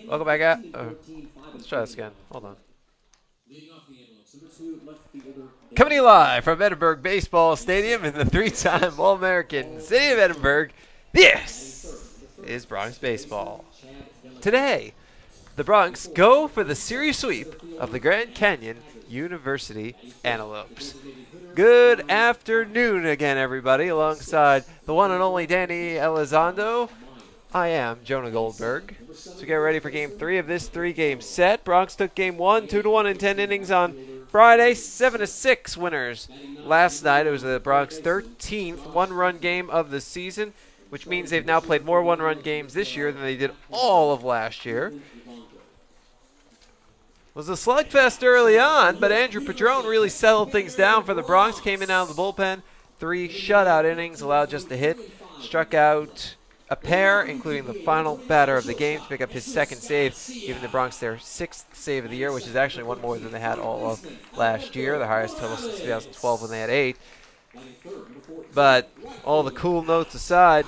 Welcome back out. Let's try this again. Hold on. Coming to you live from Edinburgh Baseball Stadium in the three-time All-American city of Edinburgh, this is Bronx Baseball. Today, the Bronx go for the series sweep of the Grand Canyon University Antelopes. Good afternoon again, everybody, alongside the one and only Danny Elizondo. I am Jonah Goldberg. So get ready for Game 3 of this three-game set. Bronx took Game 1, 2-1 in 10 innings on Friday, 7-6 winners. Last night, it was the Bronx 13th one-run game of the season, which means they've now played more one-run games this year than they did all of last year. It was a slugfest early on, but Andrew Padron really settled things down for the Bronx. Came in out of the bullpen, 3 shutout innings, allowed just a hit, struck out a pair, including the final batter of the game to pick up his second save, giving the Bronx their 6th save of the year, which is actually one more than they had all of last year, the highest total since 2012 when they had 8. But all the cool notes aside,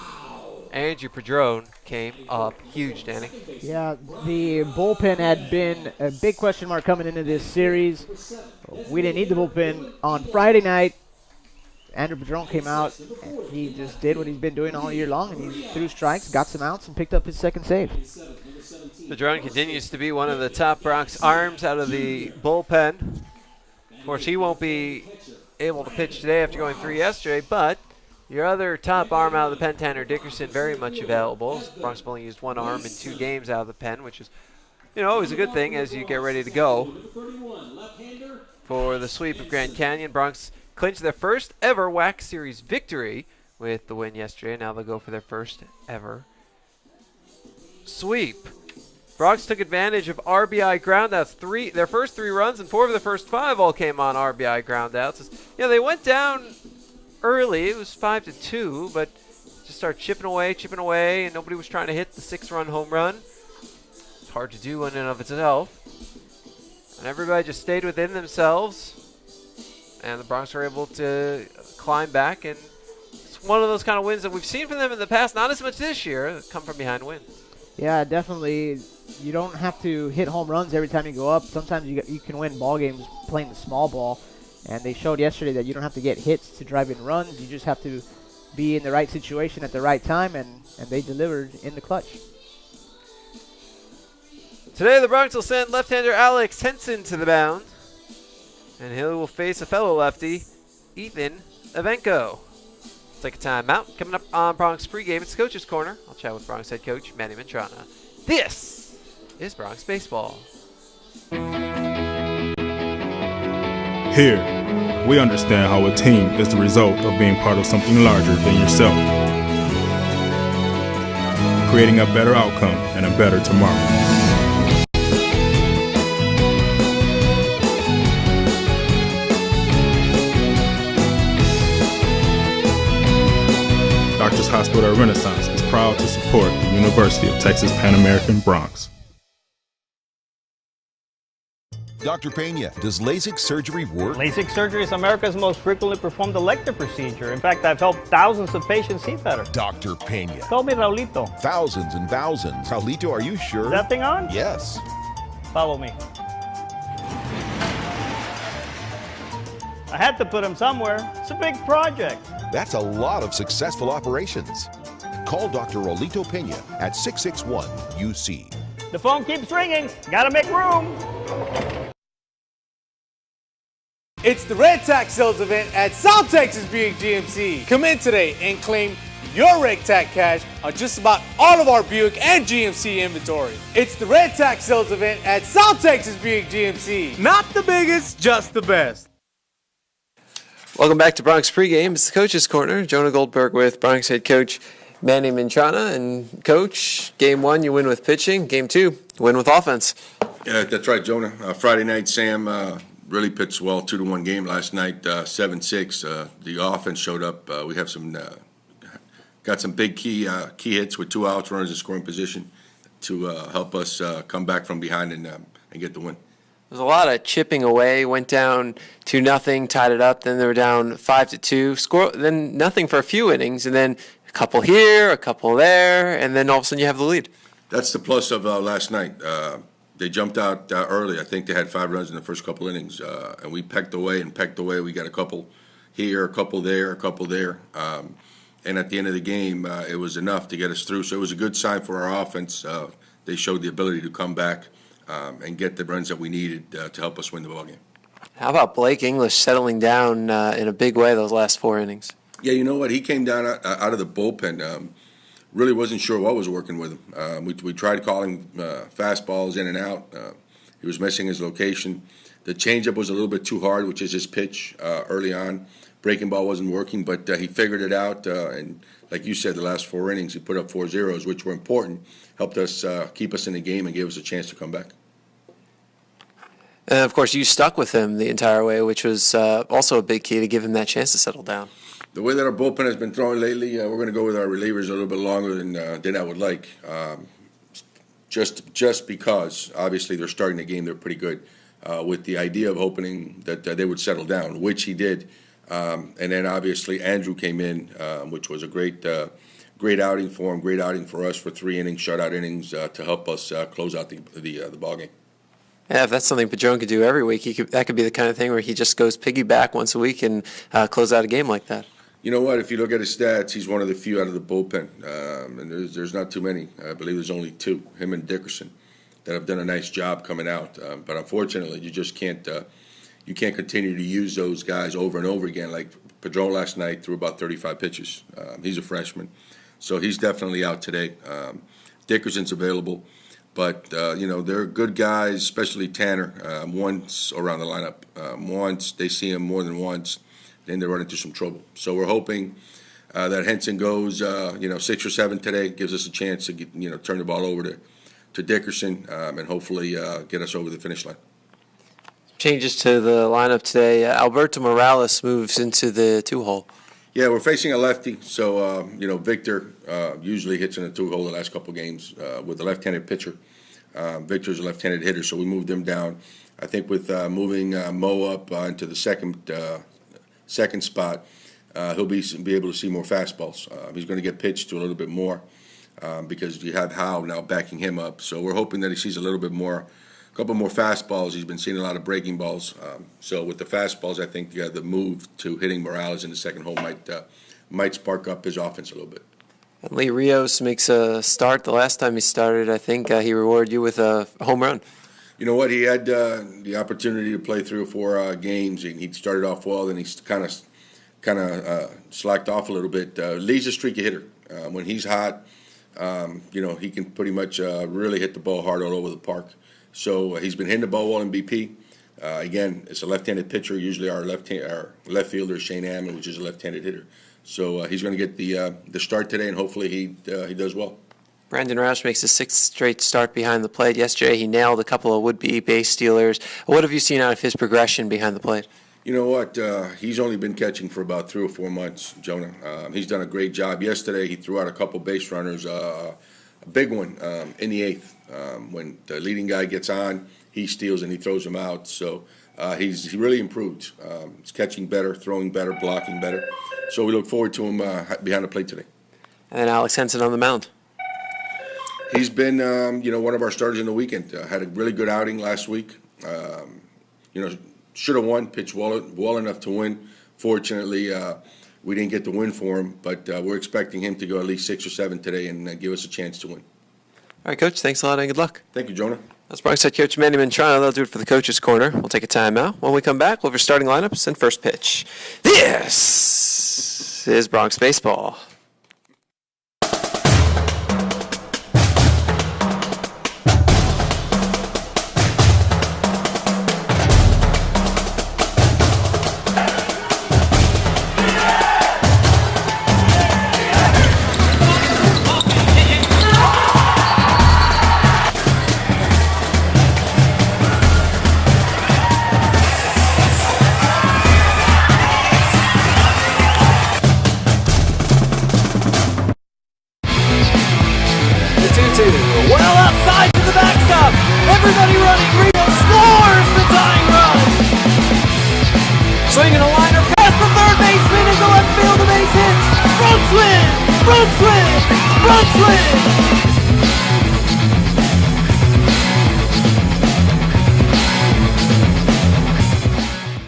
Andrew Padron came up huge, Danny. Yeah, the bullpen had been a big question mark coming into this series. We didn't need the bullpen on Friday night. Andrew Padron came out, and he just did what he's been doing all year long, and he threw strikes, got some outs, and picked up his second save. Padron continues to be one of the top Bronx arms out of the bullpen. Of course, he won't be able to pitch today after going 3 yesterday, but your other top arm out of the pen, Tanner Dickerson, very much available. Bronx only used one arm in 2 games out of the pen, which is, always a good thing as you get ready to go for the sweep of Grand Canyon. Bronx clinched their first ever WAC Series victory with the win yesterday. Now they'll go for their first ever sweep. Bronx took advantage of RBI groundouts. Their first 3 runs and 4 of the first 5 all came on RBI groundouts. They went down early. It was 5-2, but just started chipping away, and nobody was trying to hit the 6-run home run. It's hard to do in and of itself. And everybody just stayed within themselves. And the Bronx were able to climb back, and it's one of those kind of wins that we've seen from them in the past, not as much this year, come from behind wins. Yeah, definitely. You don't have to hit home runs every time you go up. Sometimes you can win ball games playing the small ball, and they showed yesterday that you don't have to get hits to drive in runs. You just have to be in the right situation at the right time, and they delivered in the clutch. Today, the Bronx will send left-hander Alex Henson to the mound. And he will face a fellow lefty, Ethan Evenko. Let's take a timeout. Coming up on Bronx pregame, it's Coach's Corner. I'll chat with Bronx head coach Manny Mantrana. This is Bronx Baseball. Here, we understand how a team is the result of being part of something larger than yourself. Creating a better outcome and a better tomorrow. Doctors Hospital Renaissance is proud to support the University of Texas Pan American Bronx. Dr. Pena, does LASIK surgery work? LASIK surgery is America's most frequently performed elective procedure. In fact, I've helped thousands of patients see better. Dr. Pena. Call me Raulito. Thousands and thousands. Raulito, are you sure? Is that thing on? Yes. Follow me. I had to put him somewhere. It's a big project. That's a lot of successful operations. Call Dr. Raulito Pena at 661-UC. The phone keeps ringing. Gotta make room. It's the Red Tax Sales event at South Texas Buick GMC. Come in today and claim your Red Tax cash on just about all of our Buick and GMC inventory. It's the Red Tax Sales event at South Texas Buick GMC. Not the biggest, just the best. Welcome back to Bronx pregame. It's the Coach's Corner. Jonah Goldberg with Bronx head coach Manny Mantrana. And coach, game 1 you win with pitching. Game 2 you win with offense. Yeah, that's right, Jonah. Friday night, Sam really pitched well. 2-1 game last night. 7-6. The offense showed up. We have got some big key hits with 2 outs, runners in scoring position to help us come back from behind and get the win. There's a lot of chipping away. Went down 2-0, tied it up. Then they were down 5-2. Score then nothing for a few innings, and then a couple here, a couple there, and then all of a sudden you have the lead. That's the plus of last night. They jumped out early. I think they had 5 runs in the first couple innings, and we pecked away and pecked away. We got a couple here, a couple there, a couple there. And at the end of the game, it was enough to get us through. So it was a good sign for our offense. They showed the ability to come back and get the runs that we needed to help us win the ballgame. How about Blake English settling down in a big way those last 4 innings? Yeah, you know what? He came down out of the bullpen. Really wasn't sure what was working with him. We tried calling fastballs in and out. He was missing his location. The changeup was a little bit too hard, which is his pitch early on. Breaking ball wasn't working, but he figured it out. And like you said, the last 4 innings, he put up 4 zeros, which were important. Helped us keep us in the game and gave us a chance to come back. And, of course, you stuck with him the entire way, which was also a big key to give him that chance to settle down. The way that our bullpen has been throwing lately, we're going to go with our relievers a little bit longer than I would like. Just because, obviously, they're starting the game, they're pretty good. With the idea of hoping that they would settle down, which he did. And then, obviously, Andrew came in, which was a great outing for him, great outing for us for 3 innings, shutout innings to help us close out the ballgame. Yeah, if that's something Padron could do every week, that could be the kind of thing where he just goes piggyback once a week and close out a game like that. You know what? If you look at his stats, he's one of the few out of the bullpen, and there's not too many. I believe there's only 2, him and Dickerson, that have done a nice job coming out. But unfortunately, you just can't continue to use those guys over and over again. Like Padron last night threw about 35 pitches. He's a freshman, so he's definitely out today. Dickerson's available. But, they're good guys, especially Tanner, once around the lineup. Once they see him more than once, then they run into some trouble. So we're hoping that Henson goes, 6 or 7 today, gives us a chance to get, turn the ball over to Dickerson and hopefully get us over the finish line. Changes to the lineup today. Alberto Morales moves into the 2-hole. Yeah, we're facing a lefty, so, Victor usually hits in the 2-hole the last couple games with a left-handed pitcher. Victor's a left-handed hitter, so we moved him down. I think with moving Mo up into the second spot, he'll be able to see more fastballs. He's going to get pitched to a little bit more because you have Howe now backing him up. So we're hoping that he sees a little bit more, a couple more fastballs. He's been seeing a lot of breaking balls. So with the fastballs, I think the move to hitting Morales in the second hole might spark up his offense a little bit. And Lee Rios makes a start. The last time he started, I think he rewarded you with a home run. You know what? He had the opportunity to play 3 or 4 games, and he started off well. Then he's kind of slacked off a little bit. Lee's a streaky hitter. When he's hot, he can pretty much really hit the ball hard all over the park. So he's been hitting the ball well in BP. Again, it's a left-handed pitcher. Usually our left fielder is Shane Hammond, which is a left-handed hitter. So he's going to get the start today, and hopefully he does well. Brandon Roush makes his 6th straight start behind the plate. Yesterday he nailed a couple of would-be base stealers. What have you seen out of his progression behind the plate? You know what? He's only been catching for about 3 or 4 months, Jonah. He's done a great job. Yesterday he threw out a couple base runners, a big one in the 8th. When the leading guy gets on, he steals and he throws him out. So he really improved. He's catching better, throwing better, blocking better. So we look forward to him behind the plate today. And Alex Henson on the mound. He's been, one of our starters in the weekend. Had a really good outing last week. Should have won, pitched well enough to win. Fortunately, we didn't get the win for him, but we're expecting him to go at least 6 or 7 today and give us a chance to win. All right, Coach, thanks a lot and good luck. Thank you, Jonah. That's Bronx head coach Manny Mantrano. That'll do it for the Coach's Corner. We'll take a timeout. When we come back, we'll have your starting lineups and first pitch. This is Bronx Baseball.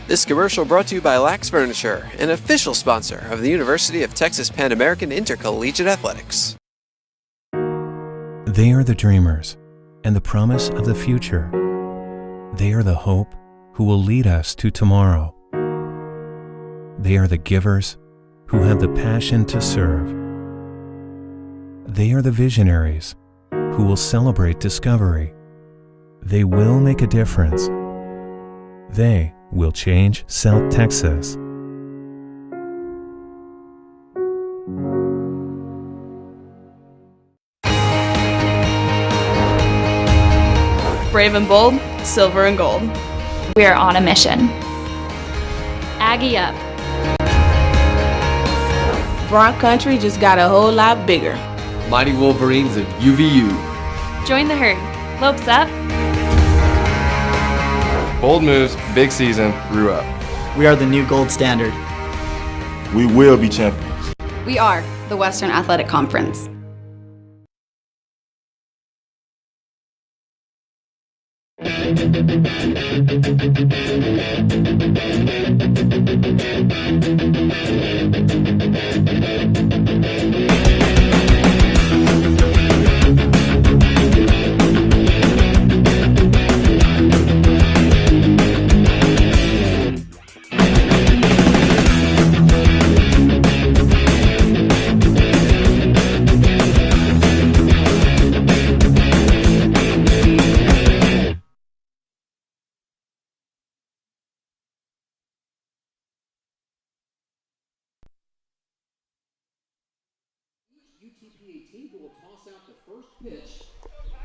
This commercial brought to you by Lax Furniture, an official sponsor of the University of Texas Pan American Intercollegiate Athletics. They are the dreamers and the promise of the future. They are the hope who will lead us to tomorrow. They are the givers who have the passion to serve. They are the visionaries who will celebrate discovery. They will make a difference. They will change South Texas. Brave and bold, silver and gold. We are on a mission. Aggie up. Bronx Country just got a whole lot bigger. Mighty Wolverines of UVU. Join the herd. Lopes up. Bold moves, big season, grew up. We are the new gold standard. We will be champions. We are the Western Athletic Conference. UTPA team will toss out the first pitch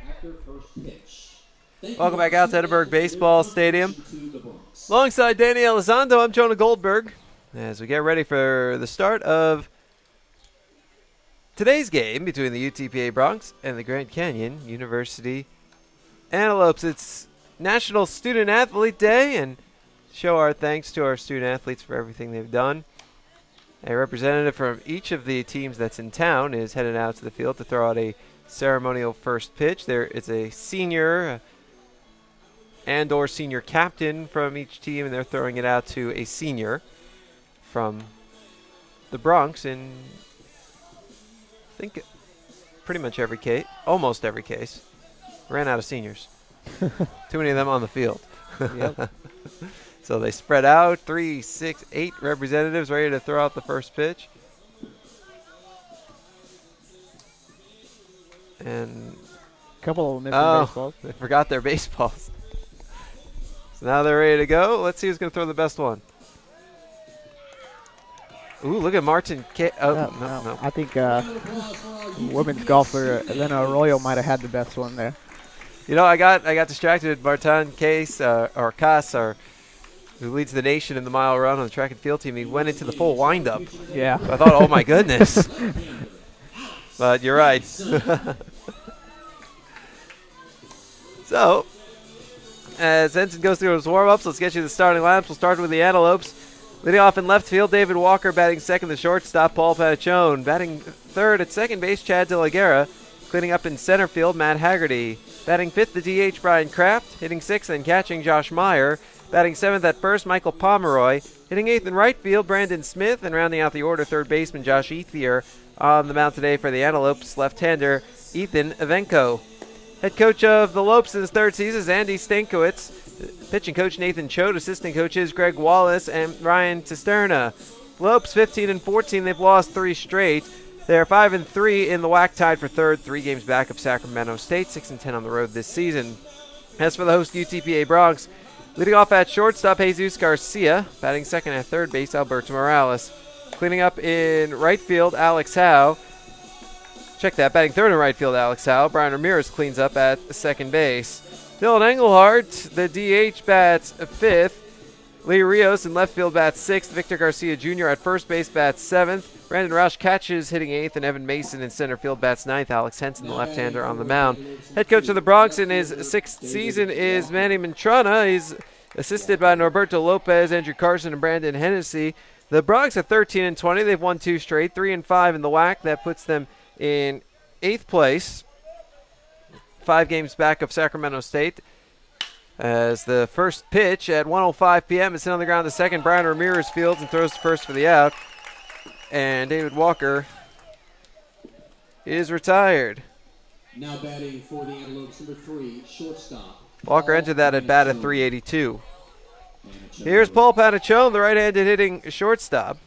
after first pitch. Welcome back out to Edinburgh Baseball Stadium. Alongside Danny Elizondo, I'm Jonah Goldberg as we get ready for the start of today's game between the UTPA Bronx and the Grand Canyon University Antelopes. It's National Student Athlete Day, and show our thanks to our student athletes for everything they've done. A representative from each of the teams that's in town is headed out to the field to throw out a ceremonial first pitch. There is a senior and or senior captain from each team, and they're throwing it out to a senior from the Bronx in, I think, pretty much every case, almost every case. Ran out of seniors. Too many of them on the field. Yep. So they spread out, 3, 6, 8 representatives ready to throw out the first pitch. And a couple of them missing baseballs. They forgot their baseballs. So now they're ready to go. Let's see who's going to throw the best one. Ooh, look at Martin K. Oh, no. I think women's golfer Elena Arroyo might have had the best one there. You know, I got distracted. Martin Case, or Cas, who leads the nation in the mile run on the track and field team, he went into the full windup. Yeah. So I thought, oh my goodness. But you're right. So, as Ensign goes through his warm-ups, let's get you the starting lineups. We'll start with the Antelopes. Leading off in left field, David Walker. Batting second, the shortstop, Paul Panachone. Batting third at second base, Chad De La Guerra. Cleaning up in center field, Matt Haggerty. Batting fifth, the DH, Brian Kraft. Hitting sixth and catching, Josh Meyer. Batting seventh at first, Michael Pomeroy. Hitting eighth in right field, Brandon Smith. And rounding out the order, third baseman Josh Ethier. On the mound today for the Antelopes, left-hander Ethan Evenko. Head coach of the Lopes in his third season is Andy Stankowitz. Pitching coach Nathan Choate. Assistant coaches Greg Wallace and Ryan Cisterna. Lopes 15-14. They've lost 3 straight. They're 5-3 in the WAC, tied for third, 3 games back of Sacramento State, 6-10 on the road this season. As for the host UTPA Bronx, leading off at shortstop, Jesus Garcia. Batting second at third base, Alberto Morales. Cleaning up in right field, Alex Howe. Check that. Batting third in right field, Alex Howe. Brian Ramirez cleans up at second base. Dylan Engelhardt, the DH, bats fifth. Lee Rios in left field bats sixth. Victor Garcia Jr. at first base bats seventh. Brandon Roush catches, hitting eighth, and Evan Mason in center field bats ninth. Alex Henson, the left-hander, on the mound. Head coach of the Bronx in his 6th season is Manny Mantrana. He's assisted by Norberto Lopez, Andrew Carson, and Brandon Hennessy. The Bronx are 13-20. They've won 2 straight, 3-5 in the WAC. That puts them in 8th place, 5 games back of Sacramento State. As the first pitch at 1:05 p.m. is hit on the ground. The second, Brian Ramirez fields and throws to first for the out. And David Walker is retired. Now batting for the Antelopes, number 3, shortstop. Walker entered that at bat at 382. Here's Paul Panaccione, the right-handed hitting shortstop.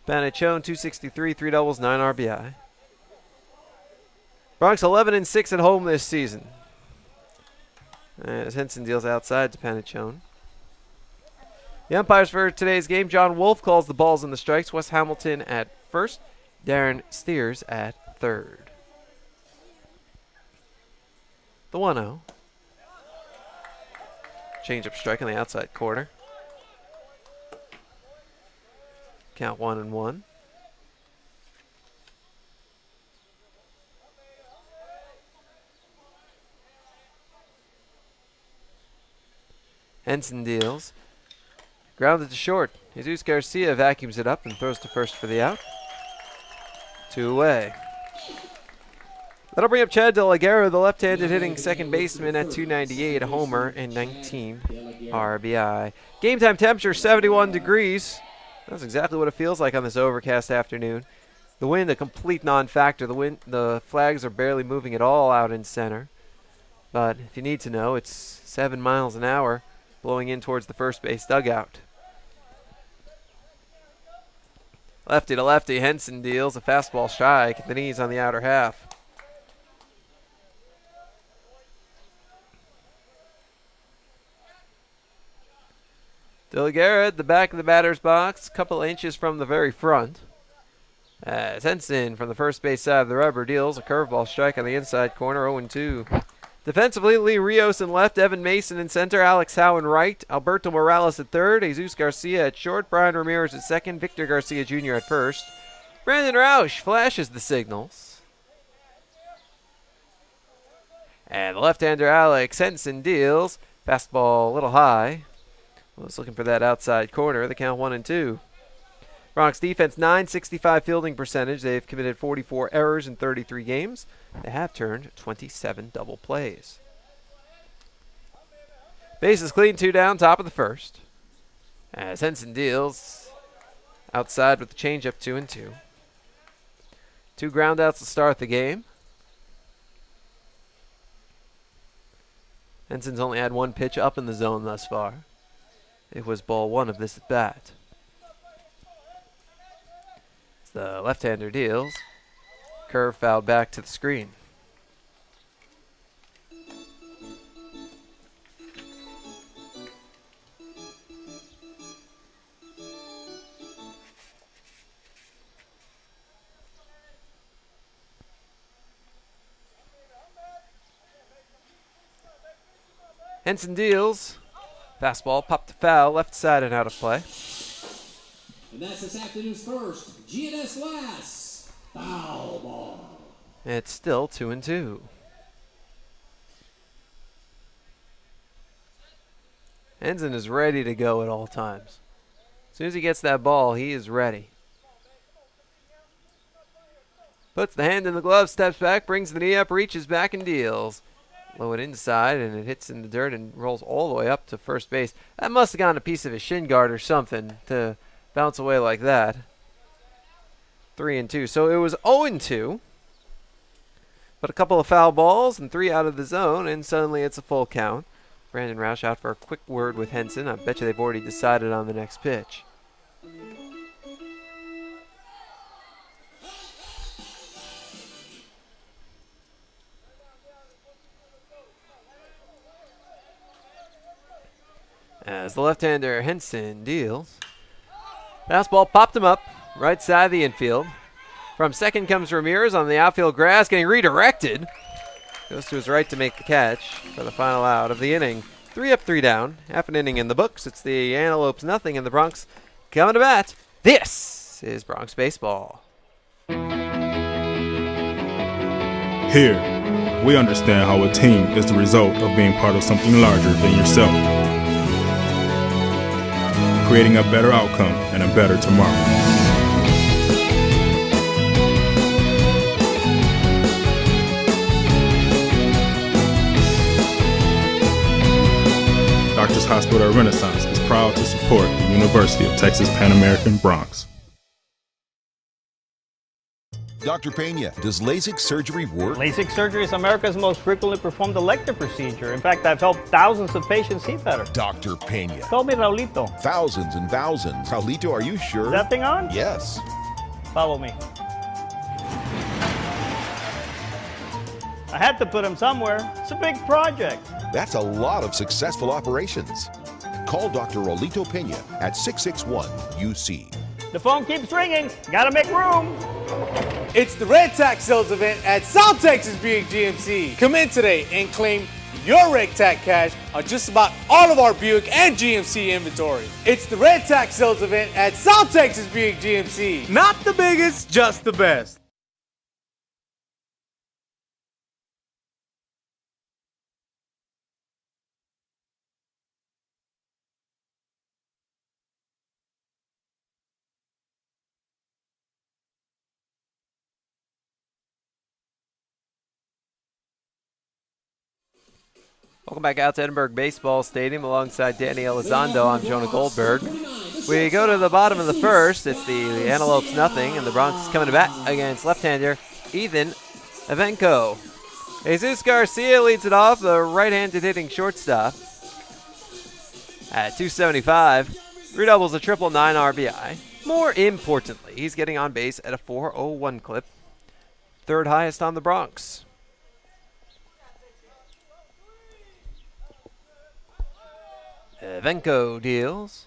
Panaccione, 263, 3 doubles, 9 RBI. Bronx 11-6 at home this season. As Henson deals outside to Panaccione. The umpires for today's game, John Wolf calls the balls and the strikes. Wes Hamilton at first. Darren Steers at third. The 1-0. Change-up strike on the outside corner. Count 1-1. Henson deals. Grounded to short. Jesus Garcia vacuums it up and throws to first for the out. 2 away. That'll bring up Chad De La Guerra, the left-handed hitting second baseman at 298, a homer and 19 RBI. Game time temperature 71 degrees. That's exactly what it feels like on this overcast afternoon. The wind a complete non-factor. The flags are barely moving at all out in center. But if you need to know, it's 7 miles an hour blowing in towards the first base dugout. Lefty to lefty, Henson deals a fastball strike at the knees on the outer half. De La Guerra at the back of the batter's box, a couple inches from the very front. As Henson from the first base side of the rubber deals a curveball strike on the inside corner, 0-2. Defensively, Lee Rios in left, Evan Mason in center, Alex Howe in right, Alberto Morales at third, Jesus Garcia at short, Brian Ramirez at second, Victor Garcia Jr. at first. Brandon Roush flashes the signals. And the left-hander Alex Henson deals. Fastball a little high. Was looking for that outside corner. The count 1-2. Bronx defense, .965 fielding percentage. They've committed 44 errors in 33 games. They have turned 27 double plays. Bases clean, 2 down, top of the first. As Henson deals outside with the changeup, 2-2. 2 groundouts to start the game. Henson's only had 1 pitch up in the zone thus far. It was ball 1 of this at bat. The left-hander deals. Curve fouled back to the screen. Henson deals. Fastball popped to foul, left side and out of play. And that's this afternoon's first, GNS Lass, foul ball. It's still 2-2. Henson is ready to go at all times. As soon as he gets that ball, he is ready. Puts the hand in the glove, steps back, brings the knee up, reaches back and deals. Low it inside, and it hits in the dirt and rolls all the way up to first base. That must have gotten a piece of his shin guard or something to bounce away like that. 3-2. So it was 0-2. But a couple of foul balls and 3 out of the zone, and suddenly it's a full count. Brandon Roush out for a quick word with Henson. I bet you they've already decided on the next pitch. As the left-hander Henson deals. Fastball popped him up, right side of the infield. From second comes Ramirez on the outfield grass, getting redirected. Goes to his right to make the catch for the final out of the inning. 3 up, 3 down. Half an inning in the books. It's the Antelopes nothing in the Bronx coming to bat. This is Bronx Baseball. Here, we understand how a team is the result of being part of something larger than yourself. Creating a better outcome and a better tomorrow. Hospital at Renaissance is proud to support the University of Texas Pan American Bronx. Dr. Pena, does LASIK surgery work? LASIK surgery is America's most frequently performed elective procedure. In fact, I've helped thousands of patients see better. Dr. Pena. Call me Raulito. Thousands and thousands. Raulito, are you sure? Is that thing on? Yes. Follow me. I had to put him somewhere. It's a big project. That's a lot of successful operations. Call Dr. Raulito Pena at 661-UC. The phone keeps ringing. Gotta make room. It's the Red Tax Sales event at South Texas Buick GMC. Come in today and claim your Red Tax cash on just about all of our Buick and GMC inventory. It's the Red Tax Sales event at South Texas Buick GMC. Not the biggest, just the best. Welcome back out to Edinburgh Baseball Stadium alongside Danny Elizondo. I'm Jonah Goldberg. We go to the bottom of the first. It's the Antelopes nothing, and the Bronx is coming back against left-hander Ethan Evenko. Jesus Garcia leads it off, the right-handed hitting shortstop. At 275, 3 doubles, a triple, 9 RBI. More importantly, he's getting on base at a 401 clip, third highest on the Bronx. Evenko deals.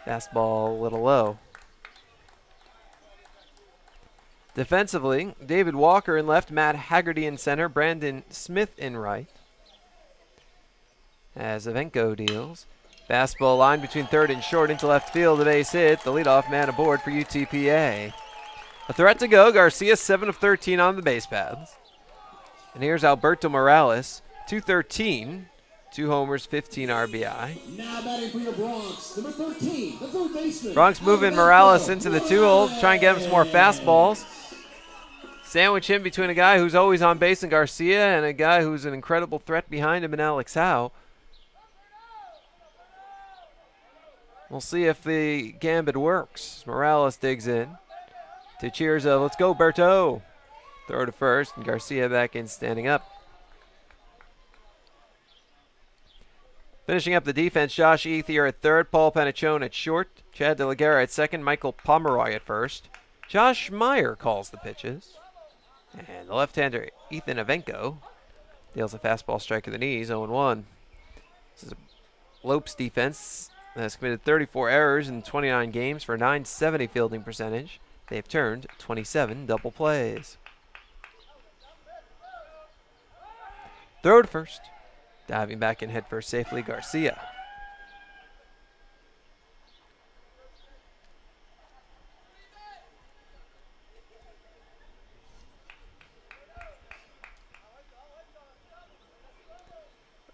Fastball a little low. Defensively, David Walker in left, Matt Haggerty in center, Brandon Smith in right. As Evenko deals. Fastball line between third and short into left field, a base hit. The leadoff man aboard for UTPA. A threat to go. Garcia 7 of 13 on the base paths. And here's Alberto Morales, 213. 2 homers, 15 RBI. Now batting for your Bronx, number 13, the third baseman. Bronx moving Morales into the 2-hole, try and get him some more fastballs. Sandwich him between a guy who's always on base in Garcia and a guy who's an incredible threat behind him in Alex Howe. We'll see if the gambit works. Morales digs in to cheers of, let's go, Berto. Throw to first, and Garcia back in standing up. Finishing up the defense, Josh Ethier at third, Paul Panachone at short, Chad De La Guerra at second, Michael Pomeroy at first. Josh Meyer calls the pitches. And the left-hander, Ethan Evenko, deals a fastball strike to the knees, 0-1. This is a Lopes defense that has committed 34 errors in 29 games for a .970 fielding percentage. They've turned 27 double plays. Throw to first. Diving back in headfirst safely, Garcia.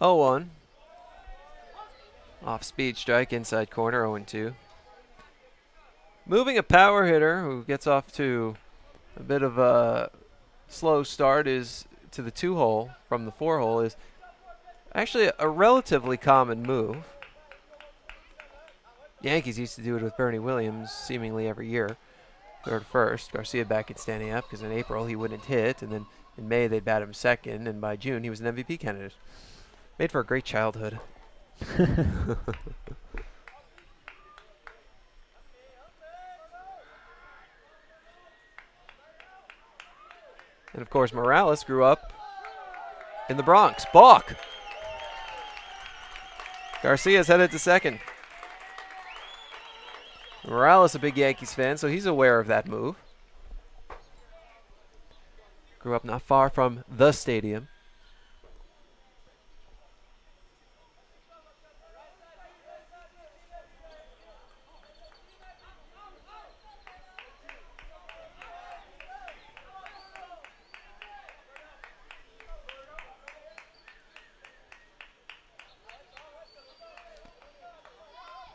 Oh, 1. Off speed strike, inside corner, 0-2. Moving a power hitter who gets off to a bit of a slow start is to the 2-hole from the 4-hole is actually a relatively common move. Yankees used to do it with Bernie Williams seemingly every year. Third first, Garcia back at standing up because in April he wouldn't hit, and then in May they'd bat him second, and by June he was an MVP candidate. Made for a great childhood. And of course Morales grew up in the Bronx. Balk! Garcia's headed to second. Morales a big Yankees fan, so he's aware of that move. Grew up not far from the stadium.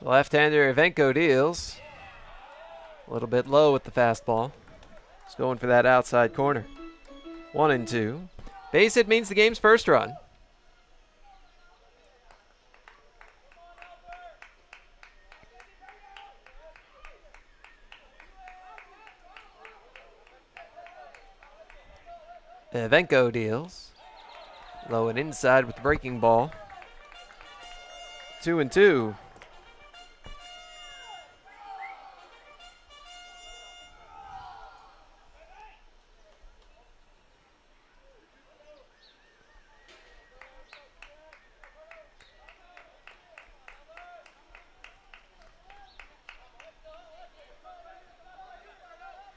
The left-hander Evenko deals. A little bit low with the fastball. He's going for that outside corner. 1-2. Base hit means the game's first run. Evenko deals. Low and inside with the breaking ball. 2-2.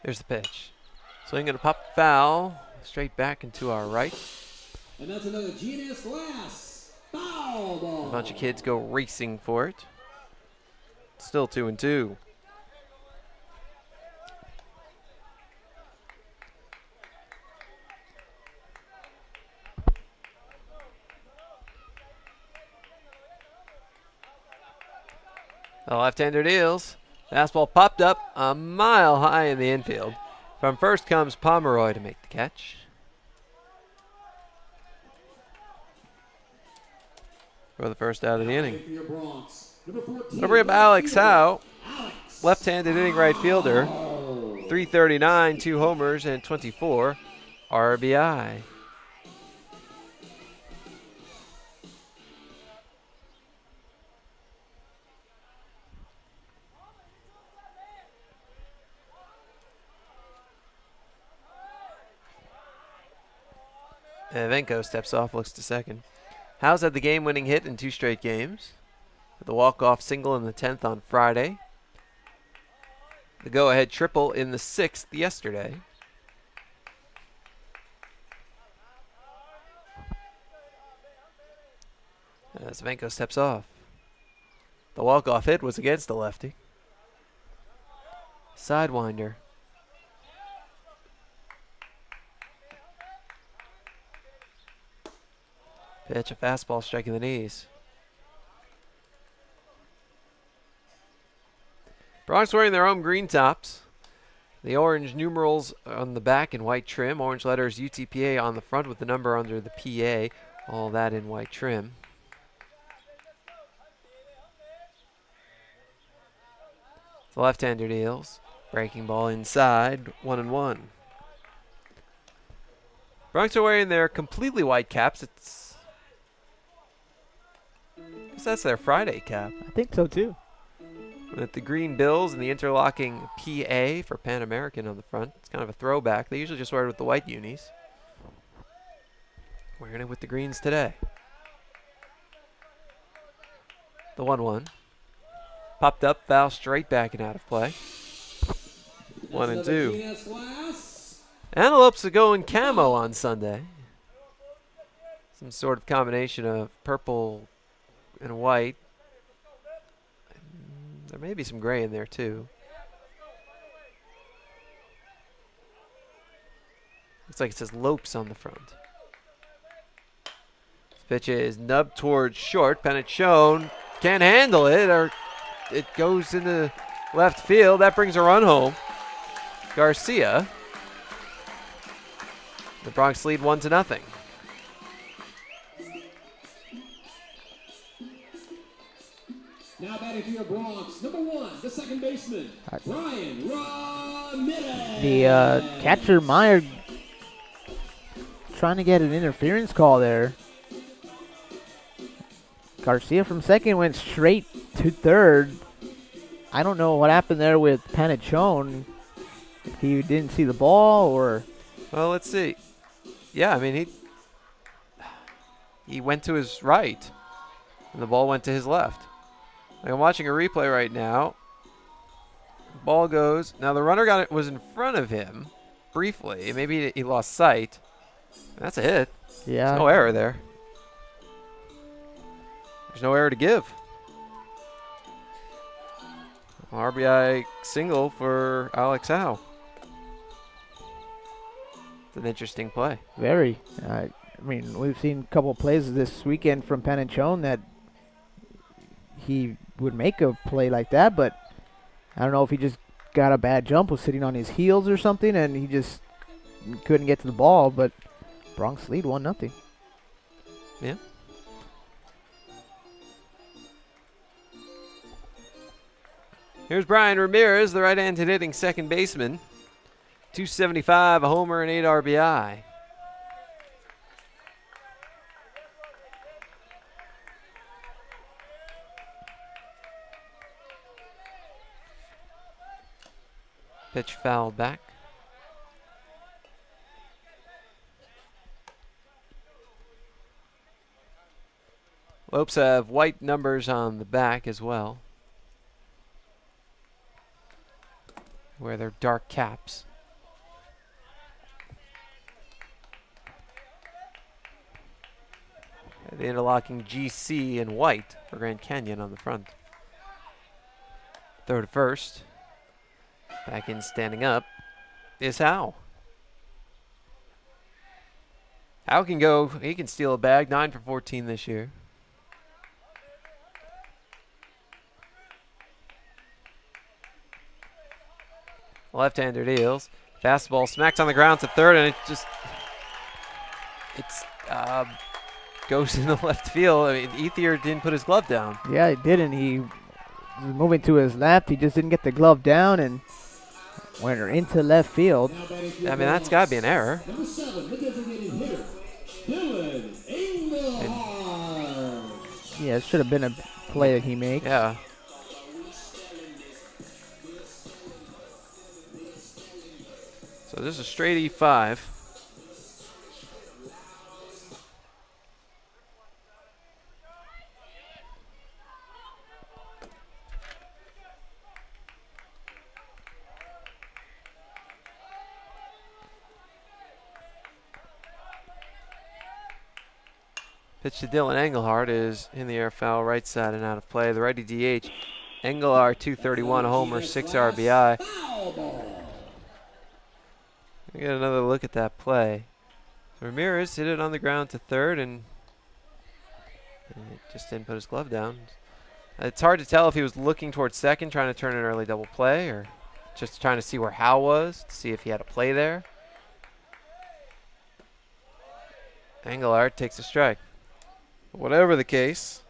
Here's the pitch. Swing and a pop foul. Straight back into our right. And that's another GNS Glass foul ball. A bunch of kids go racing for it. Still 2-2. The left-hander deals. Fastball popped up a mile high in the infield. From first comes Pomeroy to make the catch. For the first out of the inning. We'll bring up Alex Howe, left-handed hitting right fielder. 339, 2 homers, and 24 RBI. Evenko steps off, looks to second. Howe's had the game-winning hit in 2 straight games. With the walk-off single in the 10th on Friday. The go-ahead triple in the 6th yesterday. As Evenko steps off. The walk-off hit was against the lefty. Sidewinder. Pitch, a fastball striking the knees. Bronx wearing their home green tops. The orange numerals on the back in white trim. Orange letters UTPA on the front with the number under the PA. All that in white trim. The left-hander deals. Breaking ball inside. 1-1. Bronx are wearing their completely white caps. That's their Friday cap. I think so too. With the green bills and the interlocking PA for Pan American on the front. It's kind of a throwback. They usually just wear it with the white unis. Wearing it with the greens today. The 1-1. Popped up, foul straight back and out of play. 1-2. Antelopes are going camo on Sunday. Some sort of combination of purple and white. There may be some gray in there too. Looks like it says Lopes on the front. This pitch is nubbed towards short. Penachone can't handle it, or it goes into left field. That brings a run home. Garcia. The Bronx lead 1-0. Now batting for your Bronx, number 1, the second baseman, Brian Ramirez. The catcher Meyer trying to get an interference call there. Garcia from second went straight to third. I don't know what happened there with Panachone. If he didn't see the ball or... Well, let's see. Yeah, I mean, he went to his right, and the ball went to his left. Like I'm watching a replay right now. Ball goes. Now the runner was in front of him briefly. Maybe he lost sight. That's a hit. Yeah. There's no error there. There's no error to give. RBI single for Alex Howe. It's an interesting play. Very. I mean, we've seen a couple of plays this weekend from Panachone that he would make a play like that, but I don't know if he just got a bad jump, was sitting on his heels or something, and he just couldn't get to the ball, but Bronx lead 1-0. Yeah. Here's Brian Ramirez, the right-handed hitting second baseman. 275, a homer, and 8 RBI. Pitch fouled back. Lopes have white numbers on the back as well. Wear their dark caps. The interlocking GC in white for Grand Canyon on the front. Throw to first. Back in standing up is Howe. Howe can go, he can steal a bag, 9 for 14 this year. Left-hander deals. Fastball smacks on the ground to third, and goes in the left field. I mean, Ethier didn't put his glove down. Yeah, he didn't. He was moving to his left. He just didn't get the glove down and went into left field. I mean, that's got to be an error. Number 7, the designated hitter, Dylan Engelhard. Yeah, it should have been a play that he made. Yeah. So this is a straight E5. Pitch to Dylan Engelhard is in the air, foul, right side and out of play. The righty DH, Engelhard, 231, a homer, 6 RBI. We get another look at that play. So Ramirez hit it on the ground to third, and it just didn't put his glove down. It's hard to tell if he was looking towards second, trying to turn an early double play, or just trying to see where Howe was, to see if he had a play there. Engelhard takes a strike. Whatever the case,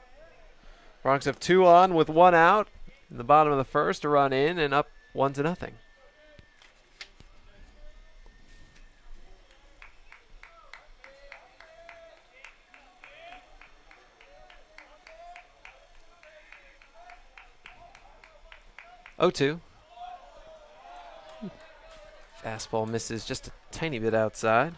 Bronx have 2 on with 1 out. In the bottom of the first, a run in and up 1-0. Oh-2. Fastball misses just a tiny bit outside.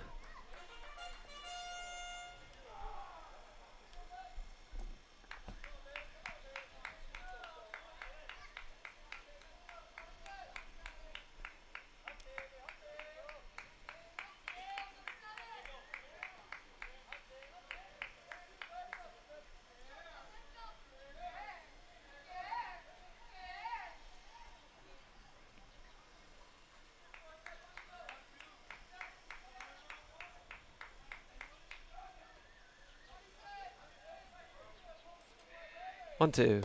One, two.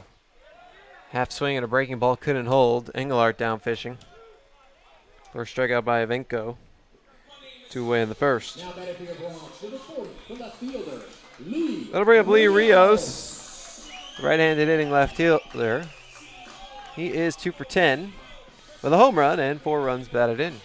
Half swing and a breaking ball couldn't hold. Engelhard down fishing. First strikeout by Evenko. 2 away in the first. That'll bring up Lee Rios. Right-handed hitting left fielder. He is 2 for 10 with a home run and 4 runs batted in.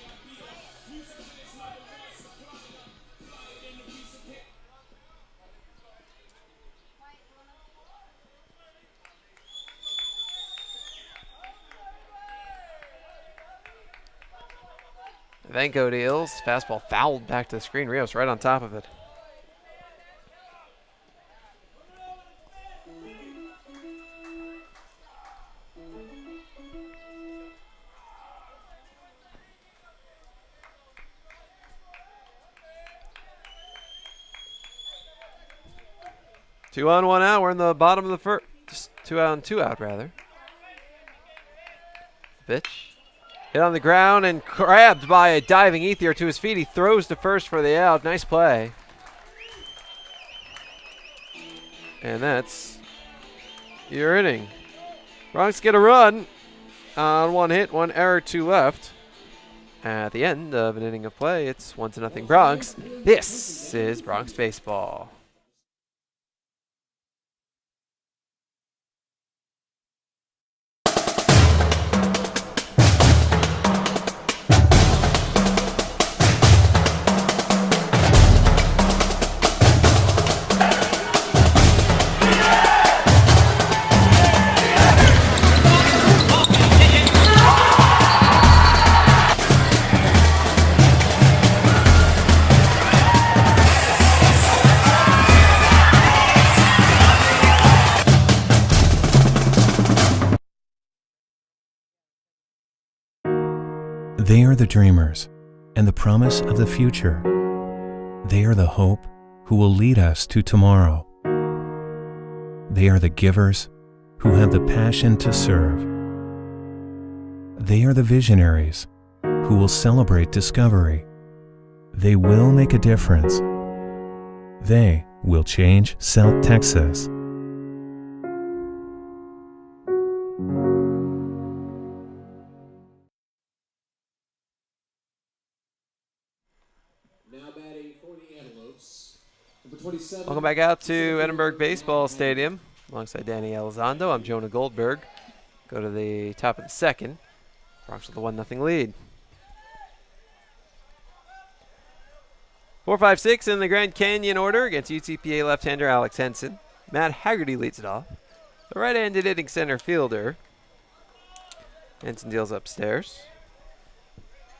Evenko deals. Fastball fouled back to the screen. Rios right on top of it. Two on, 1 out. We're in the bottom of the first. Just 2 on, 2 out, rather. Pitch. Hit on the ground and grabbed by a diving Ethier to his feet. He throws to first for the out. Nice play. And that's your inning. Bronx get a run on 1 hit, 1 error, 2 left. At the end of an inning of play, it's 1-0 Bronx. This is Bronx Baseball. They are the dreamers and the promise of the future. They are the hope who will lead us to tomorrow. They are the givers who have the passion to serve. They are the visionaries who will celebrate discovery. They will make a difference. They will change South Texas. Now batting for the Antelopes. Number 27. Welcome back out to Edinburgh Baseball Stadium. Alongside Danny Elizondo, I'm Jonah Goldberg. Go to the top of the second. Bronx with a 1-0 lead. 4-5-6 in the Grand Canyon order against UTPA left-hander Alex Henson. Matt Haggerty leads it off. The right-handed hitting center fielder. Henson deals upstairs.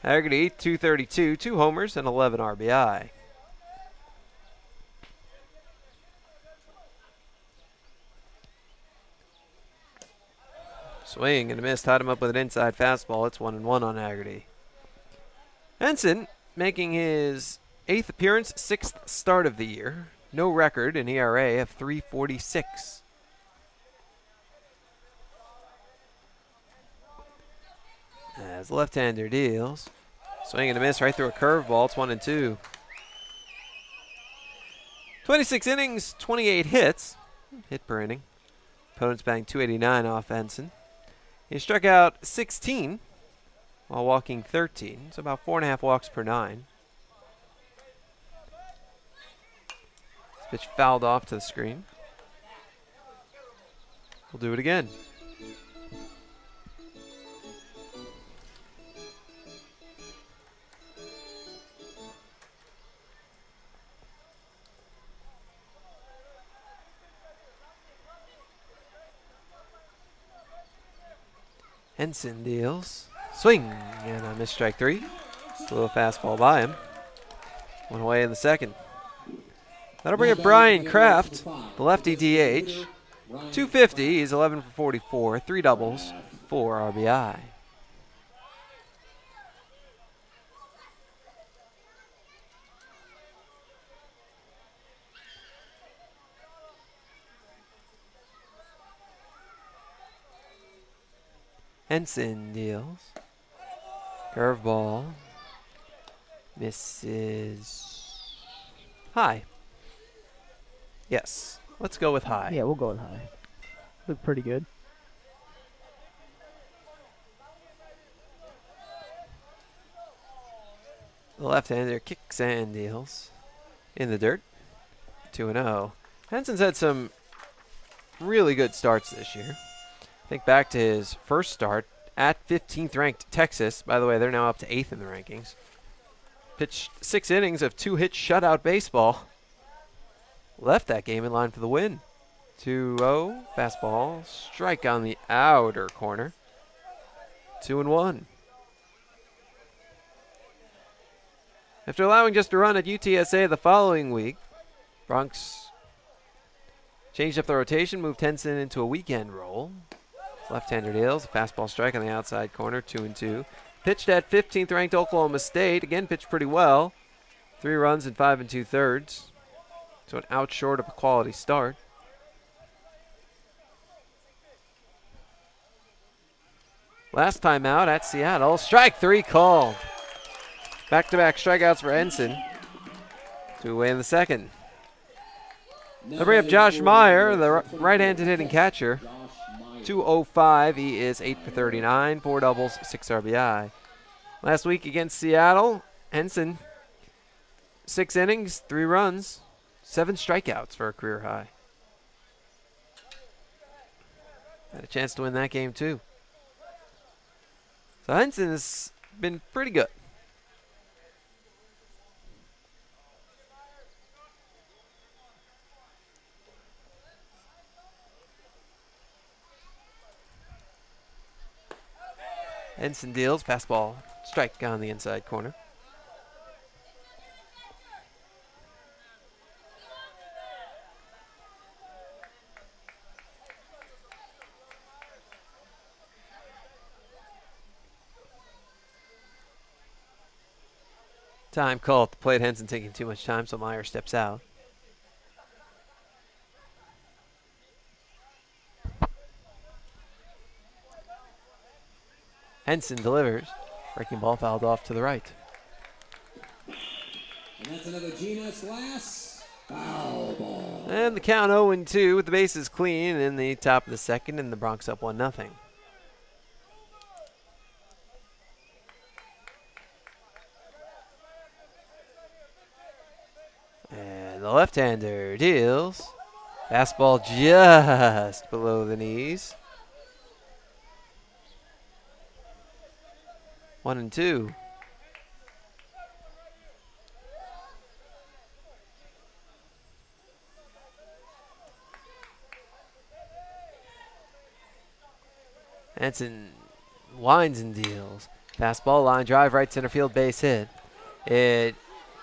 Haggerty, 232, 2 homers, and 11 RBI. Swing and a miss, tied him up with an inside fastball. It's 1-1 on Haggerty. Henson making his 8th appearance, 6th start of the year. No record, an ERA of 3.46. As left-hander deals. Swing and a miss right through a curveball. It's 1-2. 26 innings, 28 hits. Hit per inning. Opponents batting .289 off Henson. He struck out 16 while walking 13. So about 4.5 walks per 9. This pitch fouled off to the screen. We'll do it again. Henson deals. Swing and a missed strike 3. A little fastball by him. One away in the second. That'll bring up Brian Kraft, the lefty DH. 250. He's 11 for 44. 3 doubles, 4 RBI. Henson deals. Curveball. Misses. High. Yes. Let's go with high. Yeah, we'll go with high. Look pretty good. The left-hander kicks and deals. In the dirt. 2-0. Henson's had some really good starts this year. Think back to his first start at 15th ranked Texas. By the way, they're now up to 8th in the rankings. Pitched 6 innings of 2-hit shutout baseball. Left that game in line for the win. 2-0, fastball, strike on the outer corner. 2-1. After allowing just a run at UTSA the following week, Bronx changed up the rotation, moved Henson into a weekend role. Left-hander deals, fastball strike on the outside corner, 2-2. Pitched at 15th ranked Oklahoma State. Again, pitched pretty well. 3 runs in 5 2/3. So an out short of a quality start. Last time out at Seattle, strike 3 called. Back-to-back strikeouts for Henson. 2 away in the second. They'll bring up Josh Meyer, the right-handed hitting catcher. 205. He is 8 for 39, 4 doubles, 6 RBI. Last week against Seattle, Henson, 6 innings, 3 runs, 7 strikeouts for a career high. Had a chance to win that game too. So Henson has been pretty good. Henson deals, fastball, strike on the inside corner. Time call at the plate. Henson taking too much time, so Meyer steps out. Henson delivers. Breaking ball fouled off to the right. And that's another Gina Glass foul ball. And the count 0-2 with the bases clean in the top of the second, and the Bronx up 1-0. And the left-hander deals. Fastball just below the knees. 1-2. Henson winds and deals. Fastball, line drive, right center field, base hit. It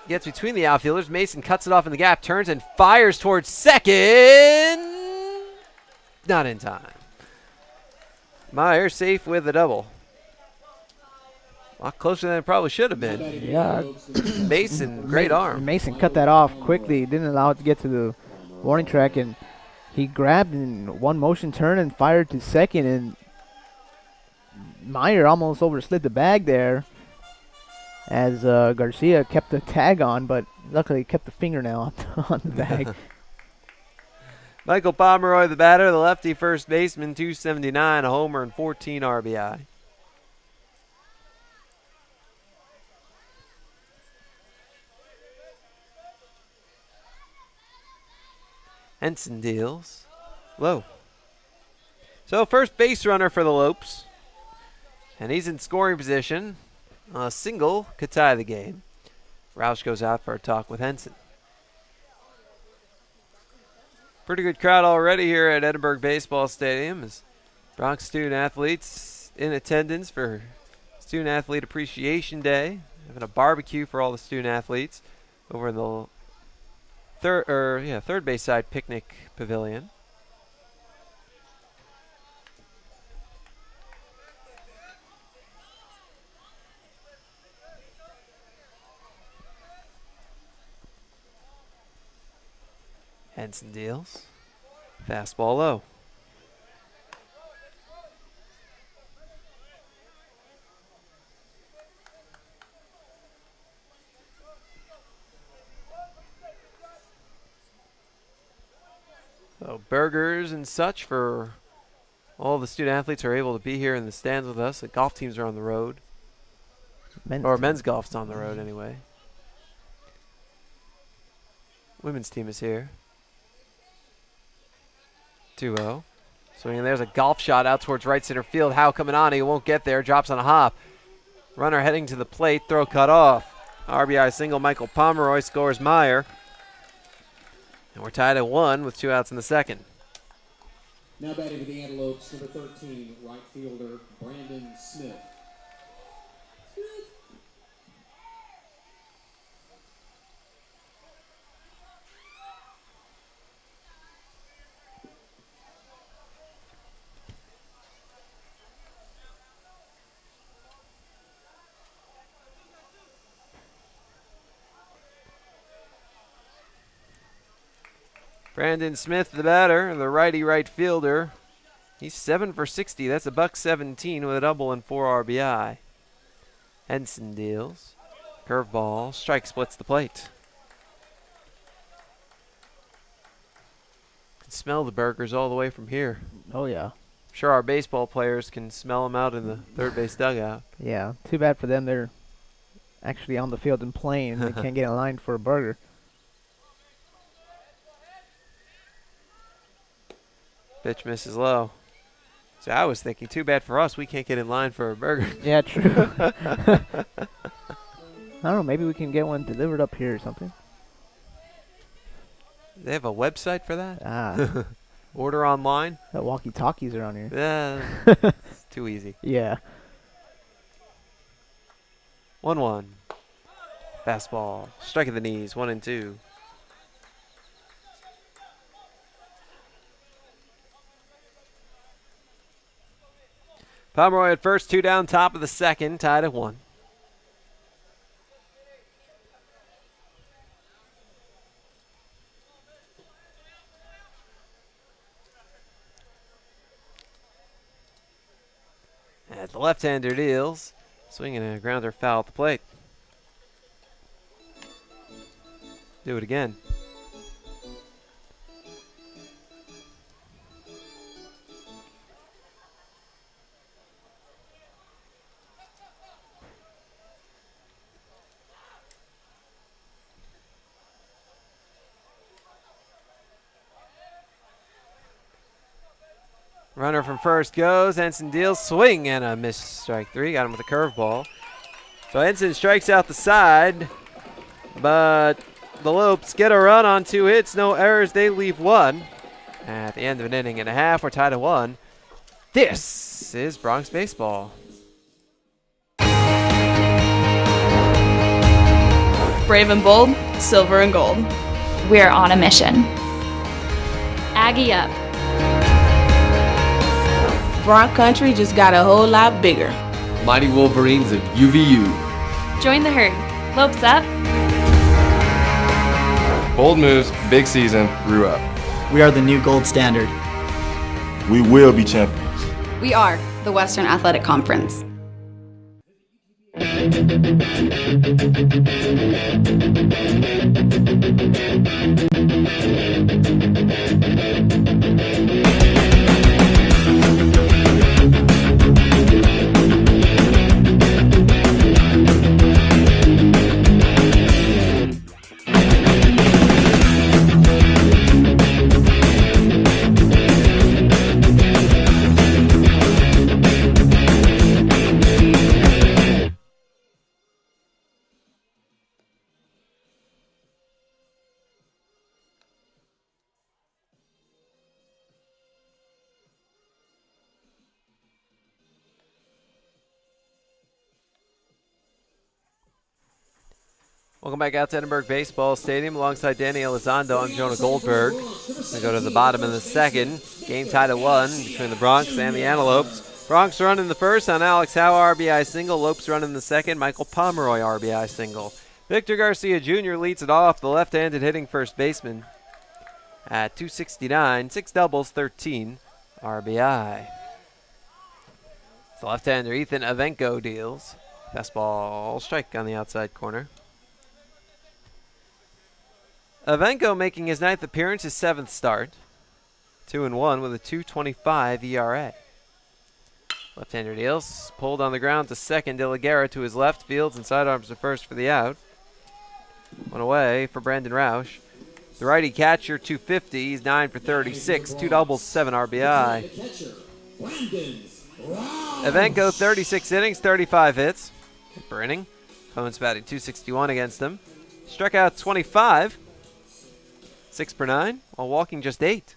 gets between the outfielders. Mason cuts it off in the gap, turns and fires towards second. Not in time. Meyer safe with a double. A lot closer than it probably should have been. Yeah. Mason, great arm. Mason cut that off quickly. Didn't allow it to get to the warning track, and he grabbed in one motion turn and fired to second, and Meyer almost overslid the bag there as Garcia kept the tag on, but luckily kept the fingernail on the bag. Michael Pomeroy, the batter, the lefty first baseman, 279, a homer and 14 RBI. Henson deals. Low. So first base runner for the Lopes. And he's in scoring position. A single could tie the game. Roush goes out for a talk with Henson. Pretty good crowd already here at Edinburgh Baseball Stadium as Bronx student athletes in attendance for Student Athlete Appreciation Day. Having a barbecue for all the student athletes over in the third base side picnic pavilion. Henson deals. Fastball low. So burgers and such for all the student athletes are able to be here in the stands with us. The golf teams are on the road. Men's golf's on the road anyway. Women's team is here. 2-0. Swinging, there's a golf shot out towards right center field. Howe coming on, he won't get there, drops on a hop. Runner heading to the plate, throw cut off. RBI single, Michael Pomeroy scores Meyer. And we're tied at 1 with 2 outs in the second. Now batting for the Antelopes, number 13, right fielder Brandon Smith. Brandon Smith, the batter, the righty right fielder. He's 7 for 60. That's a $117 with a double and 4 RBI. Henson deals. Curveball. Strike splits the plate. Can smell the burgers all the way from here. Oh, yeah. I'm sure our baseball players can smell them out in the third base dugout. Yeah. Too bad for them. They're actually on the field and playing. They can't get in line for a burger. Pitch misses low. So I was thinking, too bad for us, we can't get in line for a burger. Yeah, true. I don't know, maybe we can get one delivered up here or something. They have a website for that? Ah. Order online? The walkie-talkies are on here. Yeah, it's too easy. Yeah. 1-1. Fastball. Strike at the knees, 1-2. Pomeroy at first, 2 down, top of the second, tied at 1. the left-hander deals. Swinging a grounder foul at the plate. Do it again. Runner from first goes. Ensign deals. Swing and a miss. Strike three. Got him with a curveball. So Ensign strikes out the side. But the Lopes get a run on 2 hits. No errors. They leave 1. At the end of an inning and a half, we're tied at 1. This is Bronx Baseball. Brave and bold, silver and gold. We're on a mission. Aggie up. Bronx Country just got a whole lot bigger. Mighty Wolverines of UVU. Join the herd. Lopes up. Bold moves, big season, grew up. We are the new gold standard. We will be champions. We are the Western Athletic Conference. Welcome back out to Edinburgh Baseball Stadium alongside Danny Elizondo. I'm Jonah Goldberg. We go to the bottom of the second. Game tied at 1 between the Bronx and the Antelopes. Bronx run in the first on Alex Howe RBI single. Lopes run in the second. Michael Pomeroy RBI single. Victor Garcia Jr. leads it off, the left-handed hitting first baseman at 269. 6 doubles, 13 RBI. The left-hander Ethan Avenko deals. Fastball strike on the outside corner. Avenko making his 9th appearance, his 7th start. 2-1 with a 2.25 ERA. Left-hander deals. Pulled on the ground to second. De La Guerra to his left. Fields and sidearms to first for the out. One away for Brandon Roush. The righty catcher, 250. He's 9 for 36. 2 doubles, 7 RBI. Avenko, 36 innings, 35 hits per inning. Opponent's batting 261 against him. Struck out 25. 6 per 9, while walking just 8.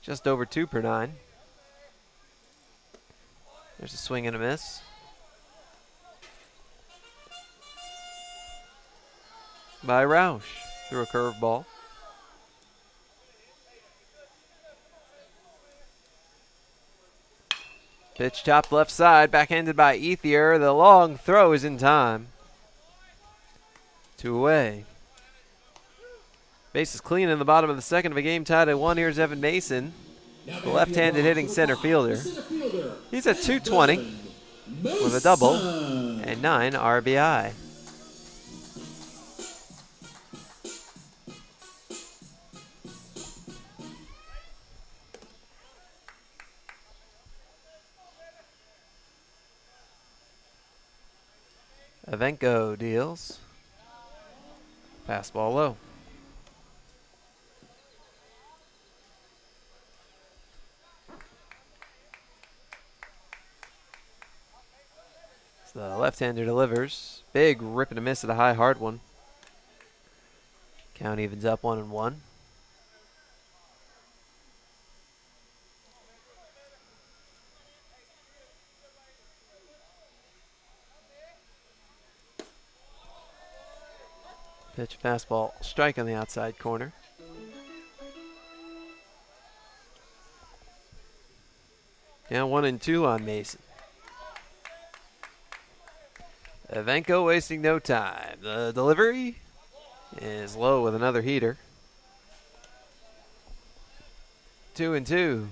Just over 2 per 9. There's a swing and a miss. By Roush. Through a curveball. Pitch chopped left side, backhanded by Ethier. The long throw is in time. 2 away. Base is clean in the bottom of the second of a game tied at 1. Here's Evan Mason, the left-handed hitting center fielder. He's at 220 with a double and 9 RBI. Avenko deals. Fastball low. So the left-hander delivers. Big rip and a miss at a high, hard one. Count evens up 1-1. Pitch, fastball, strike on the outside corner. Now 1-2 on Mason. Avenko wasting no time. The delivery is low with another heater. 2-2.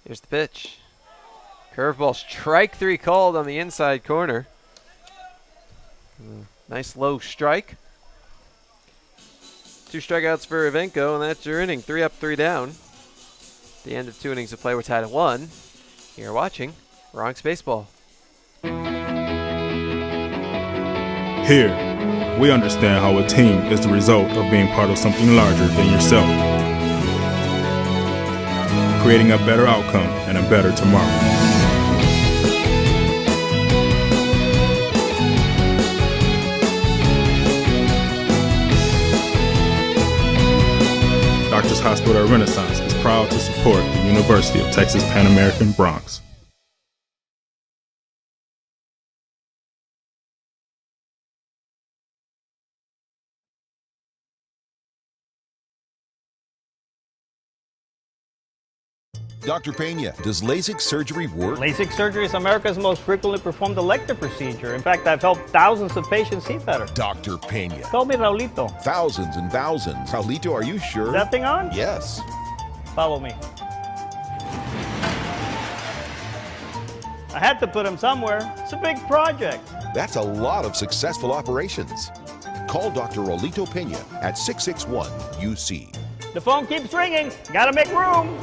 Here's the pitch. Curveball, strike 3 called on the inside corner. Nice low strike. 2 strikeouts for Evenko, and that's your inning. 3 up, 3 down. At the end of 2 innings of play, we're tied at 1. You're watching Bronx Baseball. Here, we understand how a team is the result of being part of something larger than yourself, creating a better outcome and a better tomorrow. Doctors Hospital Renaissance is proud to support the University of Texas Pan American Bronx. Dr. Pena, does LASIK surgery work? LASIK surgery is America's most frequently performed elective procedure. In fact, I've helped thousands of patients see better. Dr. Pena. Call me Raulito. Thousands and thousands. Raulito, are you sure? Is that thing on? Yes. Follow me. I had to put him somewhere. It's a big project. That's a lot of successful operations. Call Dr. Raulito Pena at 661-UC. The phone keeps ringing. Gotta make room.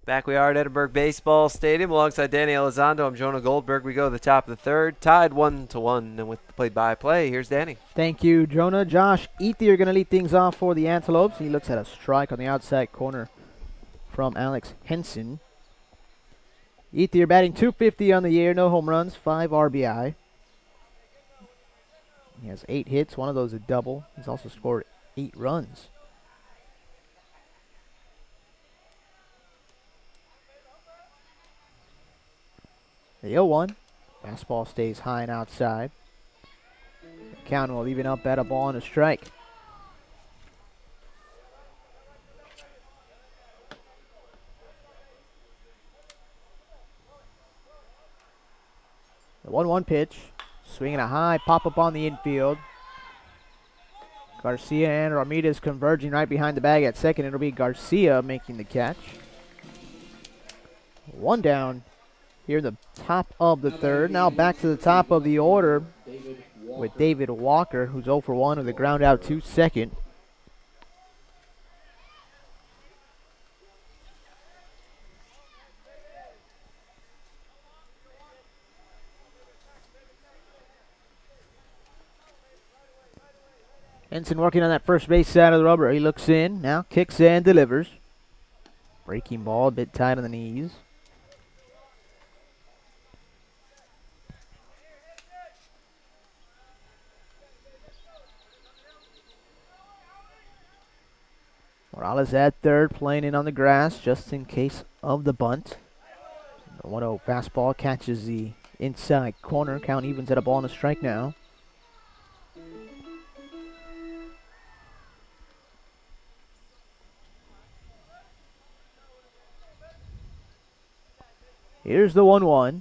Back we are at Edinburgh Baseball Stadium alongside Danny Elizondo. I'm Jonah Goldberg. We go to the top of the third, tied 1-1. And with the play-by-play, here's Danny. Thank you, Jonah. Josh Ethier going to lead things off for the Antelopes. He looks at a strike on the outside corner from Alex Henson. Ethier batting .250 on the year, no home runs, 5 RBI. He has 8 hits, one of those a double. He's also scored 8 runs. The 0-1. Fastball stays high and outside. The count will even up at a ball and a strike. The 1-1 pitch. Swinging a high pop up on the infield. Garcia and Ramirez converging right behind the bag at second. It'll be Garcia making the catch. 1 down here in the top of the third. Now back to the top of the order with David Walker, who's 0 for 1 with a ground out to second. Henson working on that first base side of the rubber. He looks in, now kicks and delivers. Breaking ball, a bit tight on the knees. Morales at third, playing in on the grass just in case of the bunt. The 1-0 fastball catches the inside corner. Count evens at a ball and a strike now. Here's the 1-1.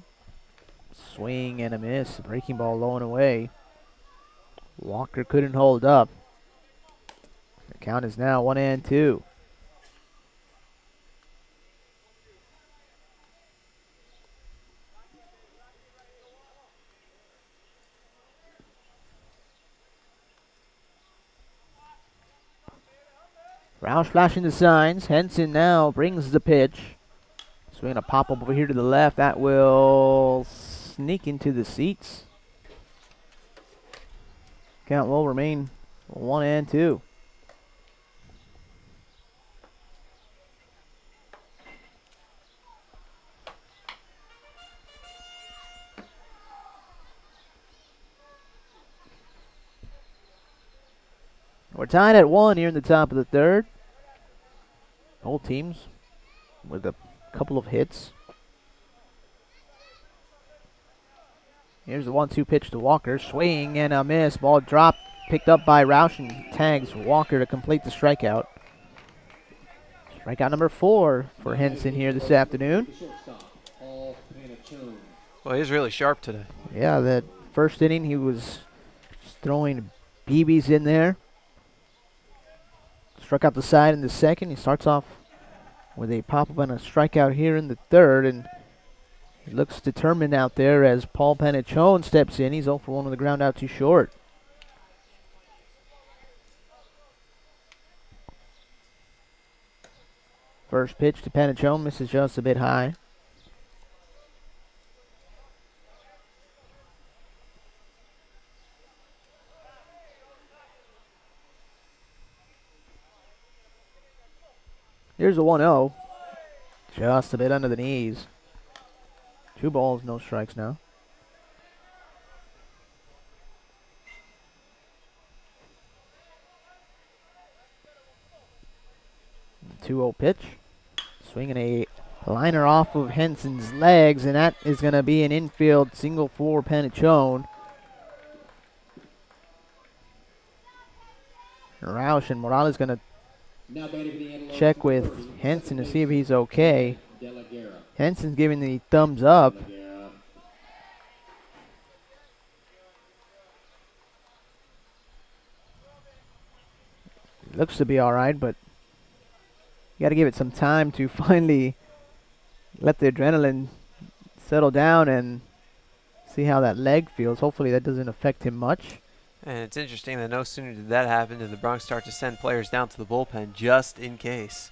Swing and a miss. Breaking ball low and away. Walker couldn't hold up. The count is now 1-2. Roush flashing the signs. Henson now brings the pitch. Swinging a pop-up over here to the left. That will sneak into the seats. Count will remain 1-2. We're tied at 1 here in the top of the third. Both teams with a couple of hits. Here's the 1-2 pitch to Walker. Swing and a miss. Ball dropped, picked up by Roush and tags Walker to complete the strikeout. Strikeout number 4 for Henson here this afternoon. Well, he's really sharp today. Yeah, that first inning he was just throwing BBs in there. Struck out the side in the second. He starts off with a pop-up and a strikeout here in the third, and he looks determined out there as Paul Panachone steps in. He's 0 for 1 with the ground out too short. First pitch to Panachone misses just a bit high. Here's a 1-0. Just a bit under the knees. 2 balls, no strikes now. The 2-0 pitch. Swinging a liner off of Henson's legs, and that is going to be an infield single for Panachone. Roush and Morales going to check with Henson to see if he's okay. Henson's giving the thumbs up. Looks to be all right, but you got to give it some time to finally let the adrenaline settle down and see how that leg feels. Hopefully that doesn't affect him much. And it's interesting that no sooner did that happen did the Bronx start to send players down to the bullpen just in case.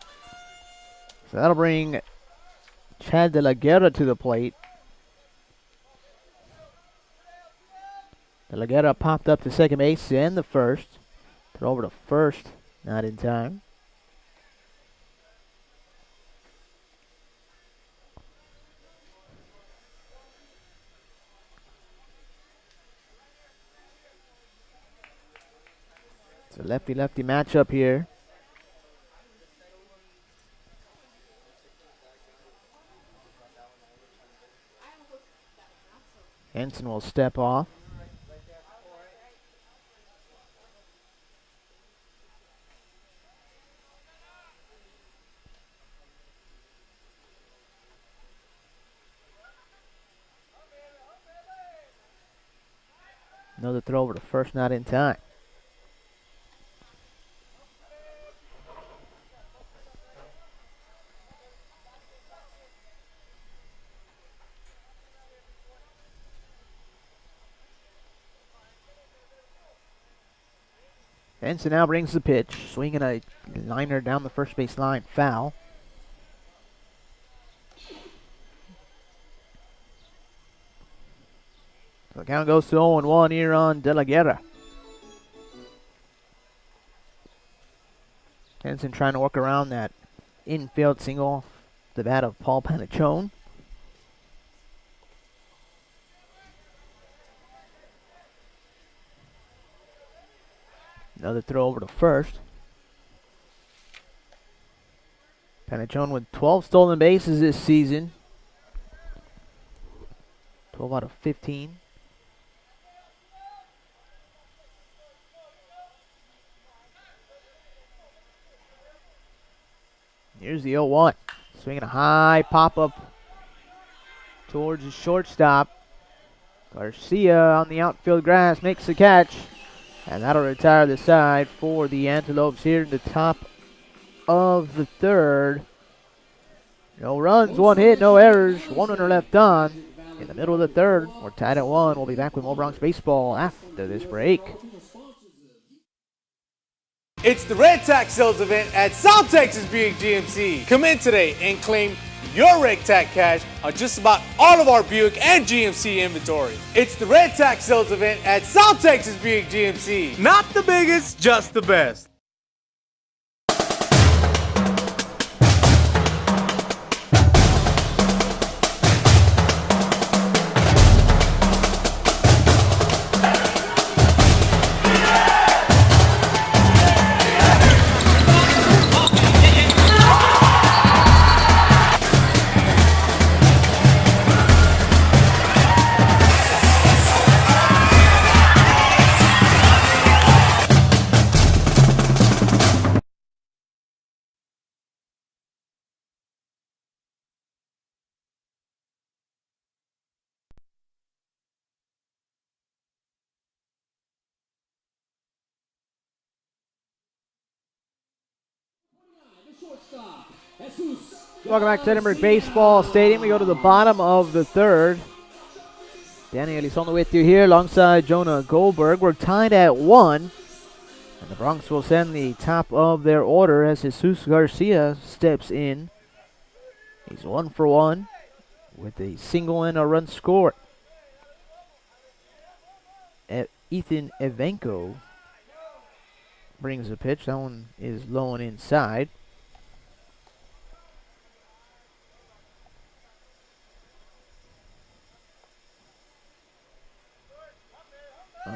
So that'll bring Chad De La Guerra to the plate. De La Guerra popped up to second base and the first. Throw over to first, not in time. It's a lefty-lefty matchup here. Henson will step off. Another throw over to first, not in time. Henson now brings the pitch, swinging a liner down the first base line, foul. So the count goes to 0-1 here on De La Guerra. Henson trying to work around that infield single off the bat of Paul Panachone. Another throw over to first. Panachone with 12 stolen bases this season. 12 out of 15. Here's the 0-1. Swinging a high pop-up towards the shortstop. Garcia on the outfield grass makes the catch. And that'll retire the side for the Antelopes here in the top of the third. No runs, 1 hit, no errors, 1 runner left on. In the middle of the third, we're tied at 1. We'll be back with more Bronx baseball after this break. It's the Red Tax Sales event at South Texas Buick GMC. Come in today and claim your Red Tax cash on just about all of our Buick and GMC inventory. It's the Red Tax Sales event at South Texas Buick GMC. Not the biggest, just the best. Shortstop, Welcome back to Edinburgh Baseball Stadium. We go to the bottom of the third. Danny Elizondo with you here alongside Jonah Goldberg. We're tied at 1. And the Bronx will send the top of their order as Jesus Garcia steps in. He's 1 for 1 with a single and a run scored. Ethan Evanko brings the pitch. That one is low and inside.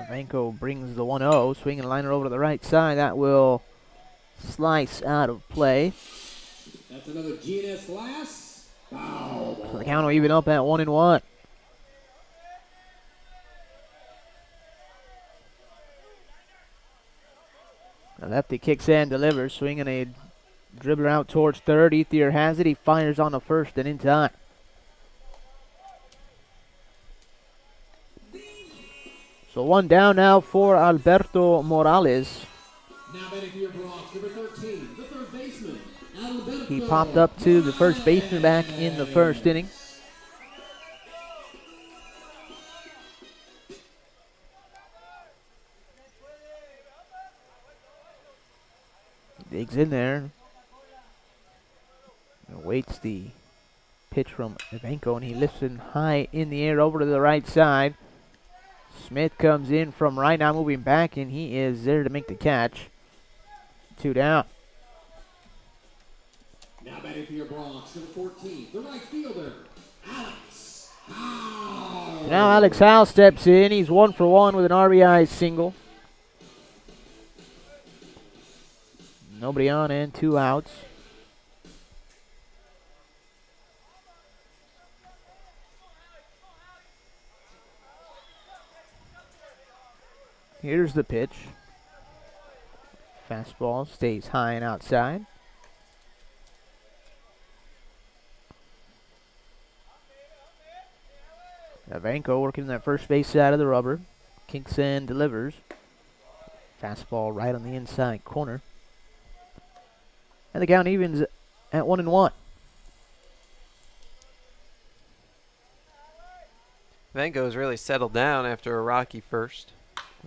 Vanko brings the 1-0, swinging liner over to the right side. That will slice out of play. That's another GNS last. So the count will even up at 1-1. The lefty kicks in, delivers, swinging a dribbler out towards third. Ethier has it. He fires on the first and in time. So one down now for Alberto Morales. Now batting for your Bronx, number 13, the third baseman, Alberto. He popped up to the first baseman back in the first inning. Digs in there. Waits the pitch from Evanko, and he lifts it high in the air over to the right side. Smith comes in from right, now moving back, and he is there to make the catch. 2 down. Now batting for your Bronx, number 14, the right fielder, Alex Howe. Now Alex Howe steps in. He's 1 for 1 with an RBI single. Nobody on and 2 outs. Here's the pitch. Fastball stays high and outside. Evanko working that first base side of the rubber. Kicks in, delivers. Fastball right on the inside corner. And the count evens at 1-1. Vango's really settled down after a rocky first.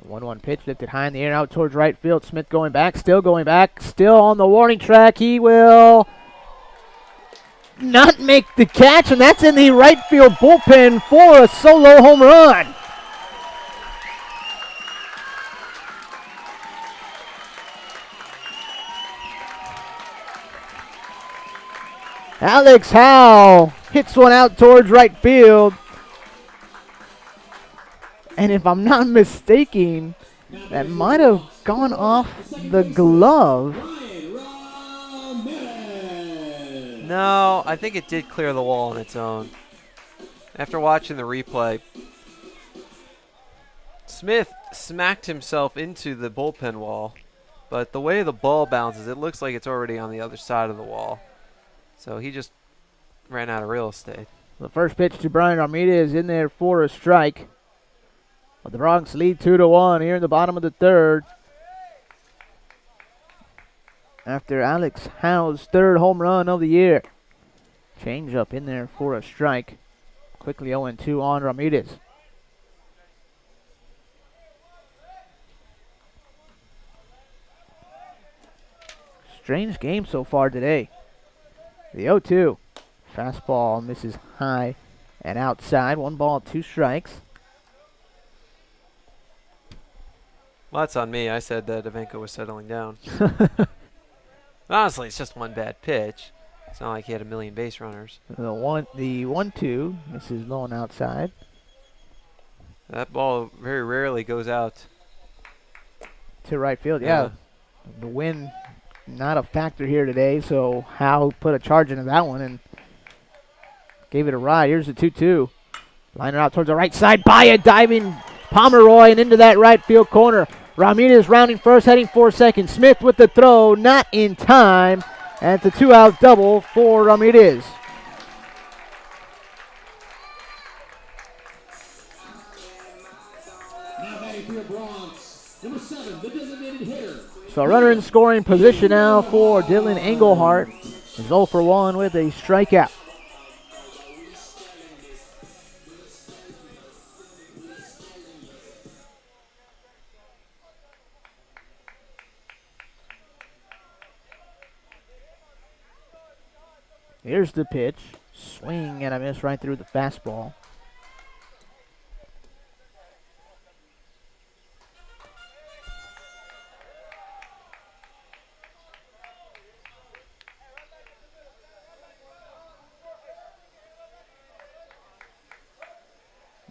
1-1 pitch lifted high in the air out towards right field. Smith going back, still on the warning track. He will not make the catch, and that's in the right field bullpen for a solo home run. Alex Howe hits one out towards right field. And if I'm not mistaken, that might have gone off the glove. No, I think it did clear the wall on its own. After watching the replay, Smith smacked himself into the bullpen wall, but the way the ball bounces, it looks like it's already on the other side of the wall. So he just ran out of real estate. The first pitch to Brian Ramirez is in there for a strike. But the Bronx lead 2-1 here in the bottom of the third. After Alex Howe's third home run of the year. Change up in there for a strike. Quickly 0-2 on Ramirez. Strange game so far today. The 0-2. Fastball misses high and outside. 1 ball, 2 strikes. Well, that's on me. I said that Evanko was settling down. Honestly, it's just one bad pitch. It's not like he had a million base runners. The 1-2 misses low and outside. That ball very rarely goes out to right field. Yeah. The wind not a factor here today, so Howe put a charge into that one and gave it a ride. Here's the 2-2. Liner out towards the right side by a diving Pomeroy and into that right field corner. Ramirez rounding first, heading for second. Smith with the throw, not in time. And it's a 2-out double for Ramirez. Now batting for your Bronx, number 7, the designated hitter. So runner in scoring position now for Dylan Engelhart. is 0 for 1 with a strikeout. Here's the pitch. Swing and a miss right through the fastball.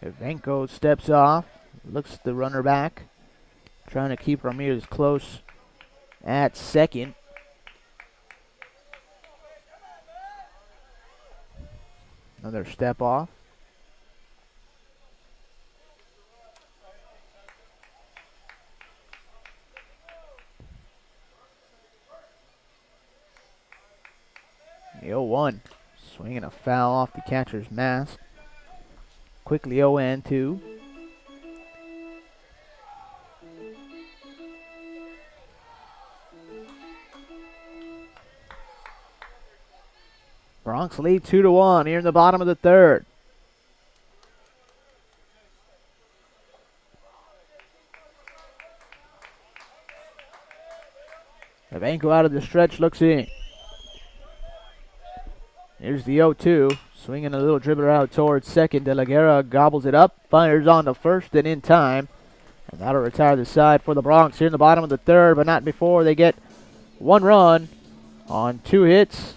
Evanko steps off, looks at the runner back, trying to keep Ramirez close at second. Another step off. The 0-1. Swinging a foul off the catcher's mask. Quickly 0-2. Bronx lead 2-1 here in the bottom of the third. Evanko out of the stretch, looks in. Here's the 0-2. Swinging a little dribbler out towards second. De La Guerra gobbles it up, fires on the first and in time. And that'll retire the side for the Bronx here in the bottom of the third, but not before they get one run on 2 hits.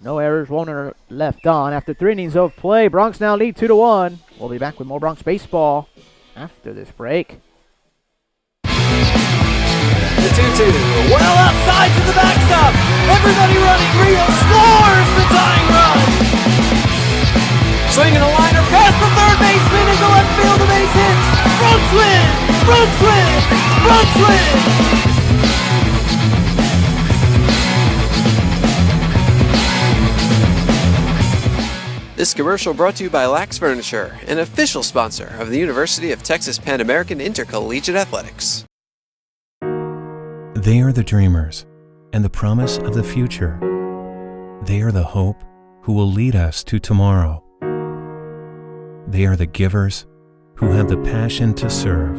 No errors, 1 runner left on. After 3 innings of play, Bronx now lead 2-1. We'll be back with more Bronx baseball after this break. The 2-2. Well outside to the backstop. Everybody running. Rio scores the tying run. Swinging a liner past the third baseman into left field. The base hits. Bronx win. Bronx win. Bronx win. This commercial brought to you by Lax Furniture, an official sponsor of the University of Texas Pan American Intercollegiate Athletics. They are the dreamers and the promise of the future. They are the hope who will lead us to tomorrow. They are the givers who have the passion to serve.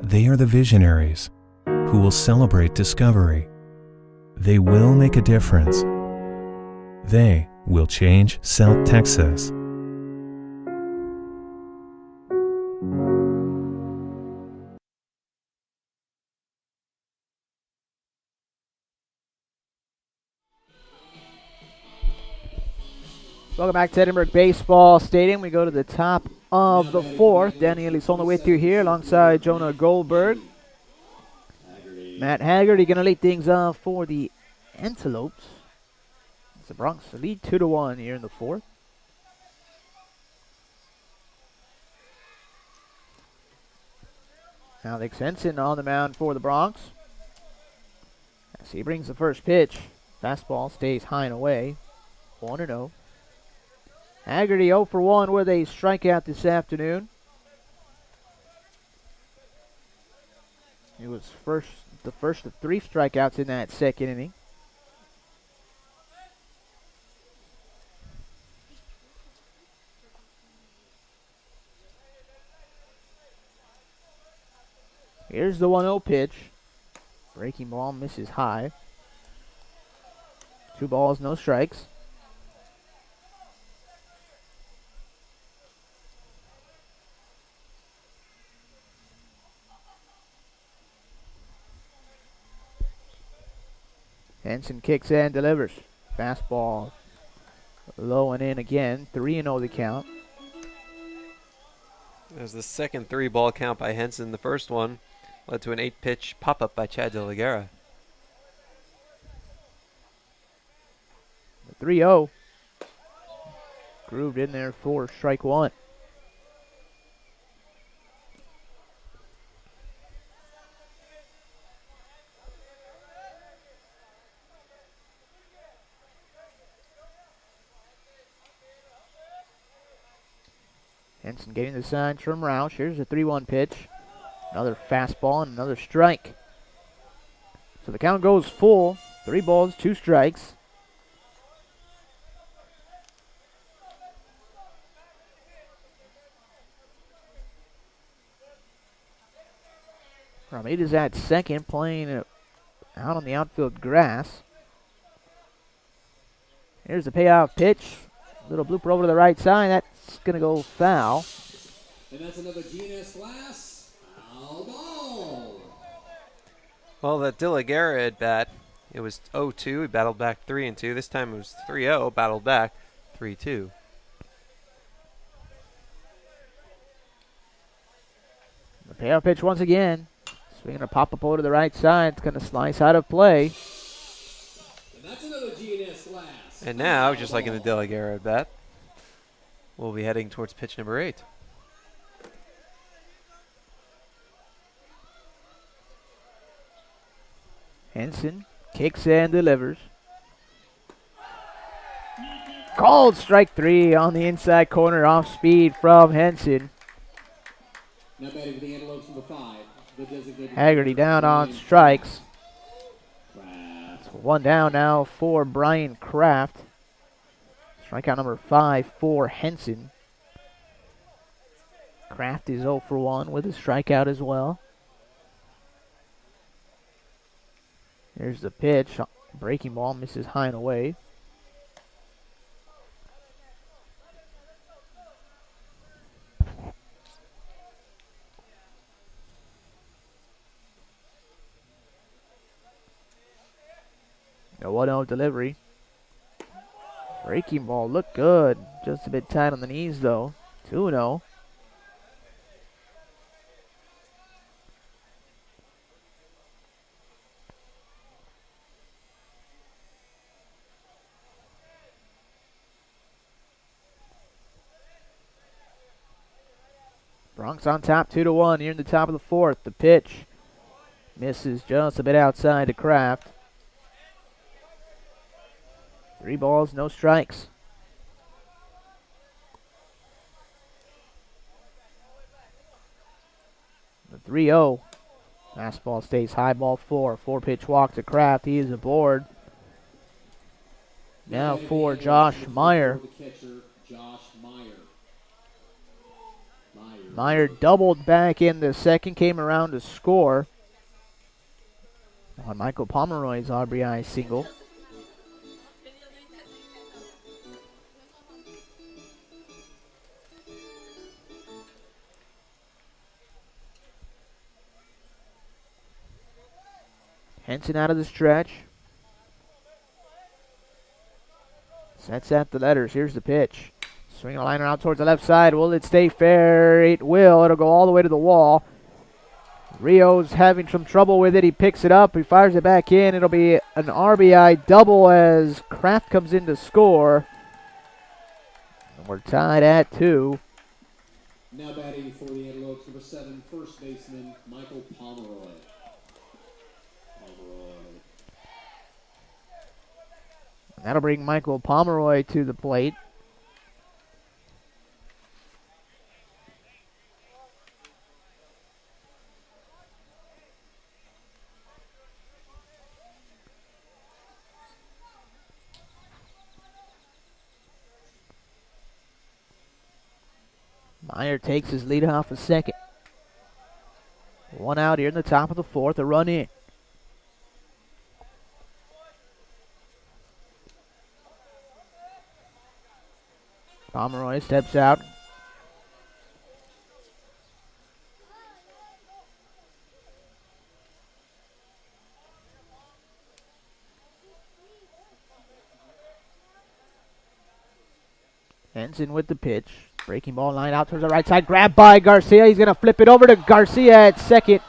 They are the visionaries who will celebrate discovery. They will make a difference. They will change South Texas. Welcome back to Edinburgh Baseball Stadium. We go to the top of the fourth. Danny Elizondo with you here alongside Jonah Goldberg. Matt Haggerty going to lead things off for the Antelopes. The Bronx lead 2-1 here in the fourth. Alex Henson on the mound for the Bronx. As he brings the first pitch. Fastball stays high and away. 1-0. Haggerty 0 for 1 with a strikeout this afternoon. He was the first of 3 strikeouts in that second inning. Here's the 1-0 pitch. Breaking ball misses high. 2 balls, no strikes. Henson kicks and delivers. Fastball low and in again. 3-0 the count. There's the second 3-ball count by Henson. The first one led to an 8-pitch pop-up by Chad De La Guerra. The 3-0. Grooved in there for strike 1. Henson getting the sign from Roush. Here's a 3-1 pitch. Another fastball and another strike. So the count goes full. 3 balls, 2 strikes. Ramirez at second, playing out on the outfield grass. Here's the payoff pitch. Little blooper over to the right side. That's going to go foul. And that's another GNS Glass foul ball. Well, that De La Guerra at bat, it was 0-2. He battled back 3-2. This time it was 3-0, battled back 3-2. The payoff pitch once again. Swinging a pop up over to the right side. It's going to slice out of play. And that's another GNS Glass. And now, just like in the De La Guerra at bat, we'll be heading towards pitch number 8. Henson kicks and delivers. Called strike 3 on the inside corner, off speed from Henson. Now batting for the Antelopes, number 5. The designated Haggerty down on strikes. It's 1 down now for Brian Kraft. Strikeout number 5 for Henson. Kraft is 0 for 1 with a strikeout as well. Here's the pitch. Breaking ball misses high and away. A 1-0 delivery. Breaking ball looked good. Just a bit tight on the knees though. 2-0. Bronx on top, 2-1 here in the top of the 4th. The pitch misses just a bit outside to Kraft. 3 balls, no strikes. The 3-0. Fastball stays high, ball 4. 4-pitch walk to Kraft. He is aboard. Now for Josh Meyer. Meyer doubled back in the second, came around to score on Michael Pomeroy's RBI single. Henson out of the stretch. Sets at the letters. Here's the pitch. Swinging a liner out towards the left side. Will it stay fair? It will. It'll go all the way to the wall. Rio's having some trouble with it. He picks it up. He fires it back in. It'll be an RBI double as Kraft comes in to score. And we're tied at 2. Now batting for the Antelopes, number 7, first baseman Michael Pomeroy. That'll bring Michael Pomeroy to the plate. Meyer takes his lead off a second. 1 out here in the top of the 4th, a run in. Pomeroy steps out. Henson with the pitch. Breaking ball line out towards the right side. Grabbed by Garcia. He's going to flip it over to Garcia at second.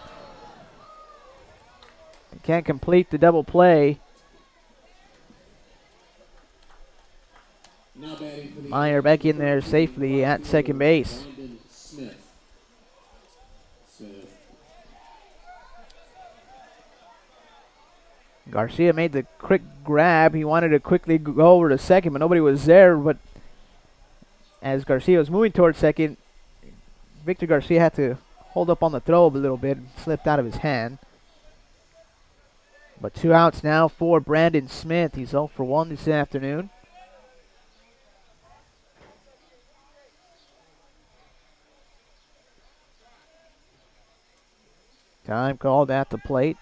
He can't complete the double play. Meyer back in there safely at second base. Garcia made the quick grab. He wanted to quickly go over to second, but nobody was there. But as Garcia was moving towards second, Victor Garcia had to hold up on the throw a little bit. Slipped out of his hand. But 2 outs now for Brandon Smith. He's 0 for 1 this afternoon. Time called at the plate.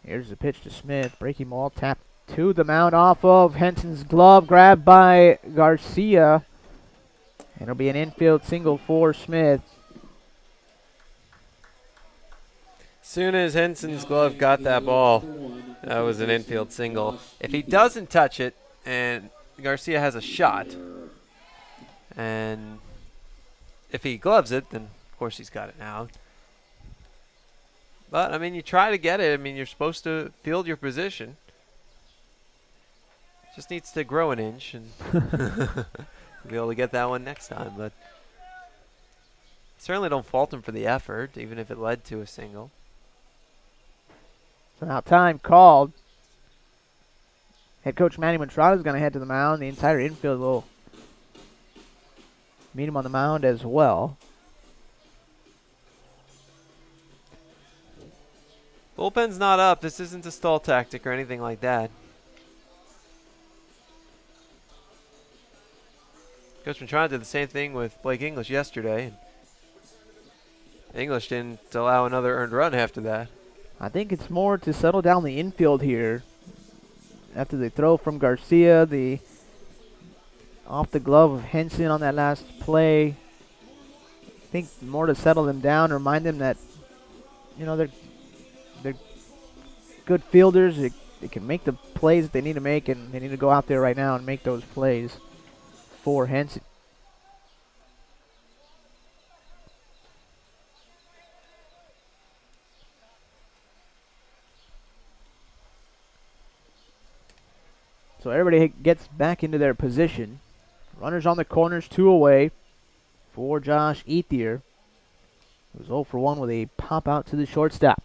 Here's the pitch to Smith. Breaking ball tapped to the mound off of Henson's glove. Grabbed by Garcia. And it'll be an infield single for Smith. Soon as Henson's glove got that ball, that was an infield single. If he doesn't touch it and Garcia has a shot, and if he gloves it, then of course he's got it now. But, I mean, you try to get it. I mean, you're supposed to field your position. Just needs to grow an inch and be able to get that one next time. But certainly don't fault him for the effort, even if it led to a single. So now time called. Head coach Manny Montrado is going to head to the mound. The entire infield will meet him on the mound as well. Bullpen's not up. This isn't a stall tactic or anything like that. Coach Montrado did the same thing with Blake English yesterday. English didn't allow another earned run after that. I think it's more to settle down the infield here. After the throw from Garcia, the off the glove of Henson on that last play. I think more to settle them down, remind them that, you know, they're good fielders. They can make the plays that they need to make, and they need to go out there right now and make those plays for Henson. So everybody gets back into their position. Runners on the corners, 2 away for Josh Ethier. It was 0 for 1 with a pop out to the shortstop.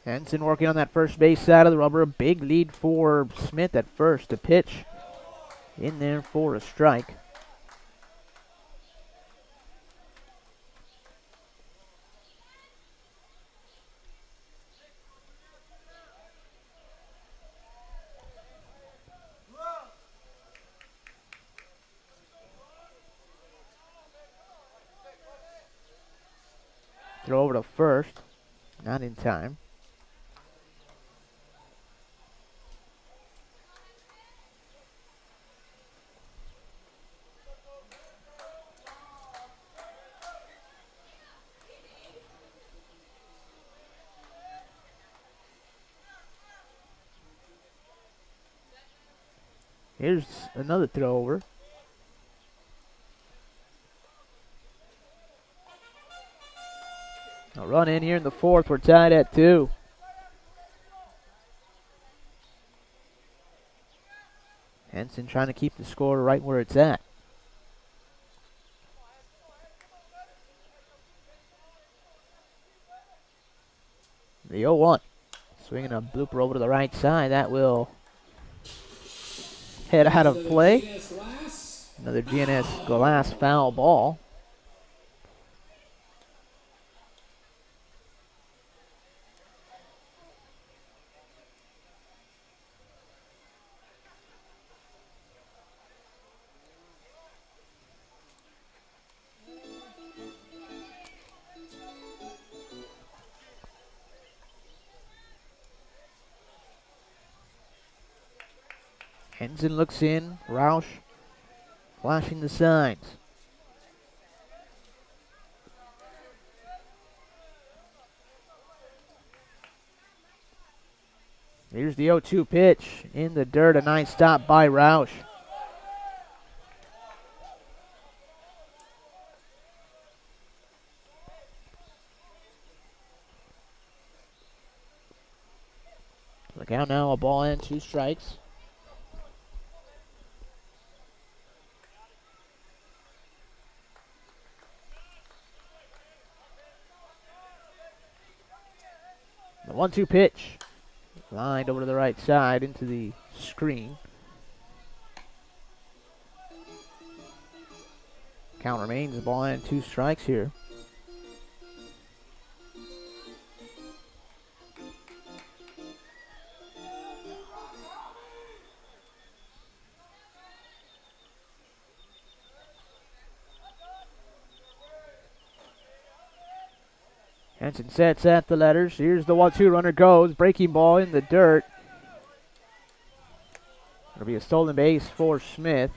Henson working on that first base side of the rubber. A big lead for Smith at first. The pitch in there for a strike. Throw over to first. Not in time. Here's another throw over. A run in here in the 4th. We're tied at 2. Henson trying to keep the score right where it's at. The 0-1. Swinging a blooper over to the right side. That will head out of play. Another GNS Glass foul ball. Henson looks in. Roush flashing the signs. Here's the 0-2 pitch in the dirt. A nice stop by Roush. Look out now, a ball and 2 strikes. The 1-2 pitch. Lined over to the right side into the screen. Count remains a ball and 2 strikes here. Henson sets at the letters. Here's the 1-2. Runner goes. Breaking ball in the dirt. It'll be a stolen base for Smith.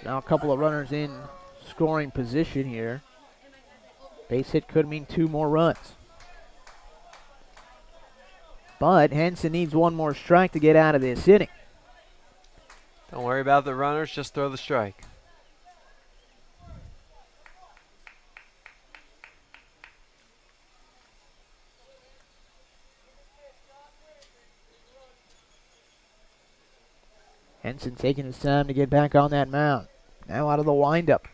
Now a couple of runners in scoring position here. Base hit could mean 2 more runs. But Henson needs 1 more strike to get out of this inning. Don't worry about the runners, just throw the strike. Henson taking his time to get back on that mound. Now out of the windup.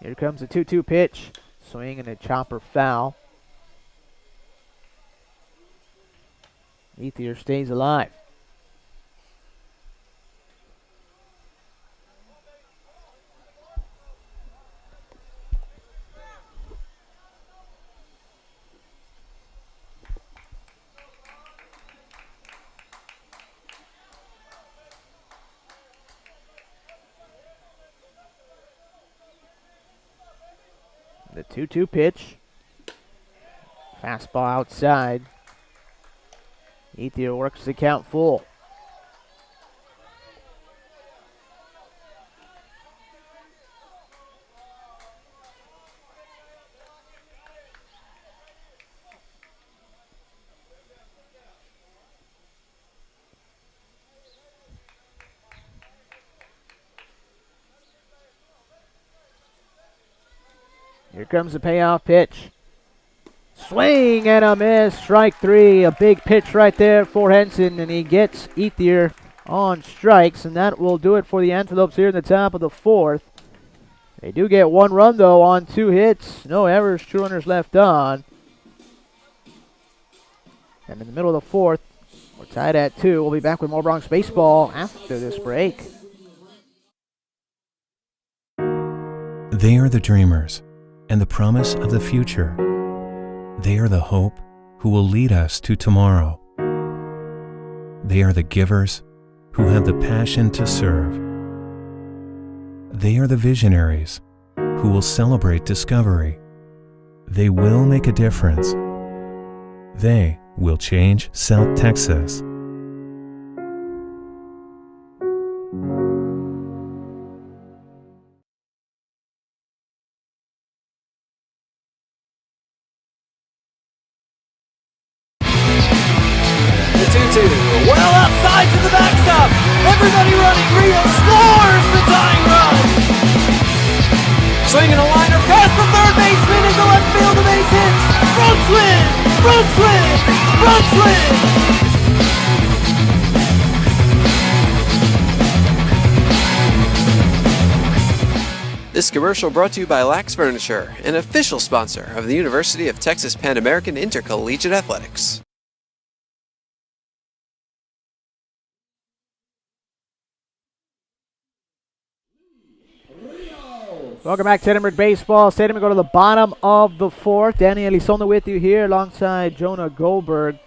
Here comes the 2-2 pitch. Swing and a chopper foul. Ethier stays alive. The 2-2 pitch. Fastball outside. Ethier works the count full. Here comes the payoff pitch. Swing and a miss. Strike 3. A big pitch right there for Henson, and he gets Ethier on strikes, and that will do it for the Antelopes here in the top of the 4th. They do get 1 run, though, on 2 hits. No errors, 2 runners left on. And in the middle of the 4th, we're tied at 2. We'll be back with more Bronx baseball after this break. They are the dreamers and the promise of the future. They are the hope who will lead us to tomorrow. They are the givers who have the passion to serve. They are the visionaries who will celebrate discovery. They will make a difference. They will change South Texas. Well outside to the backstop. Everybody running. Rio scores the tying run. Swinging a liner past the third baseman into left field. The base hit. Brunswick! Brunswick! Brunswick! This commercial brought to you by Lax Furniture, an official sponsor of the University of Texas Pan American Intercollegiate Athletics. Welcome back to Edinburgh Baseball Stadium. We go to the bottom of the 4th. Danny Elizondo with you here alongside Jonah Goldberg.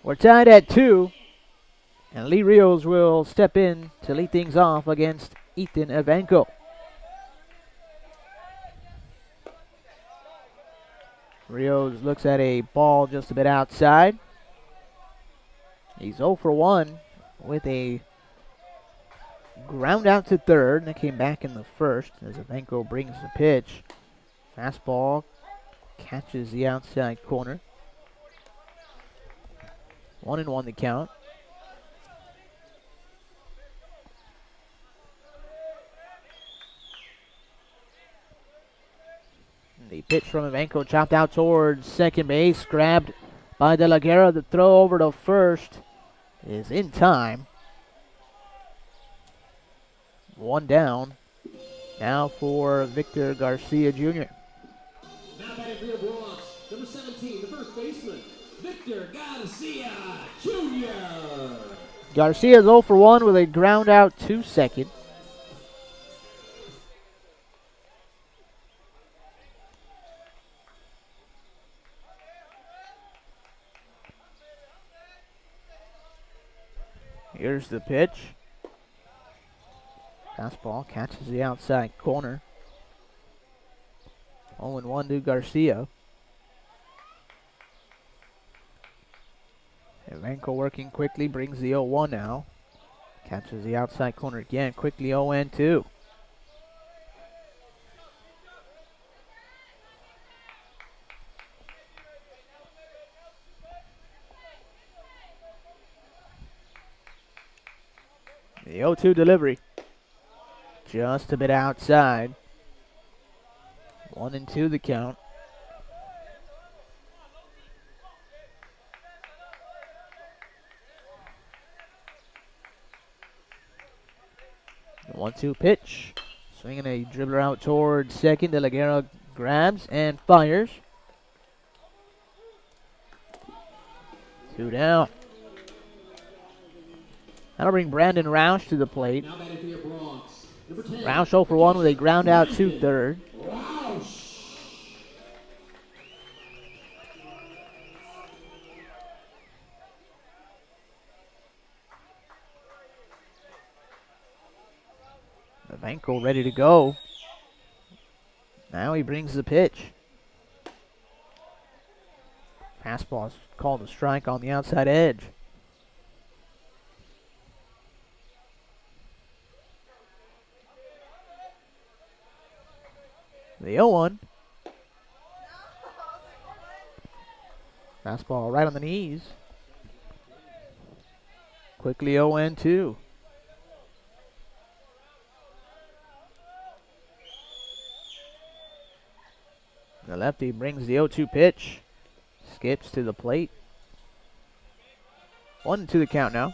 We're tied at 2. And Lee Rios will step in to lead things off against Ethan Evanko. Rios looks at a ball just a bit outside. He's 0 for 1 with a ground out to third, and it came back in the first as Evanko brings the pitch. Fastball catches the outside corner. 1-1 the count. The pitch from Evanko chopped out towards second base, grabbed by De La Guerra. The throw over to first, is in time. 1 down. Now for Victor Garcia Jr. Now batting for your Bronx, number 17, the first baseman, Victor Garcia Jr. Garcia is 0 for 1 with a ground out to second. Here's the pitch. Fastball catches the outside corner. 0-1 to Garcia. Evanko working quickly, brings the 0-1 now. Catches the outside corner again, quickly 0-2. The 0-2 delivery. Just a bit outside. 1-2 the count. The 1-2 pitch. Swinging a dribbler out towards second. De La Guerra grabs and fires. 2 down. That'll bring Brandon Roush to the plate. Now batting for your Bronx, number 10. Roush 0 for 1 with a ground out to third. Evanko ready to go. Now he brings the pitch. Fastball is called a strike on the outside edge. The 0-1. Fastball right on the knees. Quickly 0-2. The lefty brings the 0-2 pitch. Skips to the plate. 1-2 the count now.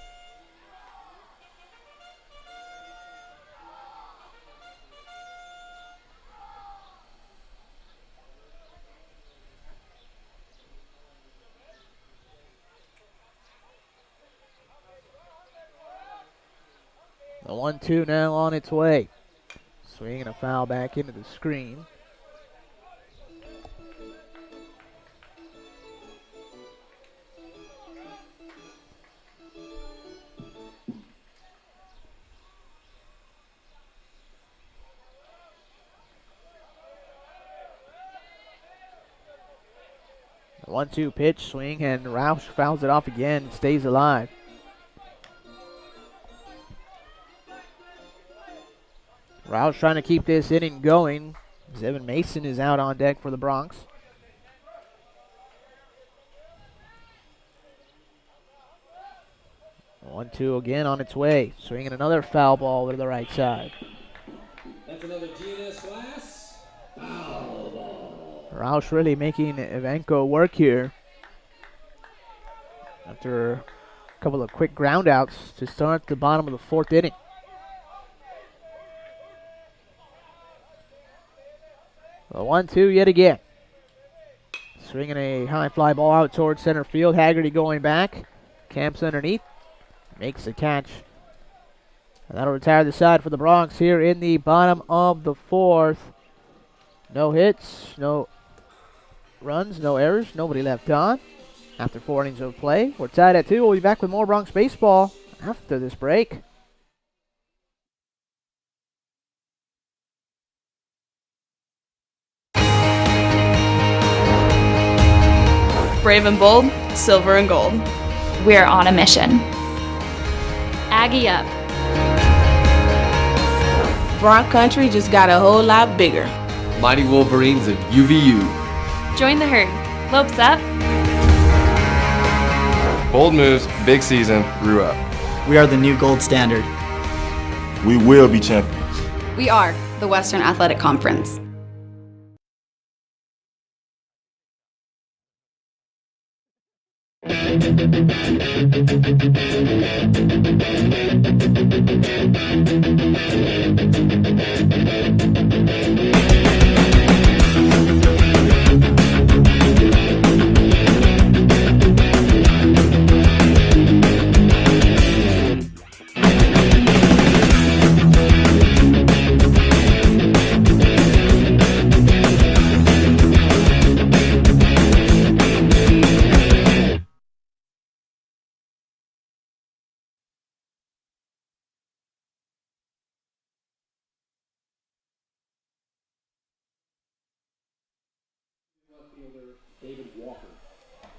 The 1-2 now on its way. Swinging a foul back into the screen. The 1-2 pitch, swing, and Roush fouls it off again, stays alive. Roush trying to keep this inning going. Evan Mason is out on deck for the Bronx. The 1-2 again on its way. Swinging another foul ball to the right side. That's another GNS class. Foul ball. Roush really making Evanko work here. After a couple of quick ground outs to start the bottom of the 4th inning. The 1-2 yet again. Swinging a high fly ball out towards center field. Haggerty going back. Camps underneath. Makes the catch. And that'll retire the side for the Bronx here in the bottom of the 4th. No hits, no runs, no errors, nobody left on. After 4 innings of play, we're tied at 2. We'll be back with more Bronx baseball after this break. Brave and bold, silver and gold. We're on a mission. Aggie up. Bronx Country just got a whole lot bigger. Mighty Wolverines of UVU. Join the herd. Lopes up. Bold moves, big season, grew up. We are the new gold standard. We will be champions. We are the Western Athletic Conference.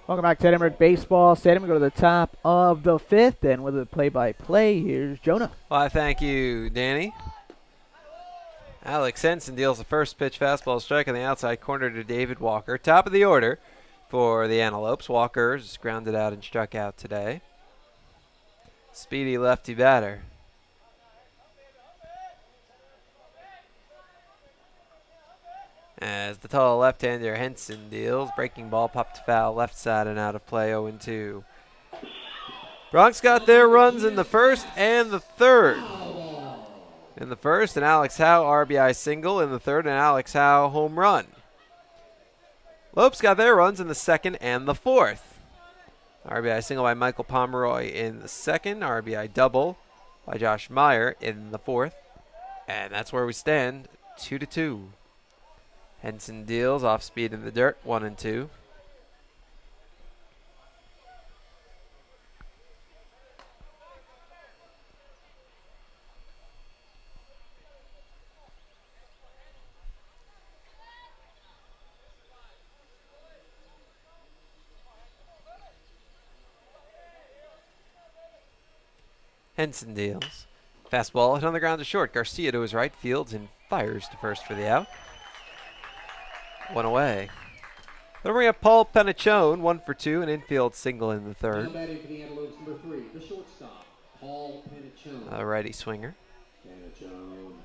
Welcome back to Edinburgh Baseball Stadium. We go to the top of the fifth, and with the play-by-play, here's Jonah. Why, thank you, Danny. Alex Henson deals the first pitch fastball strike on the outside corner to David Walker. Top of the order for the Antelopes. Walker's grounded out and struck out today. Speedy lefty batter. As the tall left-hander Henson deals, breaking ball popped foul left side and out of play, 0-2. Bronx got their runs in the first and the third. In the first, an Alex Howe RBI single. In the third, an Alex Howe home run. Lopes got their runs in the second and the fourth. RBI single by Michael Pomeroy in the second. RBI double by Josh Meyer in the fourth. And that's where we stand, 2-2. Henson deals off speed in the dirt, 1-2. Henson deals. Fastball hit on the ground to short. Garcia to his right, fields and fires to first for the out. One away. They'll bring up Paul Penachone, 1 for 2, an infield single in the third. Now batting for the Antelopes, number 3, the shortstop, Paul Penachone. A righty swinger. Penachone.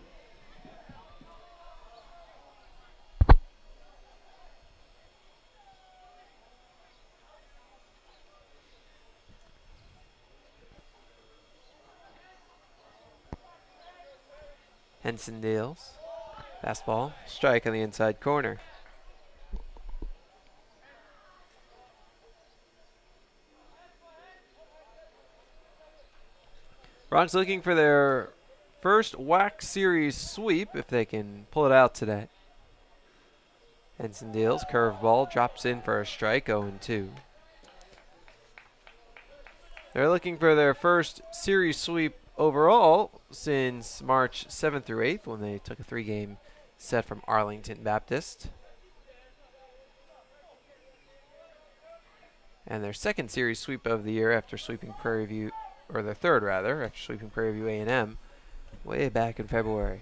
Henson deals. Fastball, strike on the inside corner. Bronx looking for their first WAC series sweep if they can pull it out today. Henson deals, curveball, drops in for a strike, 0-2. They're looking for their first series sweep overall since March 7th through 8th when they took a 3-game set from Arlington Baptist. And their second series sweep of the year after sweeping Prairie View, or their third rather, after sweeping Prairie View A&M way back in February.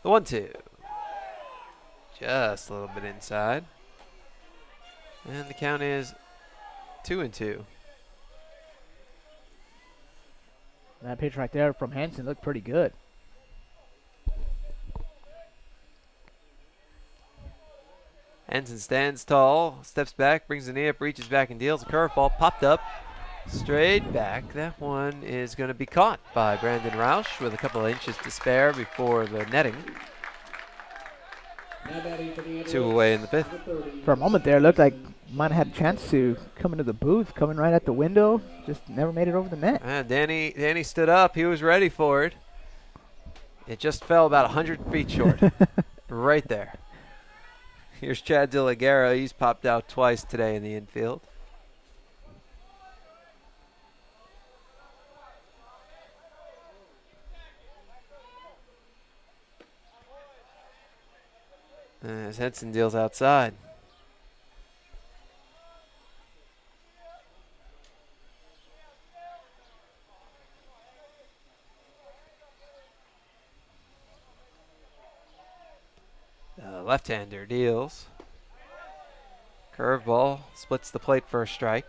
The 1-2. Just a little bit inside. And the count is 2-2. That pitch right there from Henson looked pretty good. Henson stands tall, steps back, brings the knee up, reaches back and deals. A curveball popped up, straight back. That one is going to be caught by Brandon Roush with a couple of inches to spare before the netting. 2 away in the fifth. For a moment there, it looked like might have had a chance to come into the booth, coming right at the window. Just never made it over the net. Danny stood up. He was ready for it. It just fell about 100 feet short. Right there. Here's Chad De La Guerra. He's popped out twice today in the infield. As Henson deals outside. The left-hander deals. Curveball splits the plate for a strike.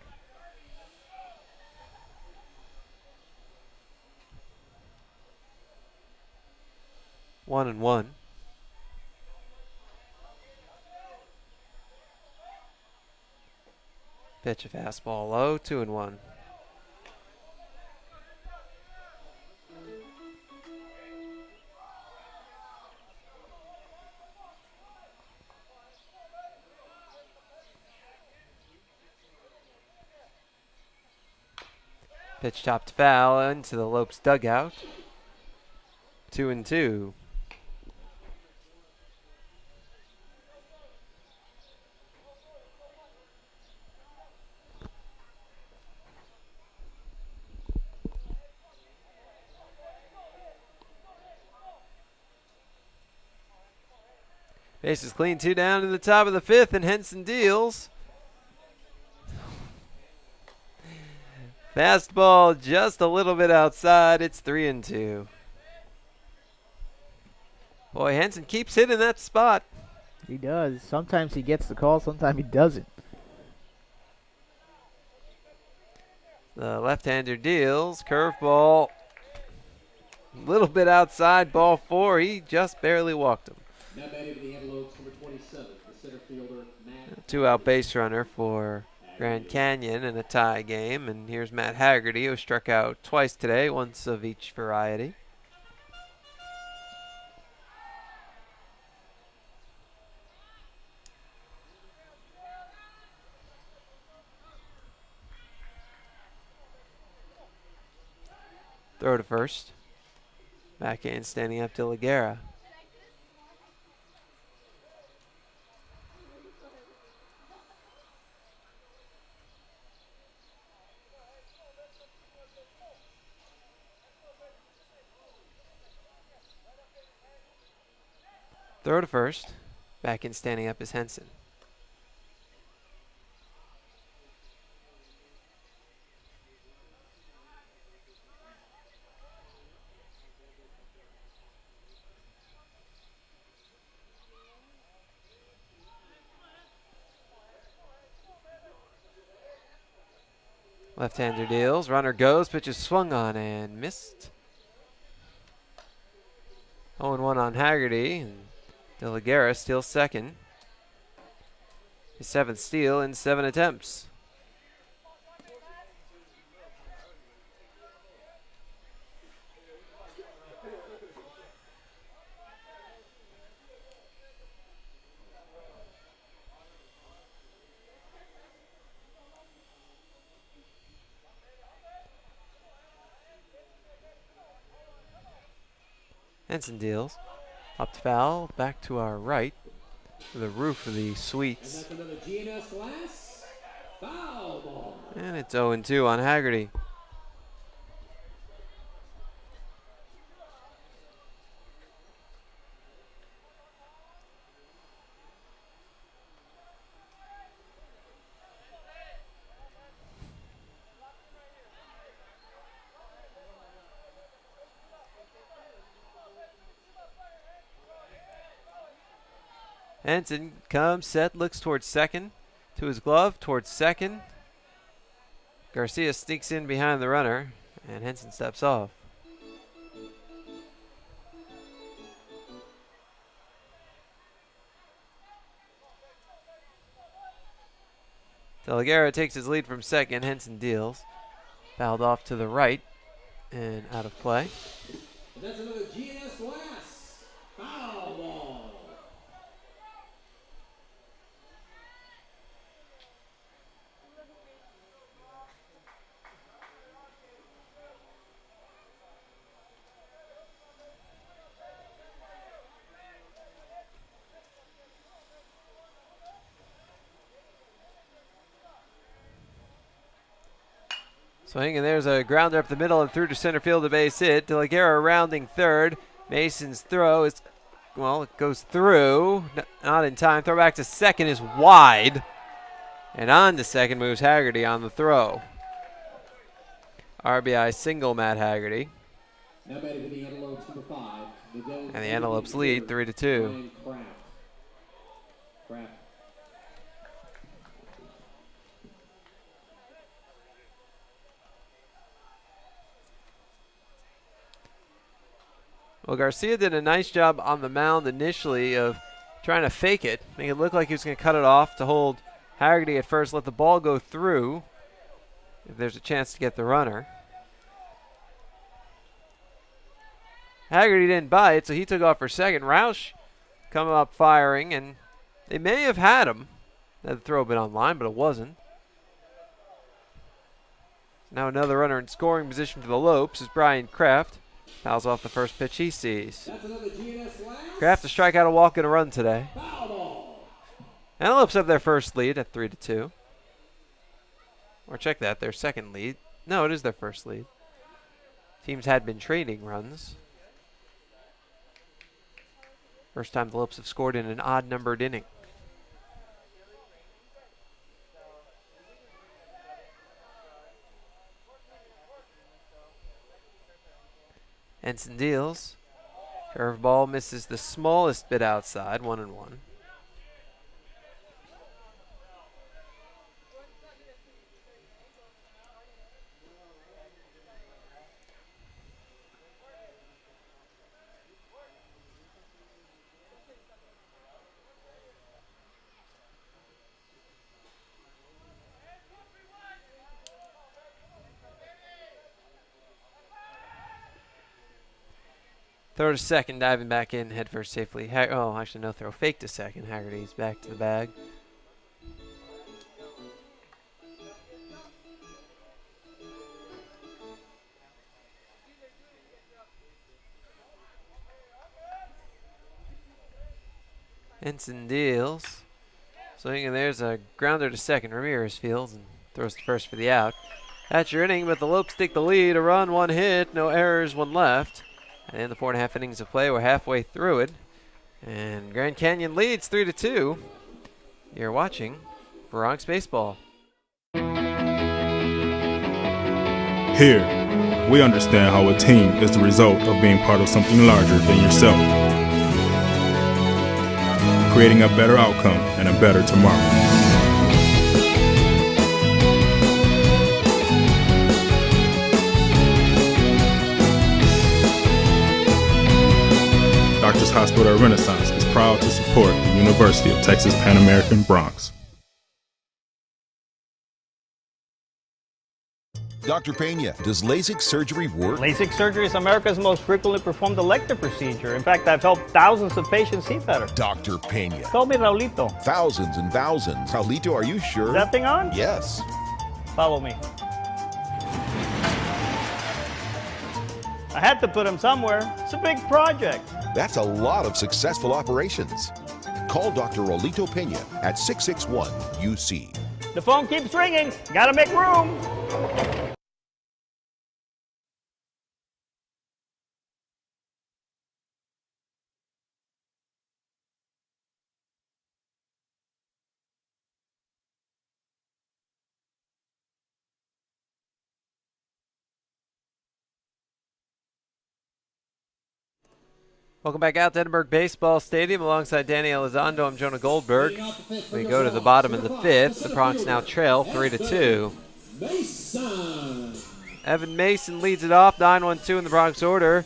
1-1. Pitch a fastball low, 2-1. Pitch chopped foul into the Lopes dugout. 2-2. Bases clean, 2 down in the top of the 5th, and Henson deals. Fastball just a little bit outside. It's 3-2. Boy, Henson keeps hitting that spot. He does. Sometimes he gets the call, sometimes he doesn't. The left-hander deals. Curveball. A little bit outside, ball 4. He just barely walked him. Now batting the Antelopes, number 27, the center fielder, Matt. 2-out base runner for Grand Canyon in a tie game. And here's Matt Haggerty, who struck out twice today, once of each variety. Throw to first. Backhand standing up to Liguera. Throw to first. Backhand standing up is Henson. Left-hander deals. Runner goes. Pitch is swung on and missed. 0-1 on Haggerty. And De La Guerra steals second. His 7th steal in 7 attempts. Henson deals. Up to foul, back to our right, to the roof of the suites. And that's another GNS glass. Foul ball. And it's 0-2 on Haggerty. Henson comes, set, looks towards second. To his glove, towards second. Garcia sneaks in behind the runner, and Henson steps off. De La Guerra takes his lead from second. Henson deals. Fouled off to the right and out of play. And that's another GNS glass. Foul ball. Swing, and there's a grounder up the middle and through to center field, a base hit. De La Guerra rounding third. Mason's throw is, well, it goes through. Not in time. Throw back to second is wide. And on to second moves Haggerty on the throw. RBI single Matt Haggerty. Now batting for the Antelopes, number 5. And the Antelopes lead 3-2. Kraft. Well, Garcia did a nice job on the mound initially of trying to fake it, make it look like he was going to cut it off to hold Haggerty at first, let the ball go through if there's a chance to get the runner. Haggerty didn't buy it, so he took off for second. Roush coming up firing, and they may have had him. Had the throw been on line, but it wasn't. Now another runner in scoring position for the Lopes is Brian Kraft. Fouls off the first pitch he sees. Kraft to strike out a walk and a run today. And the Lopes have their first lead at 3-2. Or check that, their second lead. No, it is their first lead. Teams had been trading runs. First time the Lopes have scored in an odd-numbered inning. Ensign deals. Curveball misses the smallest bit outside, 1-1. Throw to second, diving back in, head first safely. Oh, actually no throw. Fake to second. Haggerty's back to the bag. Ensign deals. Swing, and there's a grounder to second. Ramirez fields and throws to first for the out. That's your inning, but the Lopes take the lead. A run, one hit, no errors, one left. And in the 4.5 innings of play, we're halfway through it. And Grand Canyon leads 3-2. You're watching Bronx Baseball. Here, we understand how a team is the result of being part of something larger than yourself, creating a better outcome and a better tomorrow. Doctors Hospital Renaissance is proud to support the University of Texas Pan American Bronx. Dr. Pena, does LASIK surgery work? LASIK surgery is America's most frequently performed elective procedure. In fact, I've helped thousands of patients see better. Dr. Pena. Call me Raulito. Thousands and thousands. Raulito, are you sure? Is that thing on? Yes. Follow me. I had to put him somewhere. It's a big project. That's a lot of successful operations. Call Dr. Rolito Pena at 661-UC. The phone keeps ringing. Gotta make room. Welcome back out to Edinburgh Baseball Stadium alongside Danny Elizondo. I'm Jonah Goldberg. We go to the bottom of the fifth. The Bronx now trail 3-2. Evan Mason leads it off, 9-1-2 in the Bronx order.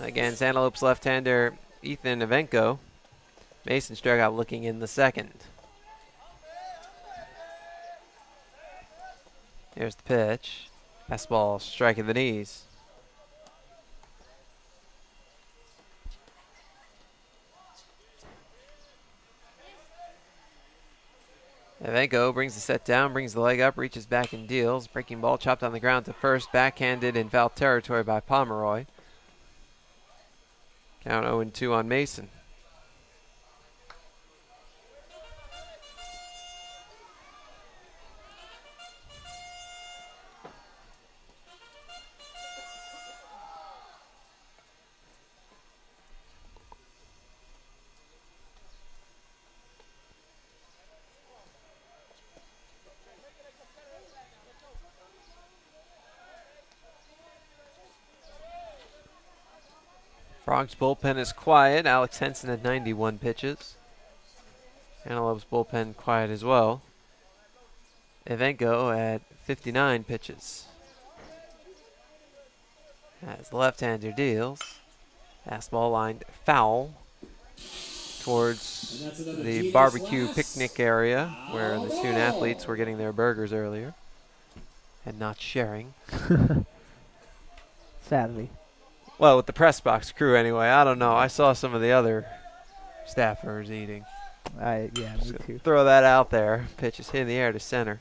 Against Antelope's left-hander Ethan Evenko. Mason struck out looking in the second. Here's the pitch. Fastball striking the knees. Evenko brings the set down, brings the leg up, reaches back and deals. Breaking ball chopped on the ground to first, backhanded in foul territory by Pomeroy. Count 0-2 on Mason. Bronx bullpen is quiet. Alex Henson at 91 pitches. Antelope's bullpen quiet as well. Evenko at 59 pitches. As the left-hander deals. Fastball lined foul towards the barbecue picnic area where the student athletes were getting their burgers earlier and not sharing. Sadly. Well, with the press box crew anyway. I don't know. I saw some of the other staffers eating. Yeah, me too. Throw that out there. Pitch is hit in the air to center.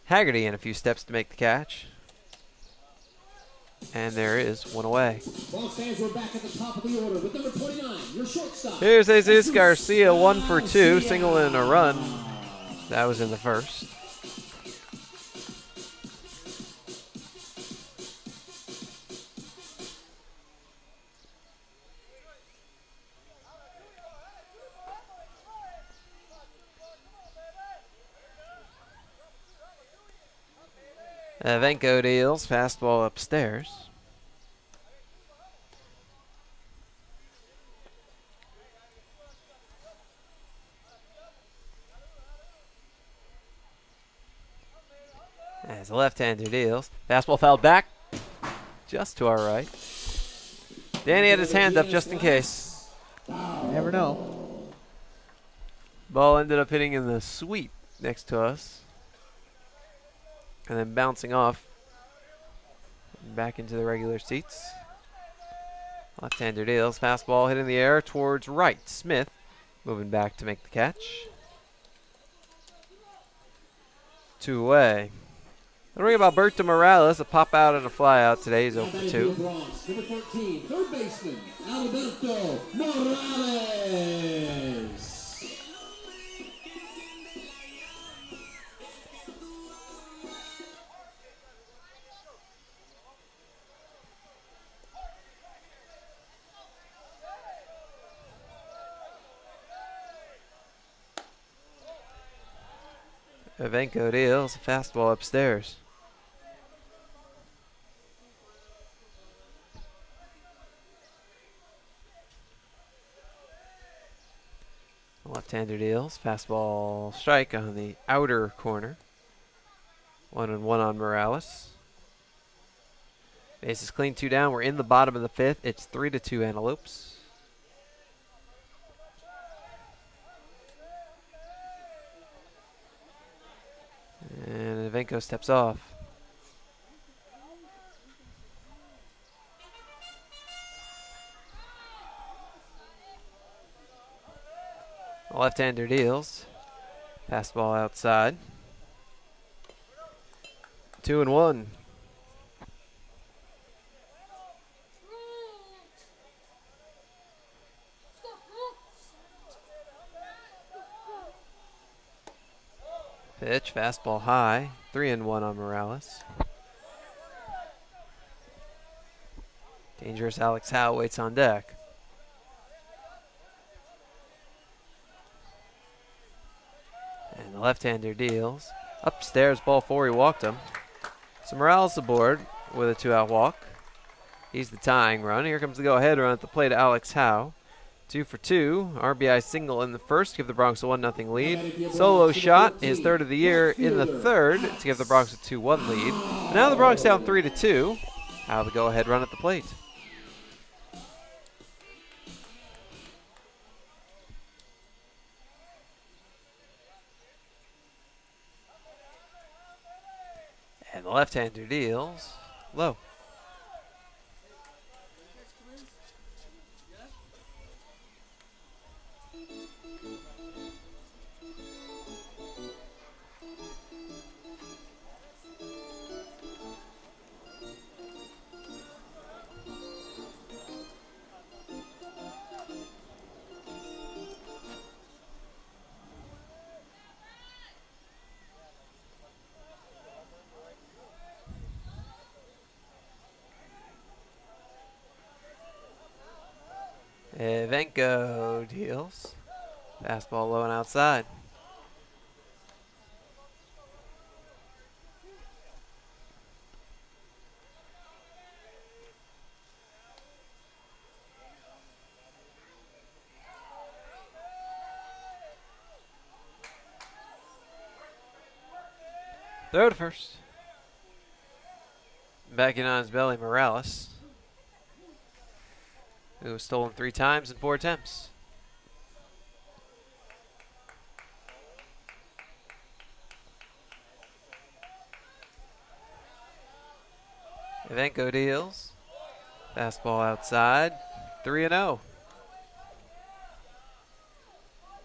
Haggerty in a few steps to make the catch. And there is one away. Ball fans were back at the top of the order with number 29, your shortstop. Here's Jesus Garcia, 1 for 2, single and a run. That was in the first. Venko deals, fastball upstairs. As the left-hander deals, fastball fouled back, just to our right. Danny had his hand up just in case. Never know. Ball ended up hitting in the sweep next to us. And then bouncing off back into the regular seats. Left-hander deals. Fastball hit in the air towards right. Smith moving back to make the catch. 2 away. Don't worry about Berto Morales. A pop out and a fly out today. He's 0 for 2. Number 13, third baseman, Alberto Morales. Venko deals. A fastball upstairs. Left-hander deals. Fastball strike on the outer corner. 1-1 on Morales. Base is clean, 2 down. We're in the bottom of the 5th. It's 3-2 Antelopes. And Venko steps off. Left-hander deals. Fastball outside. 2-1. Pitch, fastball high. 3-1 on Morales. Dangerous Alex Howe waits on deck. And the left-hander deals. Upstairs, ball 4, he walked him. So Morales aboard with a 2-out walk. He's the tying run. Here comes the go-ahead run at the plate, Alex Howe. 2 for 2. RBI single in the first, give the Bronx a 1-0 lead. Solo shot, his 3rd of the year in the 3rd to give the Bronx a 2-1 lead. And now the Bronx down 3-2. Howe the go-ahead run at the plate. And the left-hander deals low. Venko deals. Fastball low and outside. Throw to first. Backing on his belly, Morales. It was stolen 3 times in 4 attempts. Evenko deals. Fastball outside. 3-0.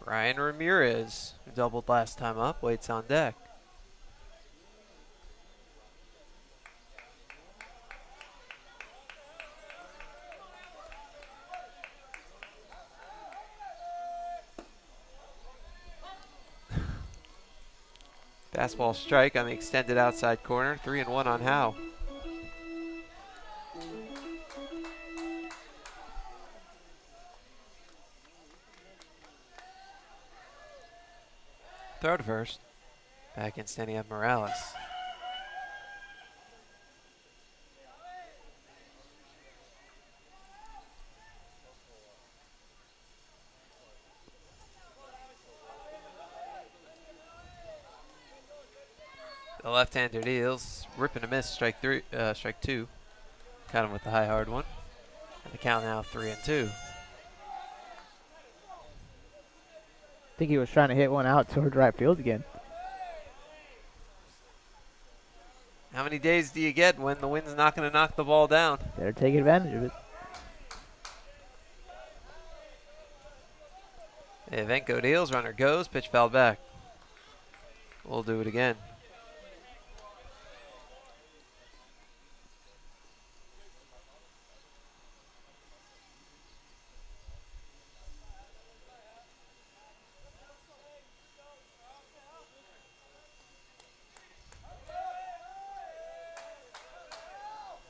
Ryan Ramirez, who doubled last time up, waits on deck. Fastball strike on the extended outside corner. 3-1 on Howe. Throw to first. Back in standing up Morales. The left-hander deals, ripping a miss, strike 2. Caught him with the high hard one. And the count now 3-2. I think he was trying to hit one out toward right field again. How many days do you get when the wind's not going to knock the ball down? Better take advantage of it. Evenko deals, runner goes, pitch fouled back. We'll do it again.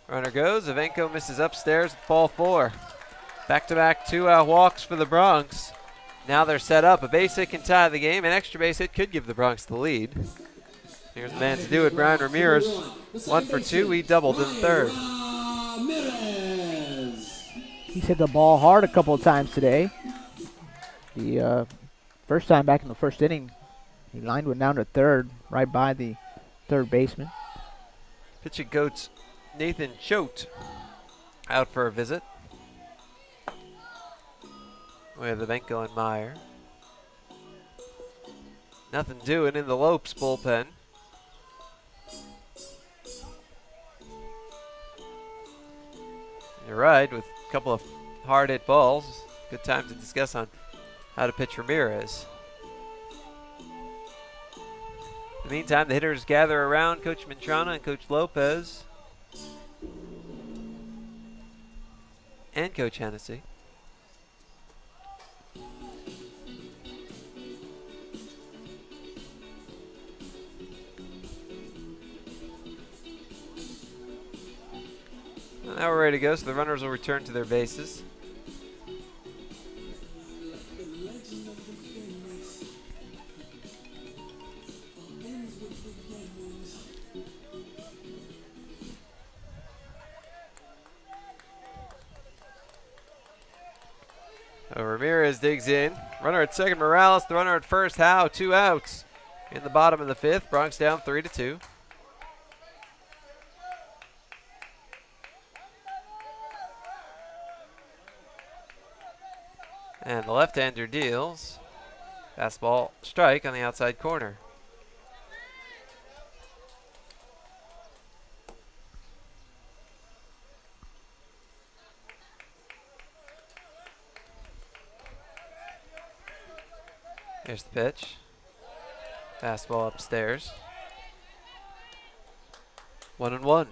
Runner goes, Evenko misses upstairs, ball 4. Back-to-back 2-out walks for the Bronx. Now they're set up. A base hit can tie the game. An extra base hit could give the Bronx the lead. Here's the man to do it, Brian Ramirez. 1 for 2. He doubled in the third. He's hit the ball hard a couple of times today. The first time back in the first inning, he lined one down to third, right by the third baseman. Pitching coach Nathan Choate out for a visit. We have Evenko and Meyer. Nothing doing in the Lopes bullpen. You're right, with a couple of hard hit balls. Good time to discuss on how to pitch Ramirez. In the meantime, the hitters gather around Coach Mantrana and Coach Lopez. And Coach Hennessy. Now we're ready to go, so the runners will return to their bases. So Ramirez digs in. Runner at second, Morales. The runner at first, Howe. 2 outs in the bottom of the 5th. Bronx down 3-2. And the left-hander deals. Fastball strike on the outside corner. Here's the pitch. Fastball upstairs. 1-1.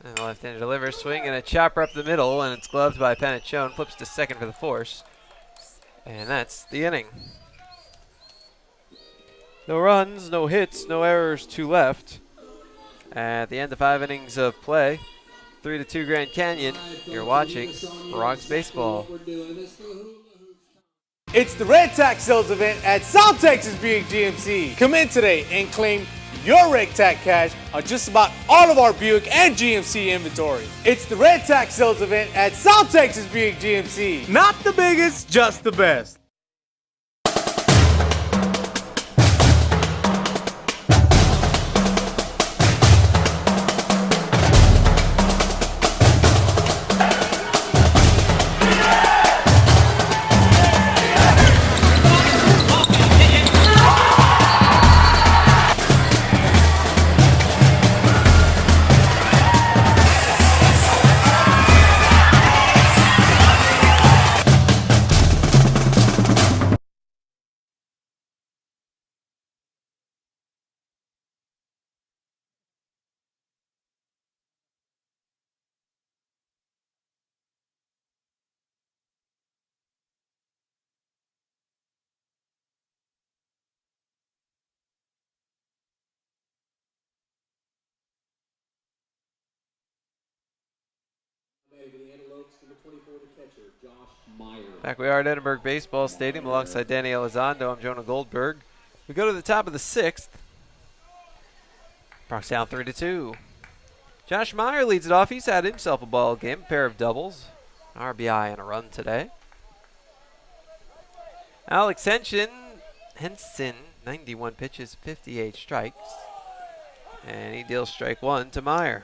And the left-hander delivers, swing and a chopper up the middle, and it's gloved by Panachone. Flips to second for the force. And that's the inning. No runs, no hits, no errors, 2 left. At the end of 5 innings of play, 3-2 Grand Canyon. You're watching Bronx Baseball. It's the Red Tax Sales event at South Texas Buick GMC. Come in today and claim your Red Tax cash on just about all of our Buick and GMC inventory. It's the Red Tax Sales event at South Texas Buick GMC. Not the biggest, just the best. Back we are at Edinburgh Baseball Stadium alongside Danny Elizondo. I'm Jonah Goldberg. We go to the top of the 6th. Bronx down 3-2. Josh Meyer leads it off. He's had himself a ball game, a pair of doubles, an RBI and a run today. Alex Henson, 91 pitches, 58 strikes. And he deals strike one to Meyer.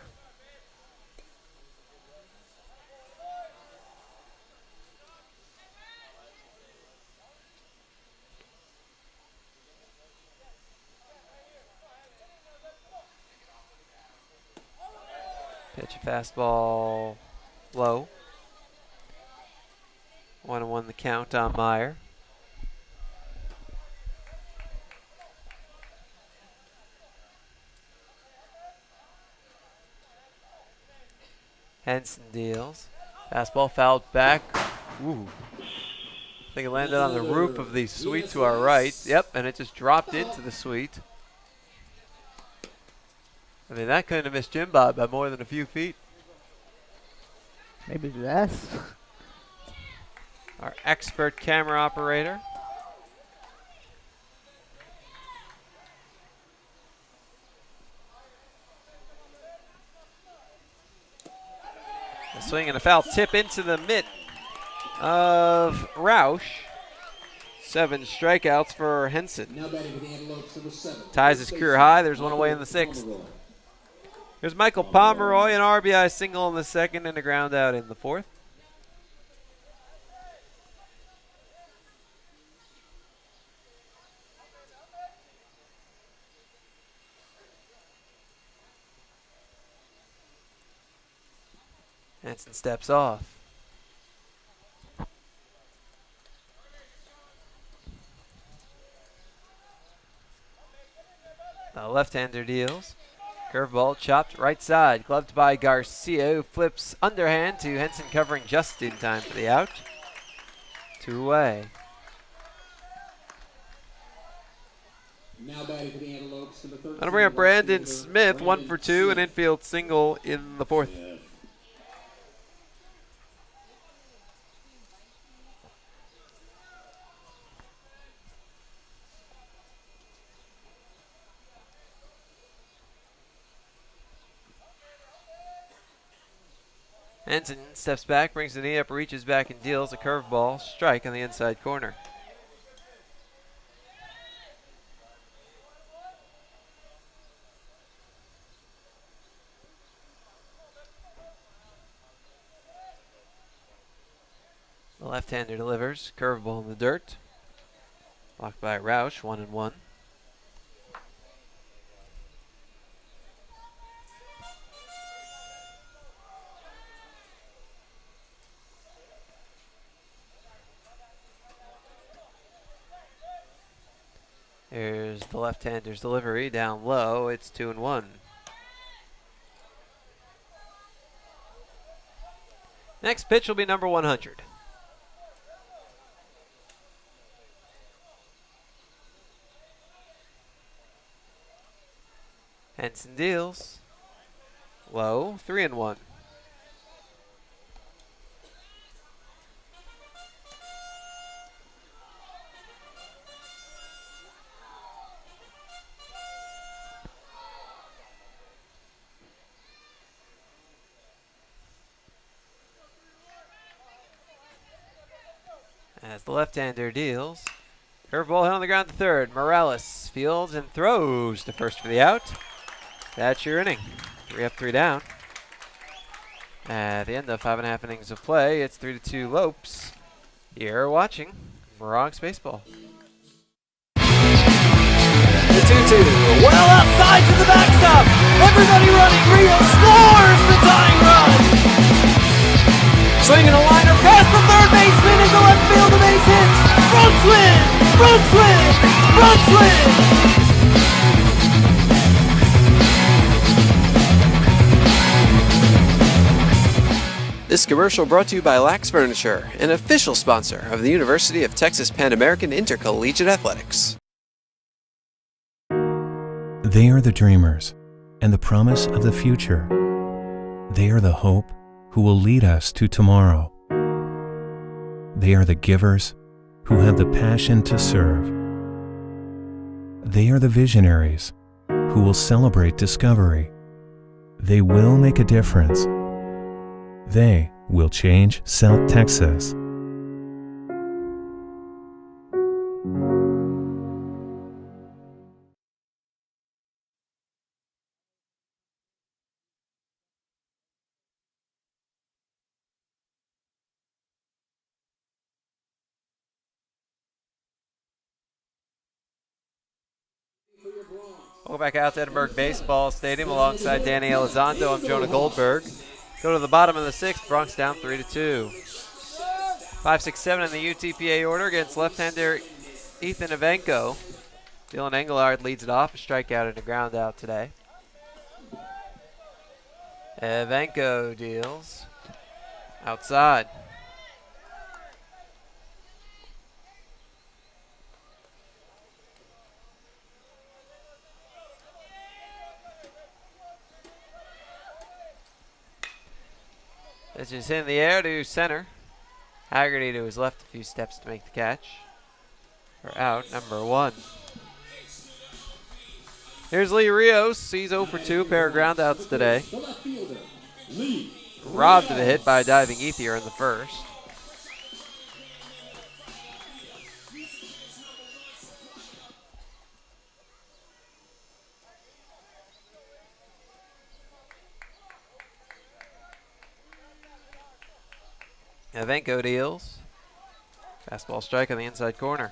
Pitch a fastball low. 1-1 the count on Meyer. Henson deals. Fastball fouled back. Ooh. I think it landed on the roof of the suite to our right. Yep, and it just dropped into the suite. I mean, that couldn't have missed Jim Bob by more than a few feet. Maybe less. Our expert camera operator. A swing and a foul tip into the mitt of Roush. 7 strikeouts for Henson. Ties his career high. There's one away in the 6th. Here's Michael Pomeroy, an RBI single in the 2nd and a ground out in the 4th. Henson steps off. The left-hander deals. Curveball chopped right side, gloved by Garcia, who flips underhand to Henson, covering just in time for the out. 2 away. That'll bring up Brandon Smith, 1 for 2, an infield single in the 4th. Henson steps back, brings the knee up, reaches back and deals a curveball, strike on the inside corner. The left-hander delivers, curveball in the dirt. Blocked by Roush, 1-1. Here's the left-hander's delivery down low. It's 2-1. Next pitch will be number 100. Henson deals. Low, 3-1. As the left-hander deals. Curveball hit on the ground to third. Morales fields and throws to first for the out. That's your inning. 3 up, 3 down. At the end of 5.5 innings of play, it's 3-2 Lopes. You're watching Bronx Baseball. The 2-2. Well outside to the backstop. Everybody running. Rio scores the tying run. Swinging a liner past the third baseman into left field. A base hit. Bronx win. Bronx win. Bronx win. This commercial brought to you by Lax Furniture, an official sponsor of the University of Texas Pan American Intercollegiate Athletics. They are the dreamers and the promise of the future. They are the hope who will lead us to tomorrow. They are the givers who have the passion to serve. They are the visionaries who will celebrate discovery. They will make a difference. They will change South Texas. We'll go back out to Edinburgh Baseball Stadium alongside Danny Elizondo. I'm Jonah Goldberg. Go to the bottom of the 6th. Bronx down 3-2. 5-6-7 in the UTPA order against left-hander Ethan Evenko. Dylan Engelhard leads it off. A strikeout and a ground out today. Evenko deals. Outside. This is in the air to center. Haggerty to his left, a few steps to make the catch. For out number 1. Here's Lee Rios. He's 0 for 2, pair of groundouts today. Robbed of a hit by a diving Ethier in the first. Evenko deals. Fastball strike on the inside corner.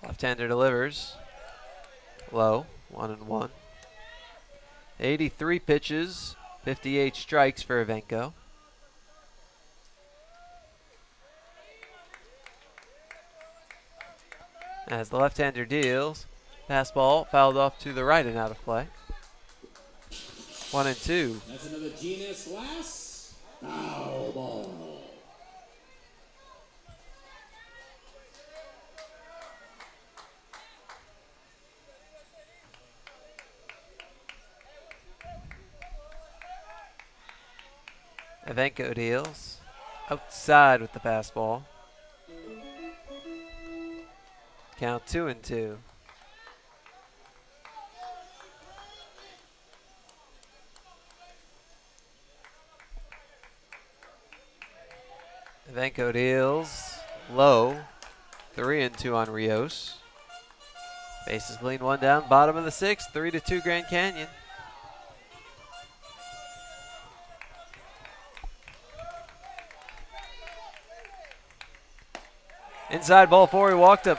Left-hander delivers. Low, 1-1. 83 pitches, 58 strikes for Evenko. As the left-hander deals. Fastball fouled off to the right and out of play. 1-2. That's another GNS Glass. Foul ball. Evenko deals. Outside with the fastball. Count 2-2. Evenko deals low. 3-2 on Rios. Bases clean, 1 down. Bottom of the 6th. 3-2 Grand Canyon. Inside ball 4. He walked him.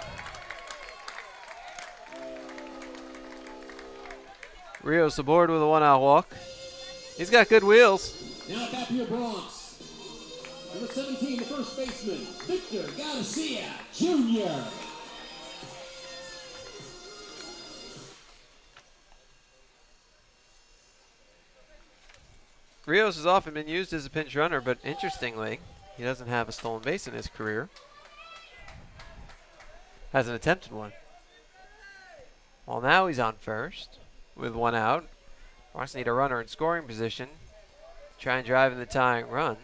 Rios aboard with a 1-out walk. He's got good wheels. Now back to your Bronx. Number 17, the first baseman, Victor Garcia Jr. Rios has often been used as a pinch runner, but interestingly, he doesn't have a stolen base in his career. Hasn't attempted one. Well, now he's on first with 1 out. Bronx need a runner in scoring position. Try and drive in the tying run.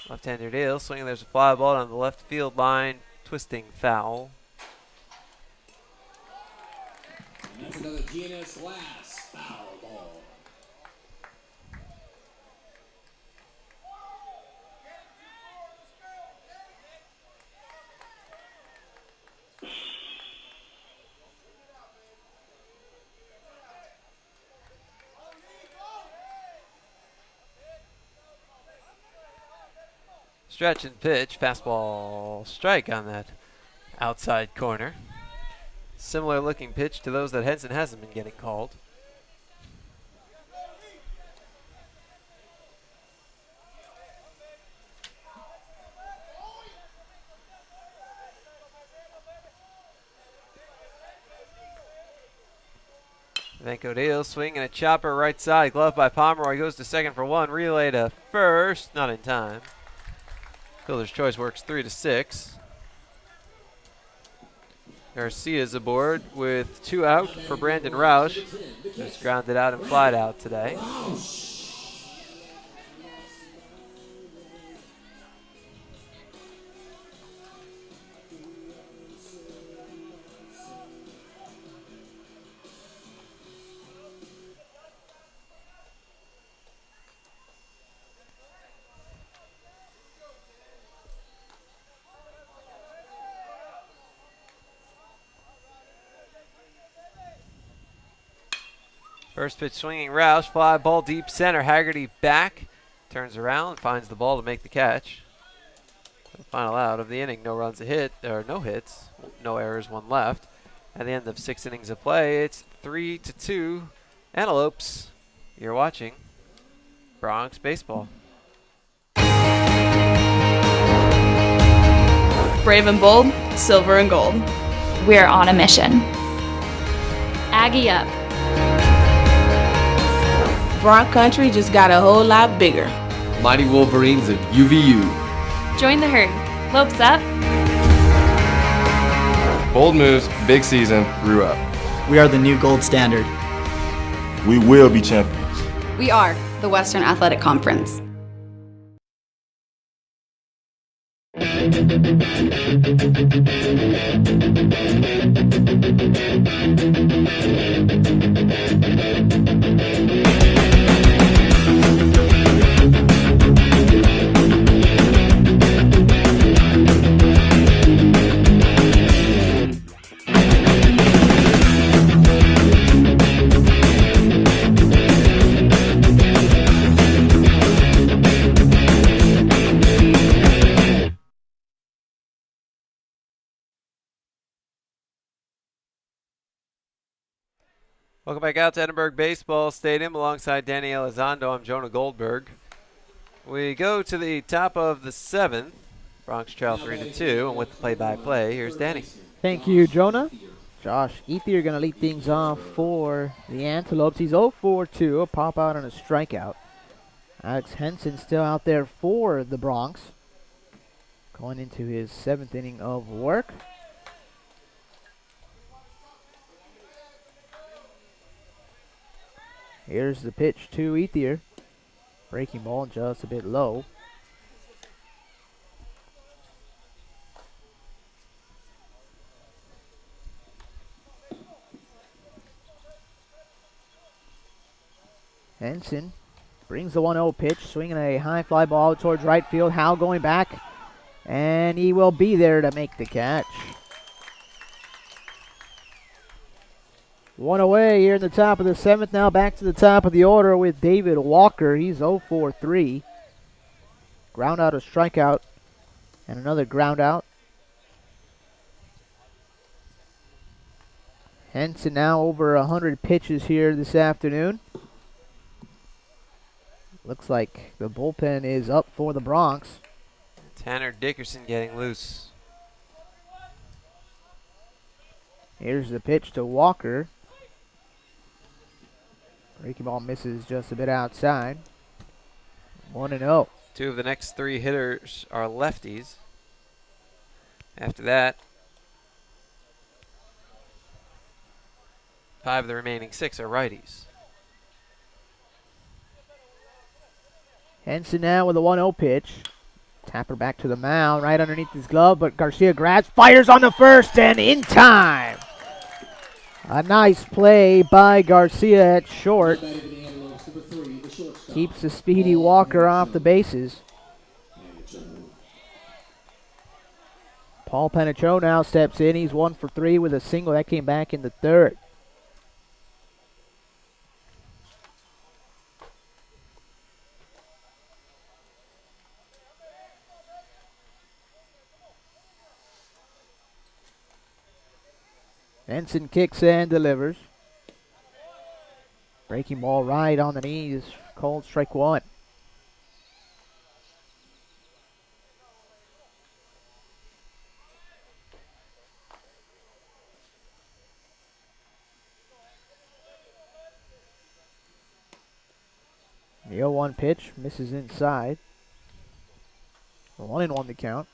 Left-hander deal, swinging. There's a fly ball on the left field line, twisting foul. GNS Glass foul ball. Stretch and pitch, fastball strike on that outside corner. Similar looking pitch to those that Henson hasn't been getting called. Vanko Dale swinging a chopper right side, glove by Pomeroy, goes to second for one, relay to first, not in time. Fielder's choice works 3-6. Garcia's aboard with 2 out for Brandon Roush, who's grounded out and flied out today. First pitch swinging Roush, fly ball deep center. Haggerty back, turns around, finds the ball to make the catch. The final out of the inning, no runs, a hit, or no hits, no errors, 1 left. At the end of 6 innings of play, it's 3-2. Antelopes, you're watching Bronx Baseball. Brave and bold, silver and gold. We're on a mission. Aggie up. Bronx Country just got a whole lot bigger. Mighty Wolverines of UVU. Join the herd. Lopes up. Bold moves, big season, grew up. We are the new gold standard. We will be champions. We are the Western Athletic Conference. Welcome back out to Edinburgh Baseball Stadium alongside Danny Elizondo. I'm Jonah Goldberg. We go to the top of the 7th. Bronx trail 3-2, and with the play-by-play, here's Danny. Thank you, Jonah. Josh Ethier going to lead things off for the Antelopes. He's 0-for-2, a pop out and a strikeout. Alex Henson still out there for the Bronx, going into his 7th inning of work. Here's the pitch to Ethier. Breaking ball just a bit low. Henson brings the 1-0 pitch, swinging a high fly ball towards right field. Howe going back, and he will be there to make the catch. One away here in the top of the 7th. Now back to the top of the order with David Walker. He's 0-for-3. Ground out, a strikeout, and another ground out. Henson now over 100 pitches here this afternoon. Looks like the bullpen is up for the Bronx. Tanner Dickerson getting loose. Here's the pitch to Walker. Breaking ball misses just a bit outside. 1-0. 2 of the next 3 hitters are lefties. After that, 5 of the remaining 6 are righties. Henson now with a 1-0 pitch. Tapper back to the mound, right underneath his glove, but Garcia grabs, fires on the first, and in time. A nice play by Garcia at short. Keeps the speedy Walker off the bases. Paul Penetro now steps in. He's 1 for 3 with a single. That came back in the third. Benson kicks and delivers. Breaking ball right on the knees. Called strike one. The 0-1 pitch misses inside. 1-1 the count.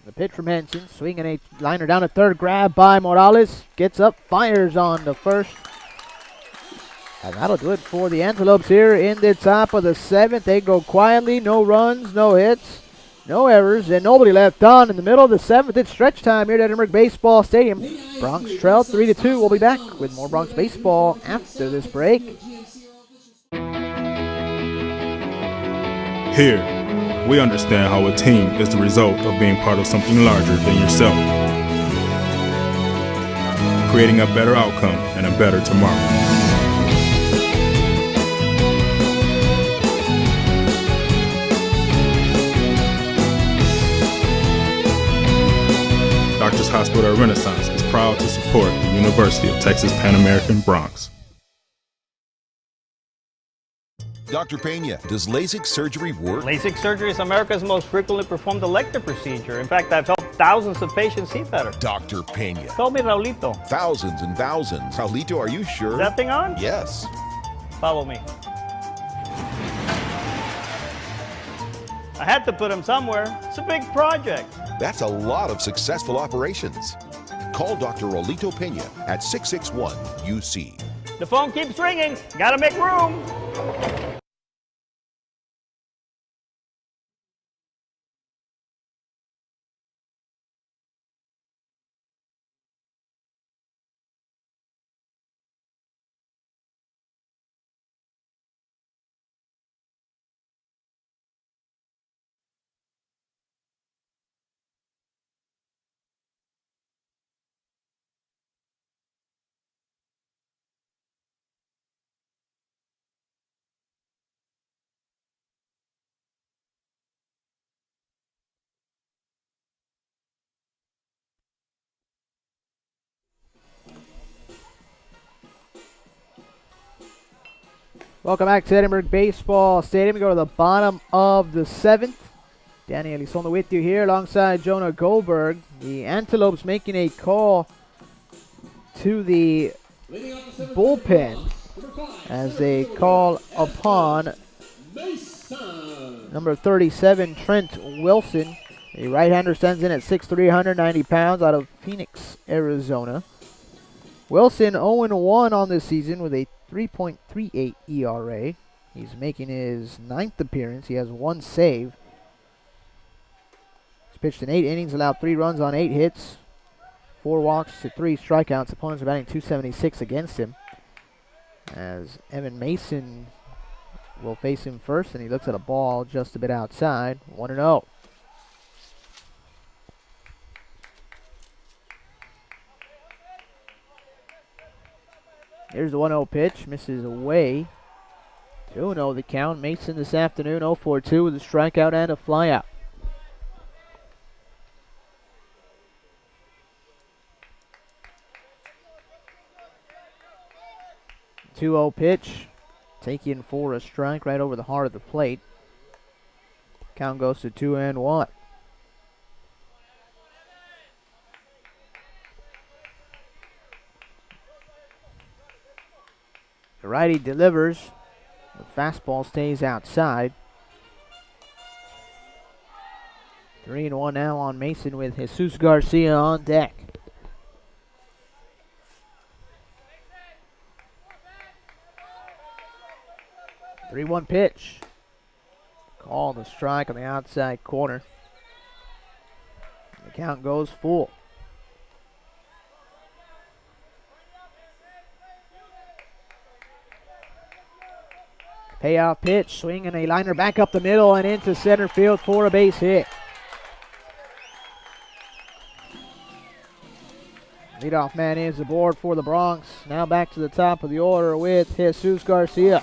The pitch from Henson, swinging a liner down to third, grab by Morales, gets up, fires on the first. And that'll do it for the Antelopes here in the top of the seventh. They go quietly, no runs, no hits, no errors, and nobody left on. In the middle of the seventh, it's stretch time here at Edinburgh Baseball Stadium. Bronx trail 3-2. We'll be back with more Bronx baseball after this break. Here, we understand how a team is the result of being part of something larger than yourself, creating a better outcome and a better tomorrow. Doctors Hospital Renaissance is proud to support the University of Texas Pan American Bronx. Dr. Pena, does LASIK surgery work? LASIK surgery is America's most frequently performed elective procedure. In fact, I've helped thousands of patients see better. Dr. Pena. Call me Raulito. Thousands and thousands. Raulito, are you sure? Is that thing on? Yes. Follow me. I had to put him somewhere. It's a big project. That's a lot of successful operations. Call Dr. Raulito Pena at 661-UC. The phone keeps ringing. Gotta make room. Welcome back to Edinburgh Baseball Stadium. We go to the bottom of the seventh. Danny Elizondo with you here alongside Jonah Goldberg. The Antelopes making a call to the bullpen as they call upon number 37, Trent Wilson. The right-hander stands in at 6'3", 190 pounds out of Phoenix, Arizona. Wilson 0-1 on this season with a 3.38 ERA. He's making his 9th appearance. He has 1 save. He's pitched in 8 innings, allowed 3 runs on 8 hits, 4 walks to 3 strikeouts. Opponents are batting .276 against him. As Evan Mason will face him first, and he looks at a ball just a bit outside. 1-0. Here's the 1-0 pitch. Misses away. 2-0 the count. Mason this afternoon 0-for-2 with a strikeout and a flyout. 2-0 pitch. Taking for a strike right over the heart of the plate. Count goes to 2-1. The righty delivers. The fastball stays outside. 3-1 now on Mason with Jesus Garcia on deck. 3-1 pitch. Call the strike on the outside corner. The count goes full. Payoff pitch, swinging a liner back up the middle and into center field for a base hit. Leadoff man is aboard for the Bronx. Now back to the top of the order with Jesus Garcia.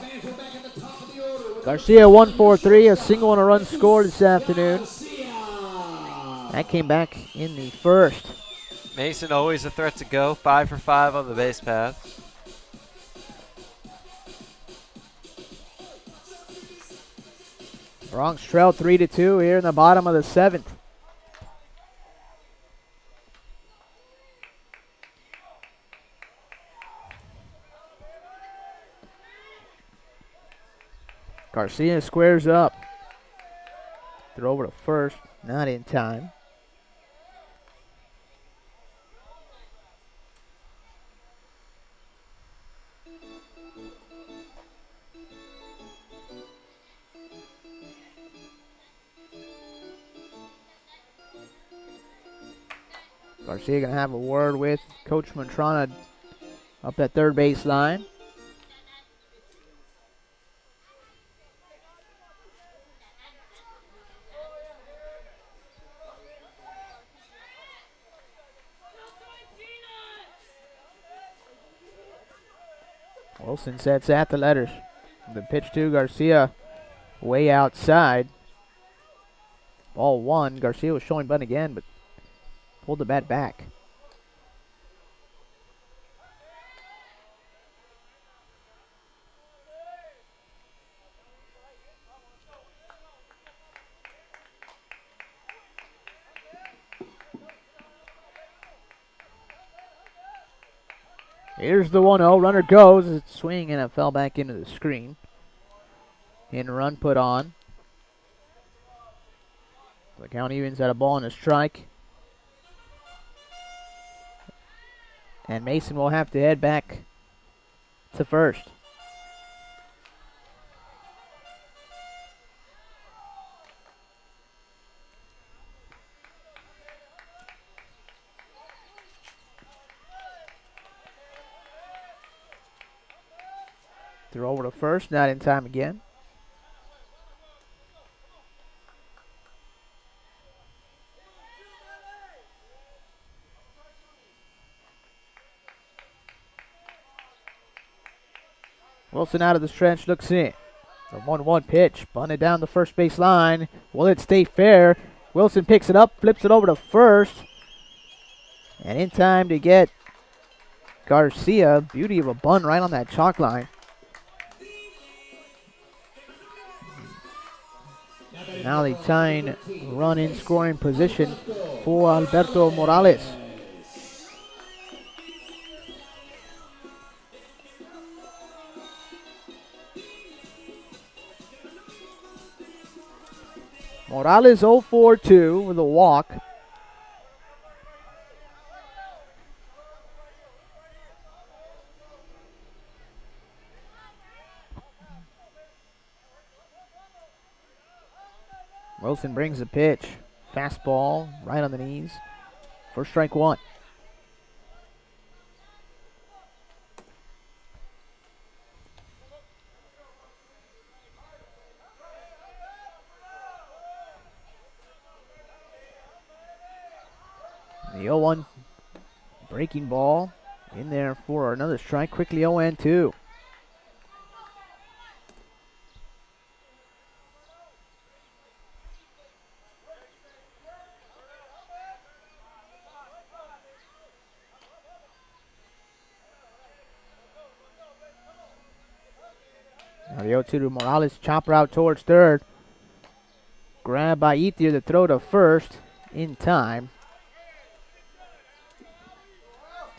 Garcia 1-for-3, a single and a run scored this afternoon. That came back in the first. Mason always a threat to go, 5 for 5 on the base path. Bronx trail 3-2 here in the bottom of the 7th. Garcia squares up. Throw over to first, not in time. Garcia going to have a word with Coach Mantrana up at third base line. Wilson sets at the letters. The pitch to Garcia way outside. Ball 1. Garcia was showing bunt again, but pulled the bat back. Here's the 1-0. Runner goes. It's swing and it fell back into the screen. And run put on. The count evens at a ball and a strike. And Mason will have to head back to first. Throw over to first, not in time again. Wilson out of the stretch, looks in. The 1-1 pitch, bunted down the first base line. Will it stay fair? Wilson picks it up, flips it over to first. And in time to get Garcia. Beauty of a bunt right on that chalk line. Now the tying run in scoring position for Alberto Morales. Morales 0-for-2 with a walk. Wilson brings the pitch. Fastball right on the knees. First strike 1. The 0-1 breaking ball in there for another strike. Quickly 0-2. Now the 0-2 to Morales. Chopper out towards third. Grab by Ethier. The throw to first in time.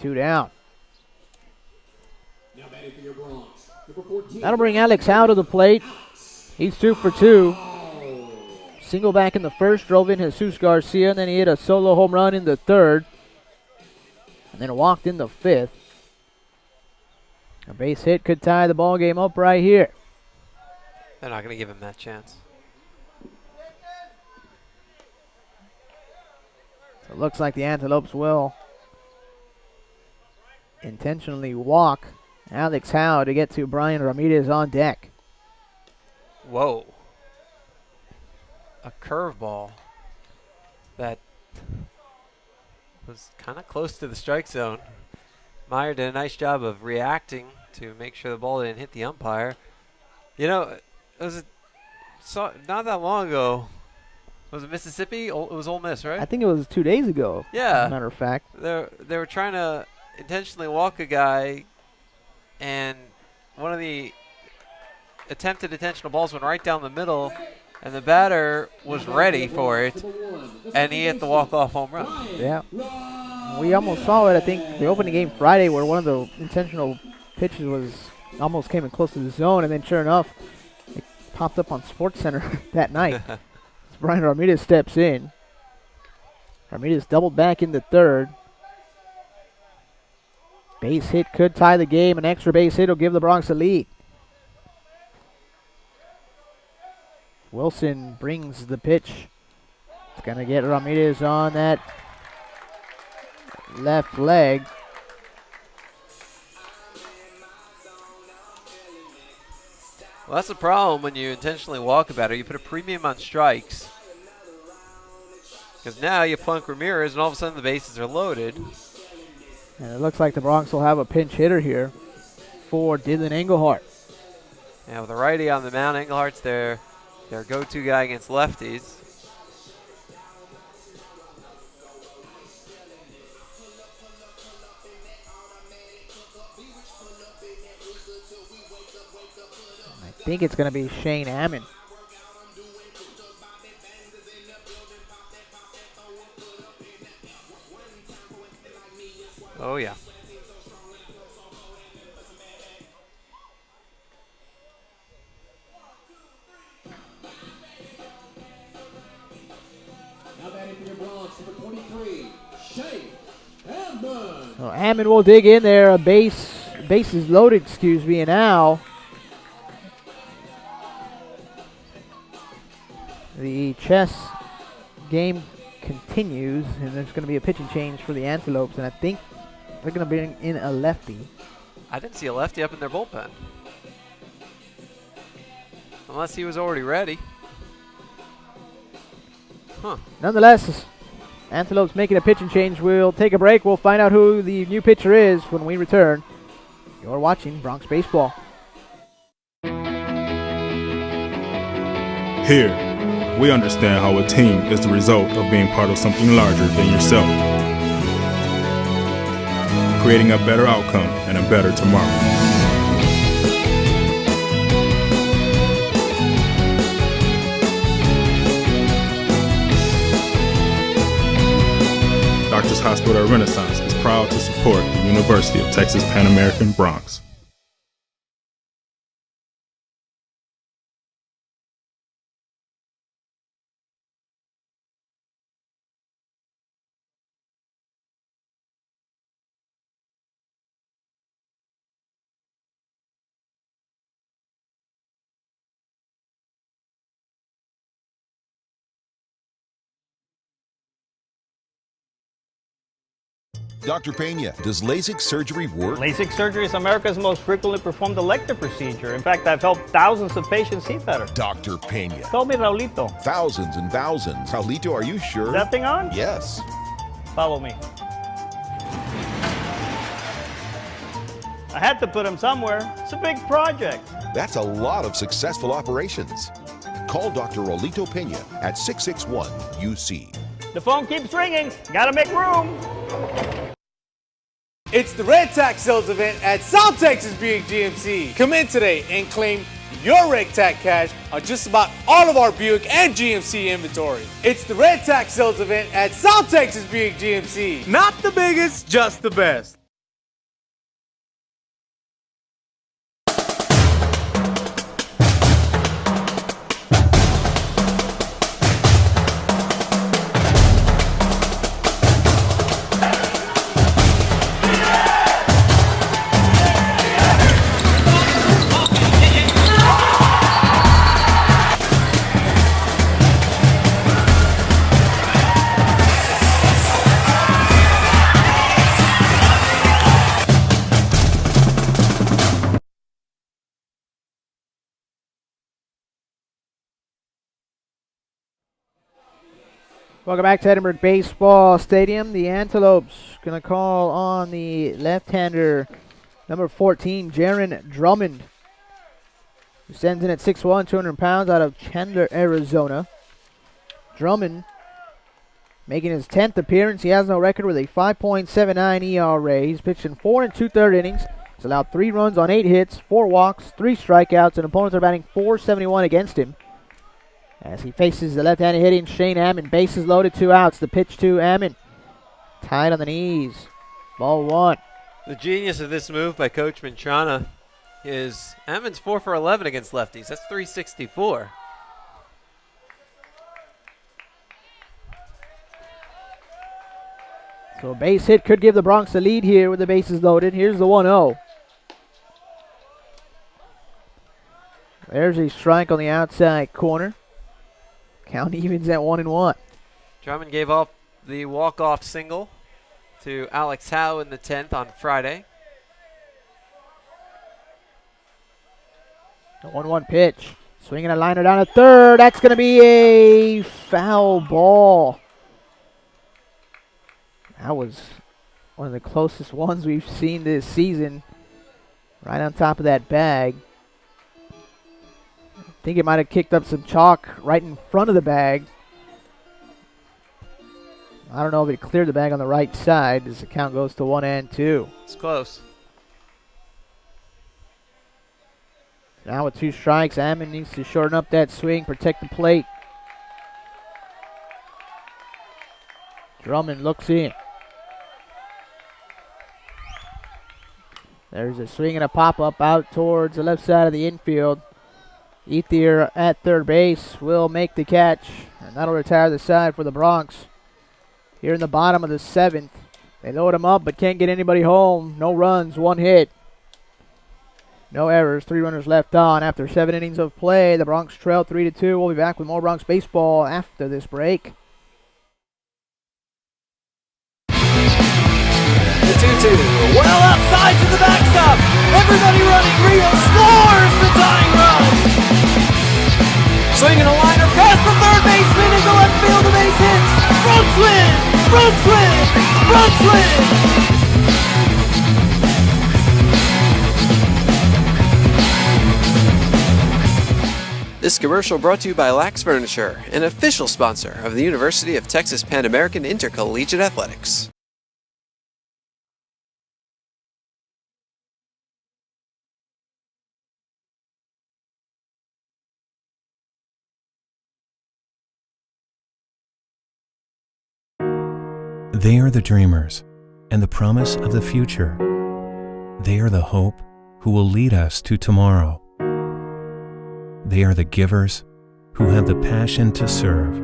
2 down. That'll bring Alex out of the plate. He's 2-for-2. Single back in the first, drove in Jesus Garcia, and then he hit a solo home run in the third. And then walked in the fifth. A base hit could tie the ball game up right here. They're not going to give him that chance. So it looks like the Antelopes will intentionally walk Alex Howe to get to Brian Ramirez on deck. Whoa. A curveball that was kind of close to the strike zone. Meyer did a nice job of reacting to make sure the ball didn't hit the umpire. You know, it was not that long ago. Was it Mississippi? It was Ole Miss, right? I think it was 2 days ago. Yeah. As a matter of fact. They were trying to intentionally walk a guy, and one of the attempted intentional balls went right down the middle, and the batter was ready for it, and he hit the walk-off home run. Yeah. We almost saw it, I think, the opening game Friday, where one of the intentional pitches almost came in close to the zone, and then sure enough, it popped up on SportsCenter that night. Brian Ramirez steps in. Ramirez doubled back in the third. Base hit could tie the game. An extra base hit will give the Bronx a lead. Wilson brings the pitch. It's going to get Ramirez on that left leg. Well, that's the problem when you intentionally walk a batter. You put a premium on strikes. Because now you plunk Ramirez, and all of a sudden the bases are loaded. And it looks like the Bronx will have a pinch hitter here for Dylan Engelhardt. Yeah, with a righty on the mound, Engelhardt's their go-to guy against lefties. I think it's going to be Shane Ammon. Oh, yeah. Now batting for your Bronx, number 23, Shane Ammon. So Ammon will dig in there. Bases loaded, and now the chess game continues, and there's going to be a pitching change for the Antelopes, and I think they're going to bring in a lefty. I didn't see a lefty up in their bullpen. Unless he was already ready. Huh. Nonetheless, Antelopes making a pitching change. We'll take a break. We'll find out who the new pitcher is when we return. You're watching Bronx Baseball. Here, we understand how a team is the result of being part of something larger than yourself, creating a better outcome and a better tomorrow. Doctors Hospital Renaissance is proud to support the University of Texas Pan American Bronx. Dr. Pena, does LASIK surgery work? LASIK surgery is America's most frequently performed elective procedure. In fact, I've helped thousands of patients see better. Dr. Pena. Call me Raulito. Thousands and thousands. Raulito, are you sure? Is that thing on? Yes. Follow me. I had to put him somewhere. It's a big project. That's a lot of successful operations. Call Dr. Raulito Pena at 661-UC. The phone keeps ringing. Gotta make room. It's the Red Tax Sales event at South Texas Buick GMC. Come in today and claim your Red Tax cash on just about all of our Buick and GMC inventory. It's the Red Tax Sales event at South Texas Buick GMC. Not the biggest, just the best. Welcome back to Edinburgh Baseball Stadium. The Antelopes going to call on the left-hander, number 14, Jaron Drummond, who stands in at 6'1", 200 pounds, out of Chandler, Arizona. Drummond making his 10th appearance. He has no record with a 5.79 ERA. He's pitched in 4 2/3 innings. He's allowed 3 runs on 8 hits, 4 walks, 3 strikeouts, and opponents are batting .471 against him. As he faces the left-handed hitting Shane Ammon. Bases loaded, 2 outs. The pitch to Ammon. Tied on the knees. Ball 1. The genius of this move by Coach Mantrana is Ammon's 4 for 11 against lefties. That's .364. So a base hit could give the Bronx the lead here with the bases loaded. Here's the 1-0. There's a strike on the outside corner. Count evens at 1-1. Drummond gave off the walk-off single to Alex Howe in the 10th on Friday. The 1-1 pitch. Swinging a liner down to third. That's going to be a foul ball. That was one of the closest ones we've seen this season. Right on top of that bag. I think it might have kicked up some chalk right in front of the bag. I don't know if it cleared the bag on the right side as the count goes to 1-2. It's close. Now with 2 strikes, Ammon needs to shorten up that swing, protect the plate. Drummond looks in. There's a swing and a pop-up out towards the left side of the infield. Ethier at third base will make the catch, and that'll retire the side for the Bronx. Here in the bottom of the 7th, they load him up but can't get anybody home. No runs, 1 hit. No errors, 3 runners left on. After 7 innings of play, the Bronx trail 3-2. We'll be back with more Bronx baseball after this break. The 2-2. Well outside to the backstop. Everybody running. Rio scores the tying run. Swinging a liner past the third baseman into left field. The base hits. Bronx win. Bronx win. Bronx win. This commercial brought to you by Lax Furniture, an official sponsor of the University of Texas Pan American Intercollegiate Athletics. They are the dreamers and the promise of the future. They are the hope who will lead us to tomorrow. They are the givers who have the passion to serve.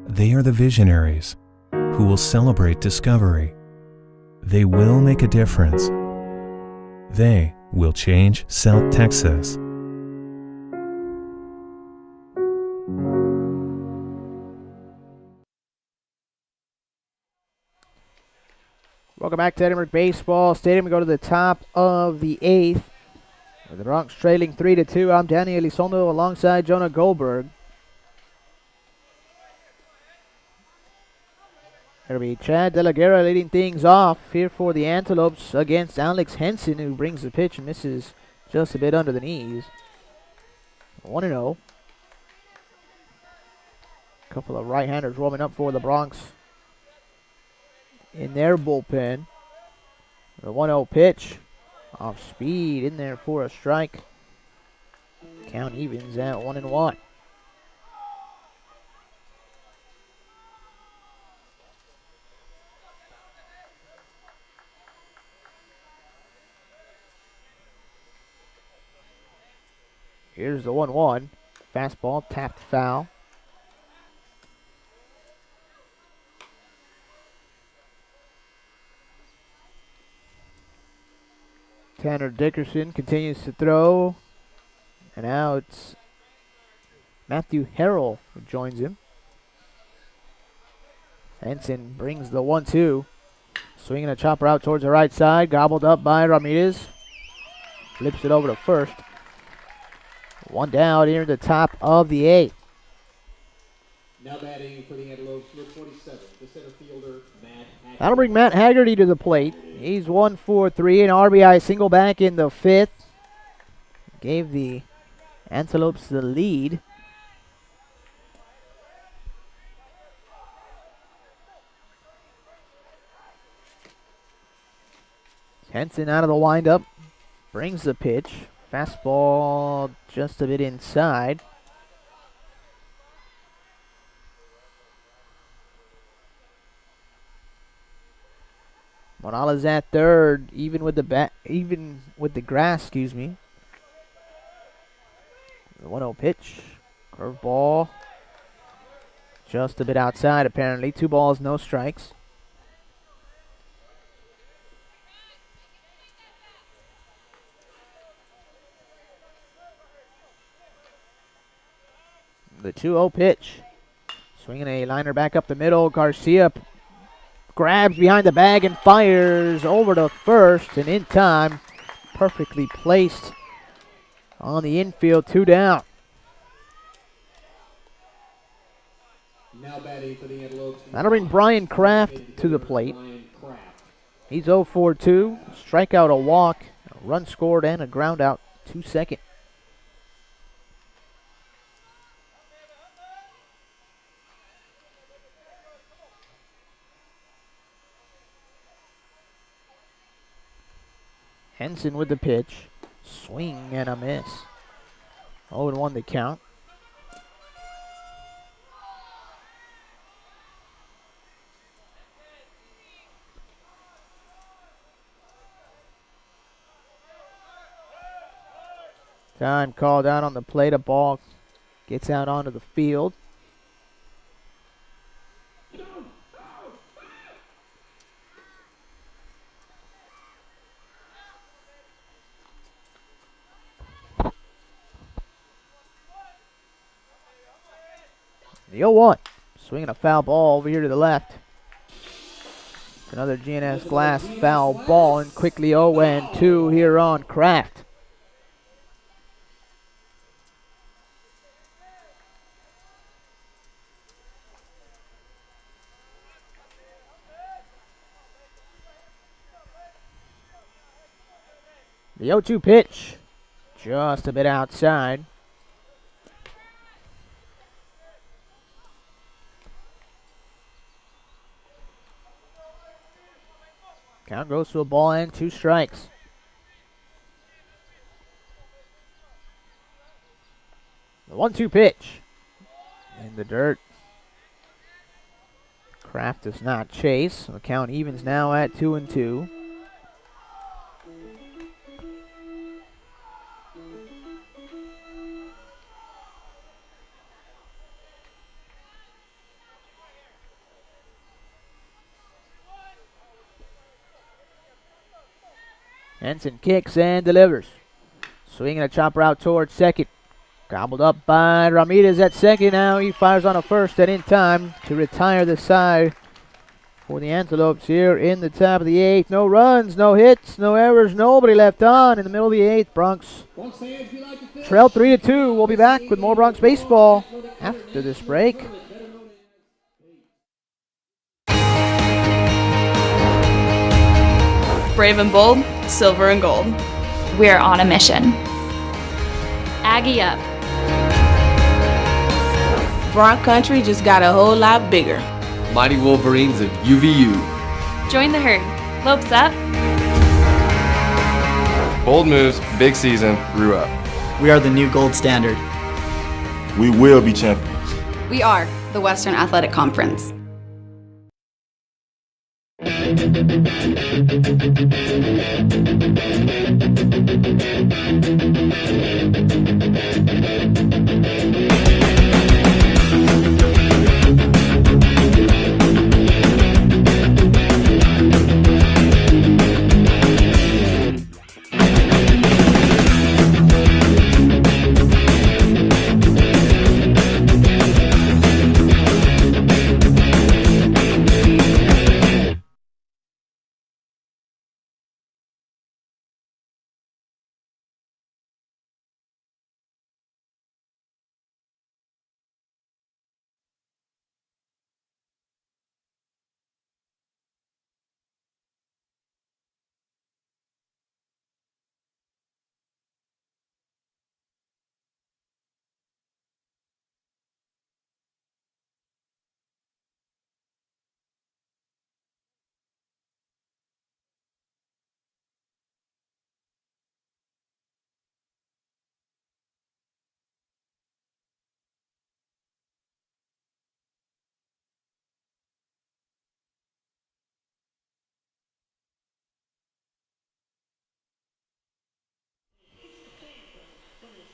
They are the visionaries who will celebrate discovery. They will make a difference. They will change South Texas. Welcome back to Edinburgh Baseball Stadium. We go to the top of the 8th. With the Bronx trailing 3-2. I'm Danny Elizondo alongside Jonah Goldberg. It'll be Chad De La Guerra leading things off here for the Antelopes against Alex Henson, who brings the pitch and misses just a bit under the knees. 1-0. A couple of right-handers warming up for the Bronx in their bullpen. The 1-0 pitch. Off speed in there for a strike. Count evens at 1-1. Here's the 1-1. Fastball tapped foul. Tanner Dickerson continues to throw. And now it's Matthew Harrell who joins him. Henson brings the 1-2. Swinging a chopper out towards the right side. Gobbled up by Ramirez. Flips it over to first. 1 down here at the top of the 8th. Now batting for the Antelopes, number 27, the center fielder, Matt Haggerty. That'll bring Matt Haggerty to the plate. He's 1-for-3, an RBI single back in the 5th. Gave the Antelopes the lead. Henson out of the windup. Brings the pitch. Fastball just a bit inside. Morales at third, even with the grass, excuse me. The 1-0 pitch. Curveball. Just a bit outside apparently. 2 balls, no strikes. The 2-0 pitch. Swinging a liner back up the middle. Garcia grabs behind the bag and fires over to first, and in time, perfectly placed on the infield, 2 down. Now batting for the Antelopes. That'll bring Brian Kraft to the plate. He's 0-for-2, strikeout, a walk, a run scored, and a ground out to second. Henson with the pitch. Swing and a miss. 0-1 the count. Time called out on the plate. A ball gets out onto the field. The 0-1. Swinging a foul ball over here to the left. Another GNS Glass foul ball, and quickly 0-2 here on Kraft. The 0-2 pitch. Just a bit outside. Count goes to a ball and 2 strikes. The 1-2 pitch. In the dirt. Kraft does not chase. The count evens now at 2-2. Henson kicks and delivers. Swinging a chopper out towards second. Gobbled up by Ramirez at second. Now he fires on a first and in time to retire the side for the Antelopes here in the top of the 8th. No runs, no hits, no errors, nobody left on in the middle of the 8th. Bronx trail 3-2. We'll be back with more Bronx baseball after this break. Brave and bold, silver and gold. We're on a mission. Aggie up. Bronx Country just got a whole lot bigger. Mighty Wolverines of UVU. Join the herd. Lopes up. Bold moves, big season, grew up. We are the new gold standard. We will be champions. We are the Western Athletic Conference.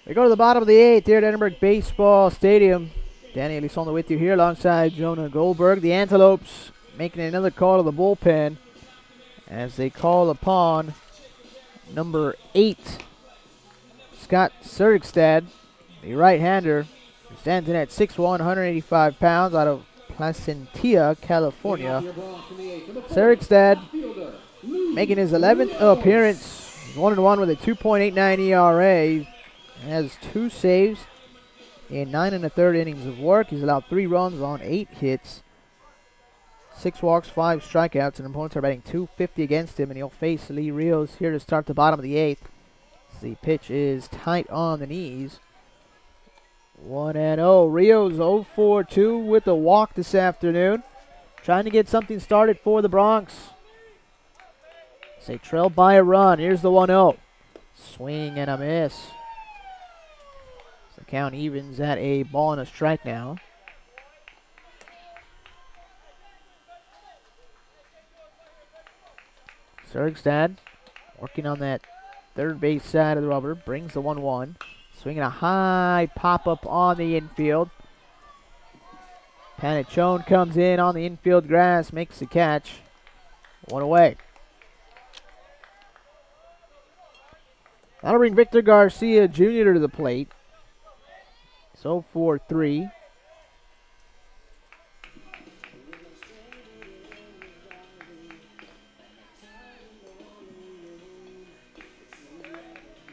We go to the bottom of the 8th here at Edinburgh Baseball Stadium. Danny Elizondo with you here alongside Jonah Goldberg. The Antelopes making another call to the bullpen as they call upon number 8, Scott Sergstad, the right-hander, who stands in at 6'1", 185 pounds, out of Placentia, California. Sergstad making his 11th appearance. He's 1-1 with a 2.89 ERA. He has 2 saves in 9 1/3 innings of work. He's allowed 3 runs on 8 hits, 6 walks, 5 strikeouts, and opponents are batting .250 against him, and he'll face Lee Rios here to start the bottom of the 8th. The pitch is tight on the knees. 1-0. Rios 0-for-2 with a walk this afternoon. Trying to get something started for the Bronx. They trail by a run. Here's the 1-0. Swing and a miss. The count evens at a ball and a strike now. Sergstad working on that third base side of the rubber. Brings the 1-1. Swinging a high pop-up on the infield. Panachone comes in on the infield grass. Makes the catch. 1 away. That'll bring Victor Garcia Jr. to the plate. So 4-3.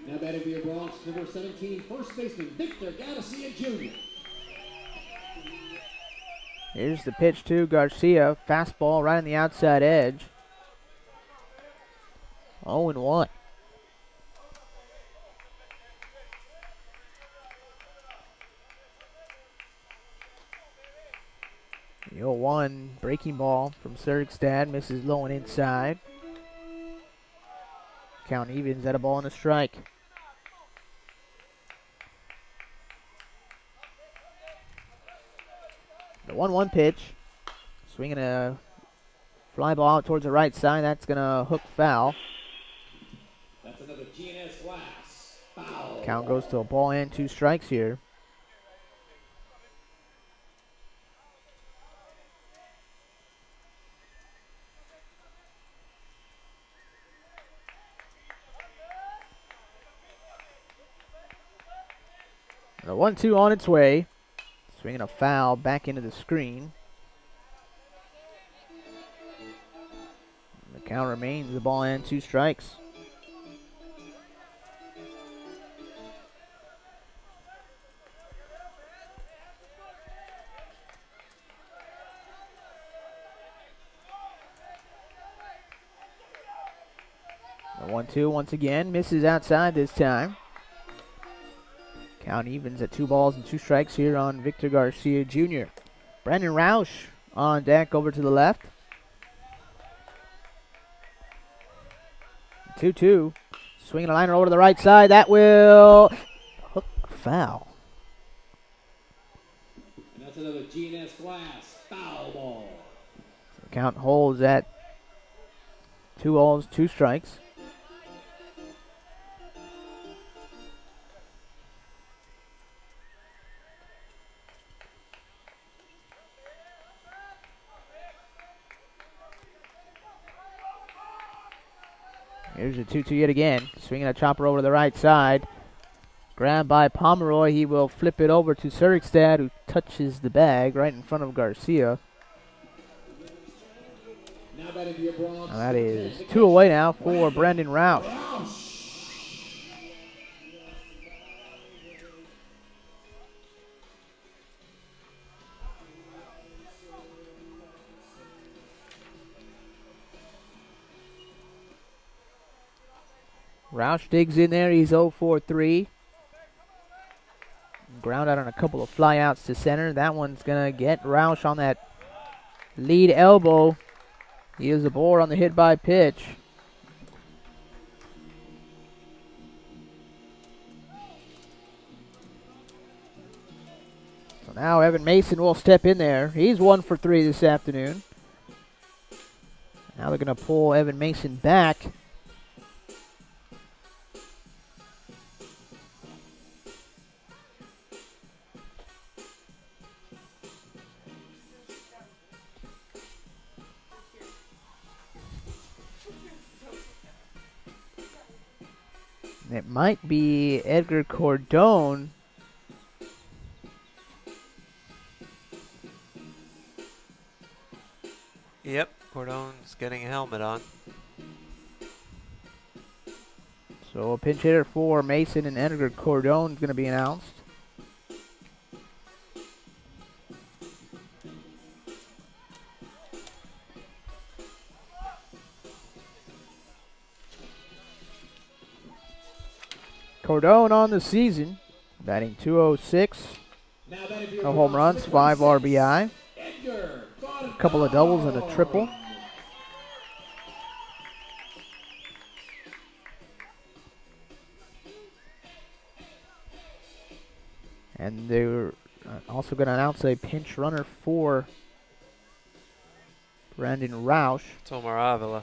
Now batting for your Bronx, number 17, first baseman Victor Garcia Jr. Here's the pitch to Garcia. Fastball right on the outside edge. 0-1. The 0-1 breaking ball from Sergstad misses low and inside. Count evens at a ball and a strike. The 1-1 pitch. Swinging a fly ball out towards the right side. That's going to hook foul. That's another GNS Glass. Foul. Count goes to a ball and 2 strikes here. The 1-2 on its way. Swinging a foul back into the screen. The count remains the ball and 2 strikes. The 1-2 once again misses outside this time. Count evens at 2 balls and 2 strikes here on Victor Garcia Jr. Brandon Roush on deck over to the left. 2-2. Swinging a liner over to the right side. That will hook foul. And that's another GNS Glass. Foul ball. The count holds at 2 balls, 2 strikes. Here's a 2-2 yet again. Swinging a chopper over to the right side. Grabbed by Pomeroy. He will flip it over to Sergstad, who touches the bag right in front of Garcia. Now batting for your Bronx. Now that is 2 away now for Brandon Roush. Roush digs in there. He's 0-for-3. Ground out on a couple of flyouts to center. That one's going to get Roush on that lead elbow. He is aboard on the hit by pitch. So now Evan Mason will step in there. He's 1-for-3 this afternoon. Now they're going to pull Evan Mason back. It might be Edgar Cordone. Yep, Cordone's getting a helmet on. So a pinch hitter for Mason and Edgar Cordone is going to be announced. Cordone on the season, batting .206. No home runs, 5 RBI. A couple of doubles and a triple. And they're also going to announce a pinch runner for Brandon Roush. Tomar Avila.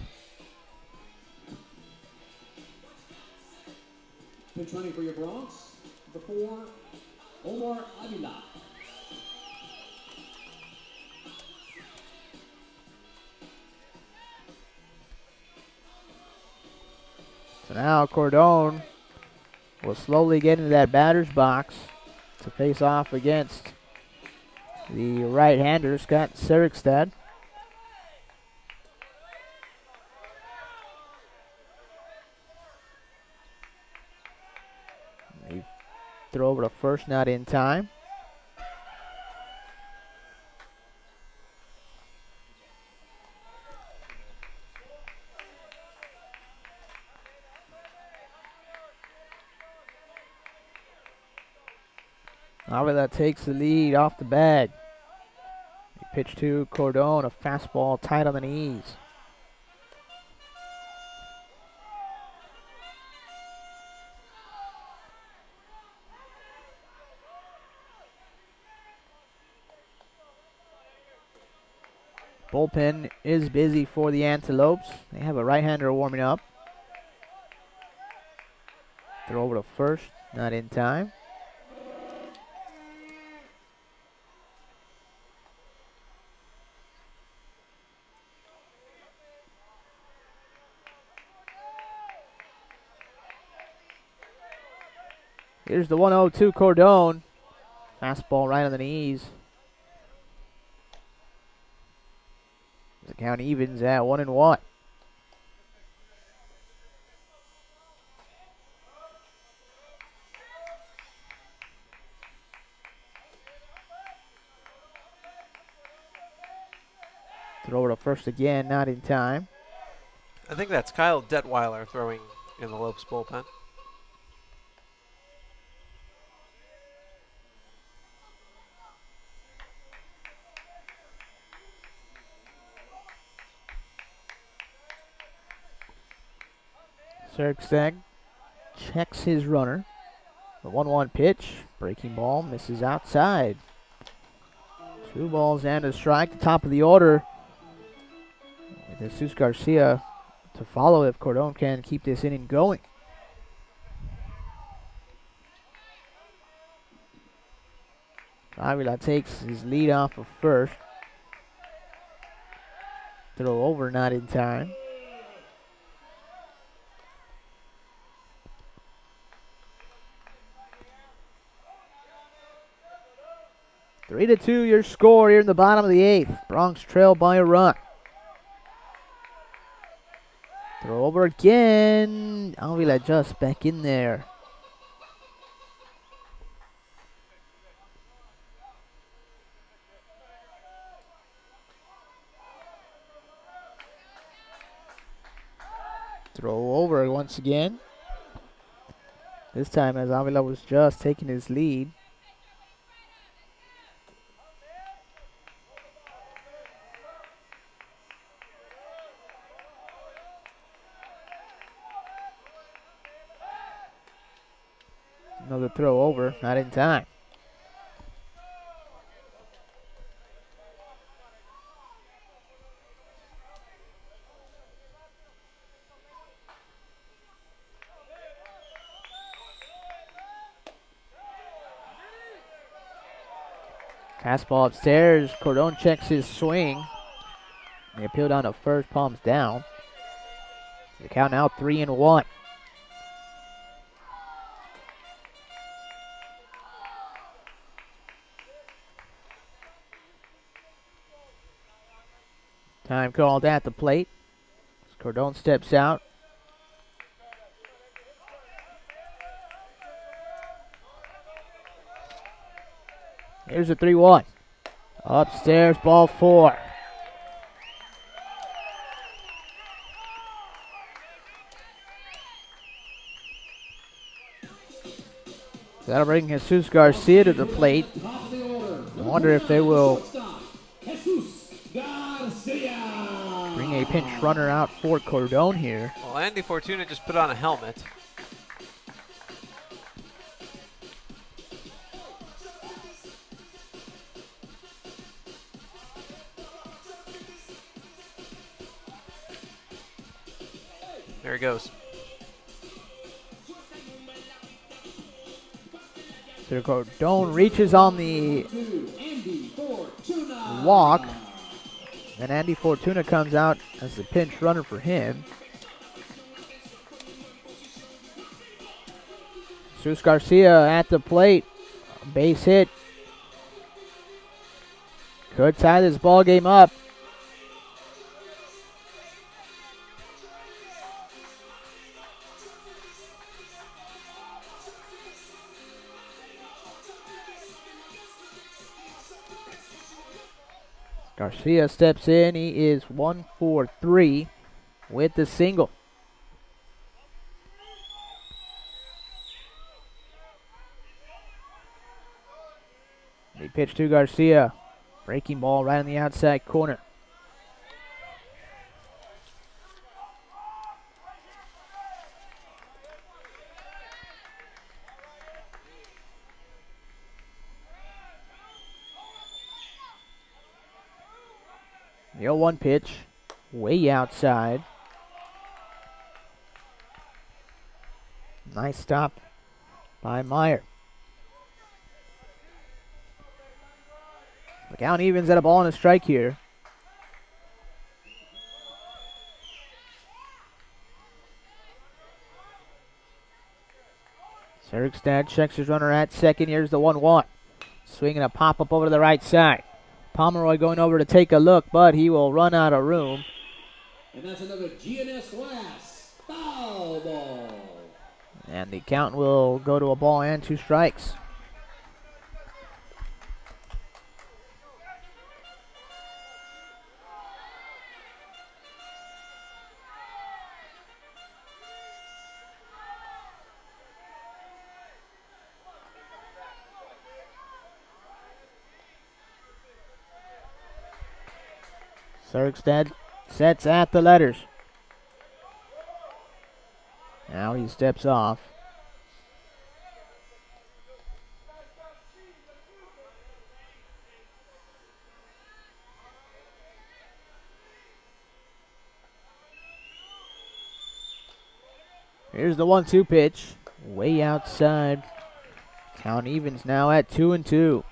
Pinch running for your Bronx, the 4, Omar Avila. So now Cordone will slowly get into that batter's box to face off against the right-hander, Scott Serikstad. They throw over to first, not in time. Avila takes the lead off the bag. He pitched to Cordone, a fastball tight on the knees. Bullpen is busy for the Antelopes. They have a right-hander warming up. Throw over to first, not in time. Here's the 1-0 Cordone. Fastball right on the knees. The count evens at 1-1. Throw it up first again, not in time. I think that's Kyle Detweiler throwing in the Lopes bullpen. Serikstad checks his runner. The 1-1 pitch. Breaking ball misses outside. 2 balls and a strike. The top of the order. With Jesus Garcia to follow if Cordone can keep this inning going. Avila takes his lead off of first. Throw over, not in time. Three to 2, your score here in the bottom of the 8th. Bronx trail by a run. Throw over again. Avila just back in there. Throw over once again. This time as Avila was just taking his lead. Another throw over, not in time. Fastball upstairs. Cordone checks his swing. They appeal down to first, palms down. The count now 3-1. Time called at the plate. Cordone steps out. Here's a 3-1. Upstairs, ball 4. That'll bring Jesus Garcia to the plate. I wonder if they will bring a pinch runner out for Cordone here. Well, Andy Fortuna just put on a helmet. There he goes. So Cordone reaches on the walk. And Andy Fortuna comes out as the pinch runner for him. Jesus Garcia at the plate. Base hit. Could tie this ball game up. Garcia steps in. He is 1 for 3 with the single. The pitch to Garcia. Breaking ball right on the outside corner. The 0-1 pitch, way outside. Nice stop by Meyer. The count evens at a ball and a strike here. Serikstad checks his runner at second. Here's the 1-1. Swinging a pop-up over to the right side. Pomeroy going over to take a look, but he will run out of room. And that's another GNS Glass foul ball. And the count will go to a ball and 2 strikes. Serikstad sets at the letters. Now he steps off. Here's the 1-2 pitch. Way outside. Count evens now at 2-2.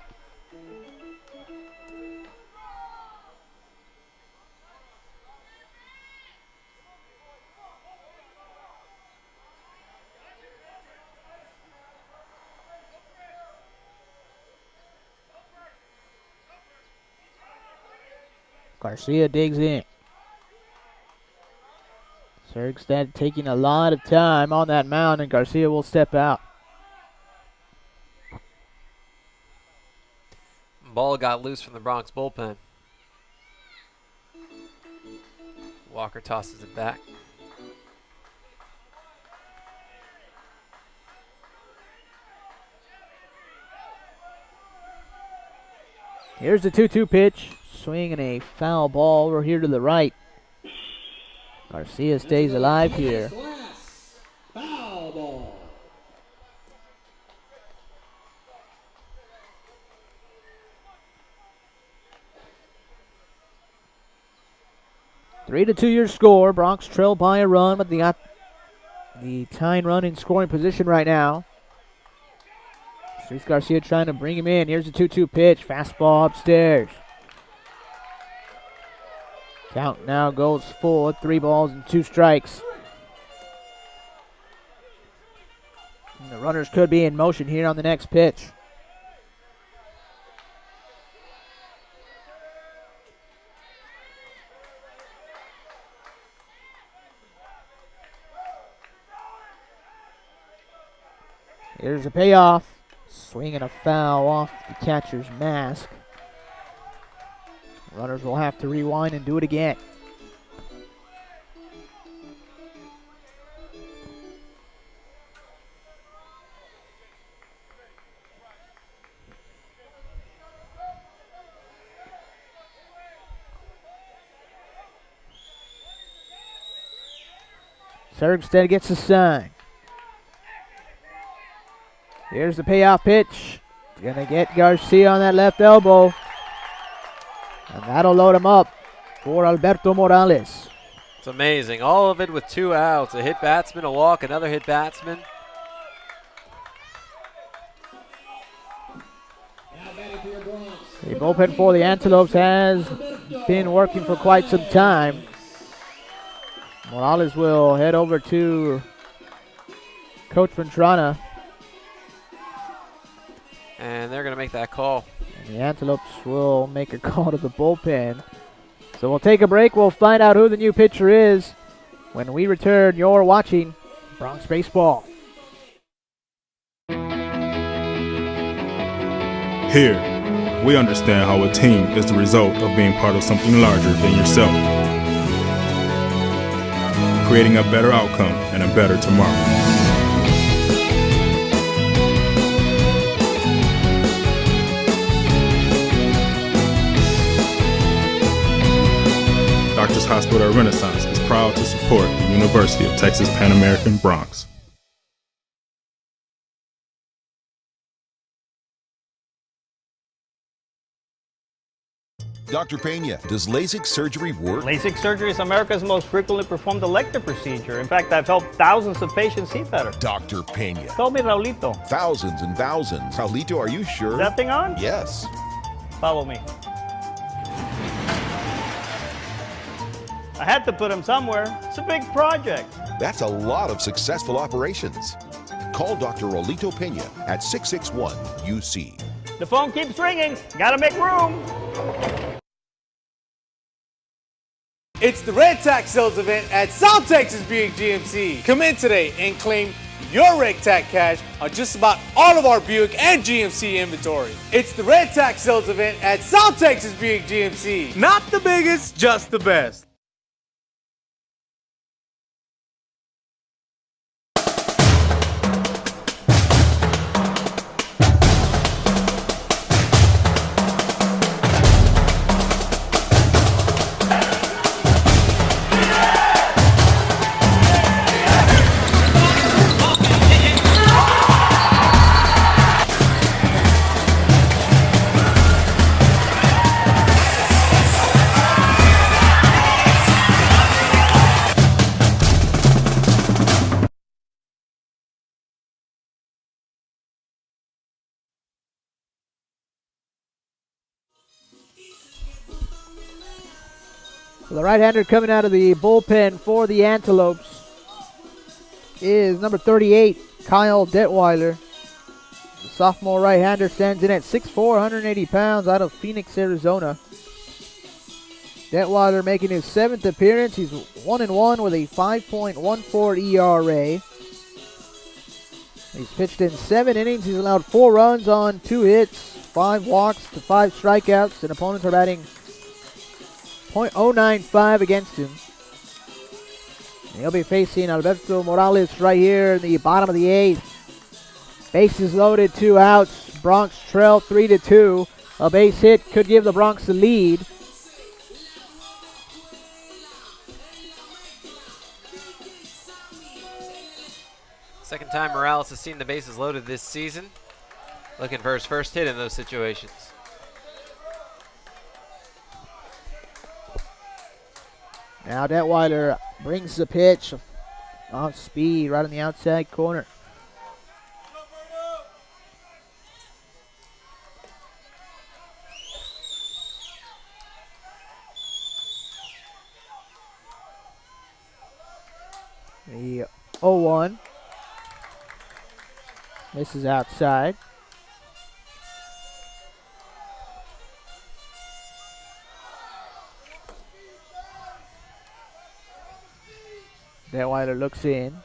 Garcia digs in. Serikstad taking a lot of time on that mound, and Garcia will step out. Ball got loose from the Bronx bullpen. Walker tosses it back. Here's the 2-2 pitch. Swinging a foul ball over here to the right. Garcia stays alive here. Foul ball. Three to 2 your score. Bronx trail by a run, but they got the tying run in scoring position right now. Jesus Garcia trying to bring him in. Here's the 2-2 pitch. Fastball upstairs. Count now goes full. 3 balls and 2 strikes. And the runners could be in motion here on the next pitch. Here's a payoff. Swinging a foul off the catcher's mask. Runners will have to rewind and do it again. Sergstead gets the sign. Here's the payoff pitch. Gonna get Garcia on that left elbow. And that'll load him up for Alberto Morales. It's amazing. All of it with 2 outs. A hit batsman, a walk, another hit batsman. The bullpen for the Antelopes has been working for quite some time. Morales will head over to Coach Ventrana. And they're going to make that call. And the Antelopes will make a call to the bullpen. So we'll take a break. We'll find out who the new pitcher is when we return. You're watching Bronx Baseball. Here, we understand how a team is the result of being part of something larger than yourself, creating a better outcome and a better tomorrow. Doctors Hospital Renaissance is proud to support the University of Texas Pan American Bronx. Dr. Pena, does LASIK surgery work? LASIK surgery is America's most frequently performed elective procedure. In fact, I've helped thousands of patients see better. Dr. Pena. Tell me, Raulito. Thousands and thousands. Raulito, are you sure? Is that thing on? Yes. Follow me. I had to put him somewhere. It's a big project. That's a lot of successful operations. Call Dr. Rolito Pena at 661-UC. The phone keeps ringing. Gotta make room. It's the Red Tax Sales event at South Texas Buick GMC. Come in today and claim your Red Tax cash on just about all of our Buick and GMC inventory. It's the Red Tax Sales event at South Texas Buick GMC. Not the biggest, just the best. So the right-hander coming out of the bullpen for the Antelopes is number 38, Kyle Detweiler. The sophomore right-hander stands in at 6'4", 180 pounds out of Phoenix, Arizona. Detweiler making his 7th appearance. He's 1-1 with a 5.14 ERA. He's pitched in 7 innings. He's allowed 4 runs on 2 hits, 5 walks to 5 strikeouts, and opponents are batting .095 against him. And he'll be facing Alberto Morales right here in the bottom of the 8th. Bases loaded, 2 outs. Bronx trail 3-2. A base hit could give the Bronx the lead. Second time Morales has seen the bases loaded this season. Looking for his first hit in those situations. Now Detweiler brings the pitch off speed right on the outside corner. The 0-1. This is outside. Detweiler looks in.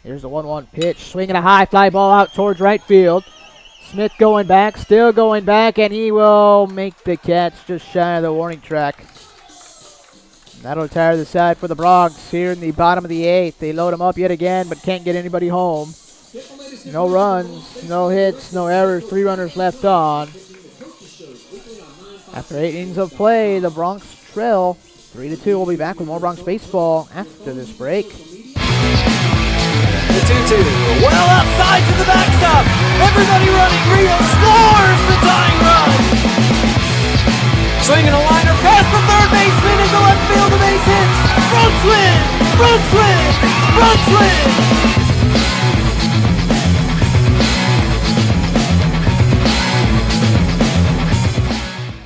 Here's the 1-1 pitch. Swinging a high fly ball out towards right field. Smith going back, still going back, and he will make the catch just shy of the warning track. That'll tire the side for the Bronx here in the bottom of the 8th. They load him up yet again, but can't get anybody home. No runs, no hits, no errors, 3 runners left on. After 8 innings of play, the Bronx trail 3-2. We'll be back with more Bronx baseball after this break. The 2-2. Well outside to the backstop. Everybody running. Rio scores the tying run. Swinging a liner past the third baseman into left field. The base hit. Bronx win. Bronx win. Bronx win.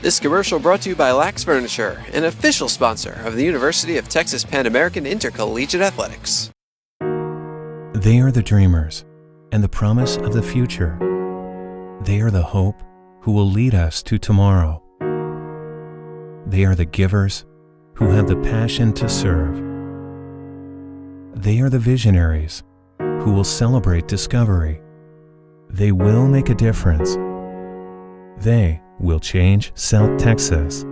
This commercial brought to you by Lax Furniture, an official sponsor of the University of Texas Pan American Intercollegiate Athletics. They are the dreamers and the promise of the future. They are the hope who will lead us to tomorrow. They are the givers who have the passion to serve. They are the visionaries who will celebrate discovery. They will make a difference. They will change South Texas.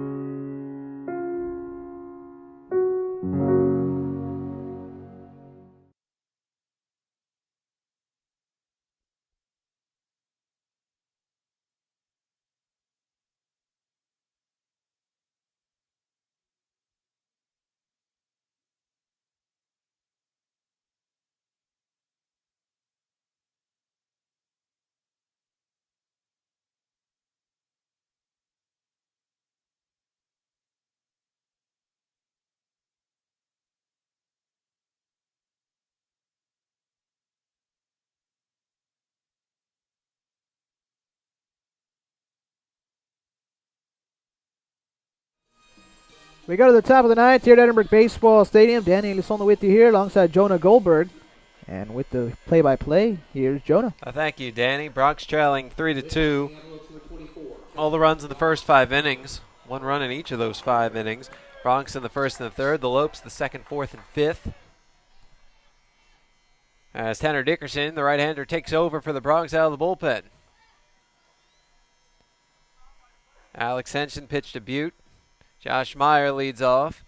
We go to the top of the 9th here at Edinburgh Baseball Stadium. Danny Elizondo with you here alongside Jonah Goldberg. And with the play-by-play, here's Jonah. Thank you, Danny. Bronx trailing 3-2. All the runs in the first 5 innings. 1 run in each of those 5 innings. Bronx in the first and the third. The Lopes the second, fourth, and fifth. As Tanner Dickerson, the right-hander, takes over for the Bronx out of the bullpen. Alex Henson pitched to Butte. Josh Meyer leads off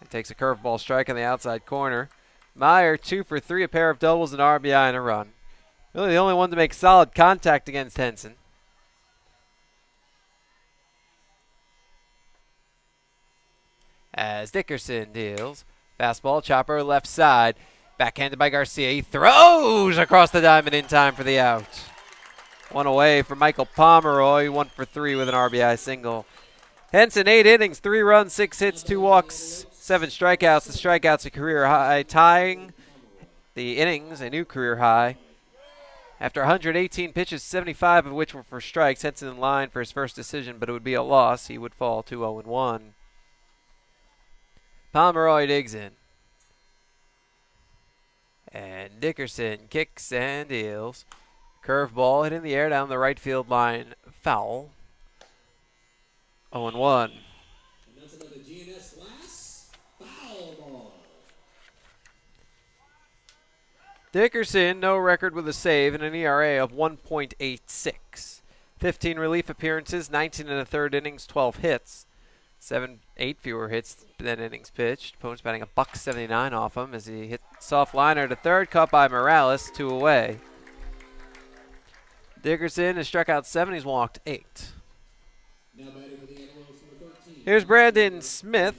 and takes a curveball strike on the outside corner. Meyer 2 for 3, a pair of doubles, an RBI, and a run. Really the only one to make solid contact against Henson. As Dickerson deals. Fastball, chopper, left side. Backhanded by Garcia. He throws across the diamond in time for the out. 1 away for Michael Pomeroy, 1 for 3 with an RBI single. Henson, 8 innings, 3 runs, 6 hits, 2 walks, 7 strikeouts. The strikeouts a career high, tying the innings, a new career high. After 118 pitches, 75 of which were for strikes, Henson in line for his first decision, but it would be a loss. He would fall 2-0-1. Pomeroy digs in. And Dickerson kicks and deals. Curveball hit in the air down the right field line, foul. 0-1. Dickerson, no record with a save and an ERA of 1.86. 15 relief appearances, 19 and a third innings, 12 hits. 8 fewer hits than innings pitched. Opponent's batting a $1.79 off him as he hit soft liner to third, caught by Morales, 2 away. Dickerson has struck out 7, he's walked 8. Here's Brandon Smith,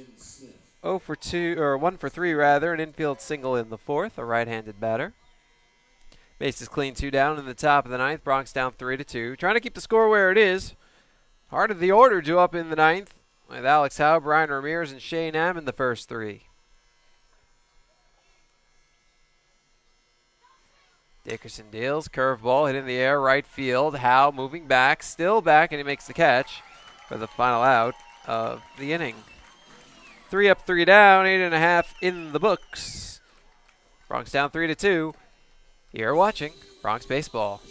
1 for 3 rather, an infield single in the 4th, a right-handed batter. Bases clean, 2 down in the top of the 9th. Bronx down 3-2. Trying to keep the score where it is. Heart of the order due up in the 9th with Alex Howe, Brian Ramirez, and Shane Am in the first 3. Dickerson deals, curveball hit in the air, right field. Howe moving back, still back, and he makes the catch for the final out of the inning. 3 up, 3 down, 8.5 in the books. Bronx down 3-2. You're watching Bronx Baseball.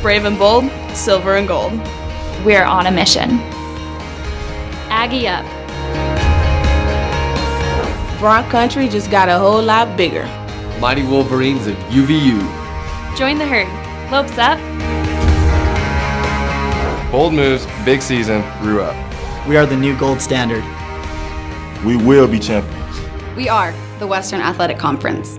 Brave and bold, silver and gold. We're on a mission. Aggie up. Bronx Country just got a whole lot bigger. Mighty Wolverines of UVU. Join the herd. Lopes up. Bold moves, big season, grew up. We are the new gold standard. We will be champions. We are the Western Athletic Conference.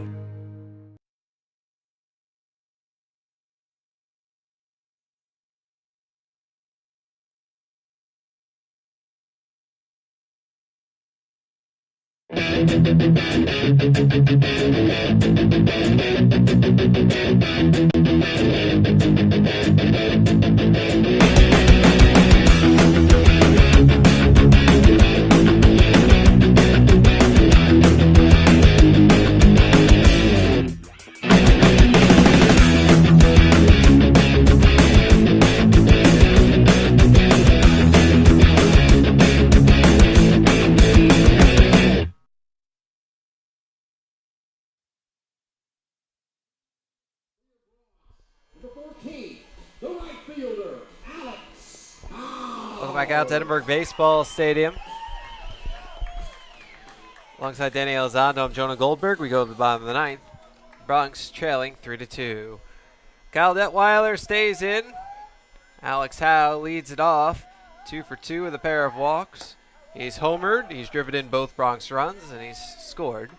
Welcome back out to Edinburgh Baseball Stadium. Alongside Danny Elizondo, I'm Jonah Goldberg. We go to the bottom of the ninth. Bronx trailing 3-2. Kyle Detweiler stays in. Alex Howe leads it off. 2 for 2 with a pair of walks. He's homered. He's driven in both Bronx runs, and he's scored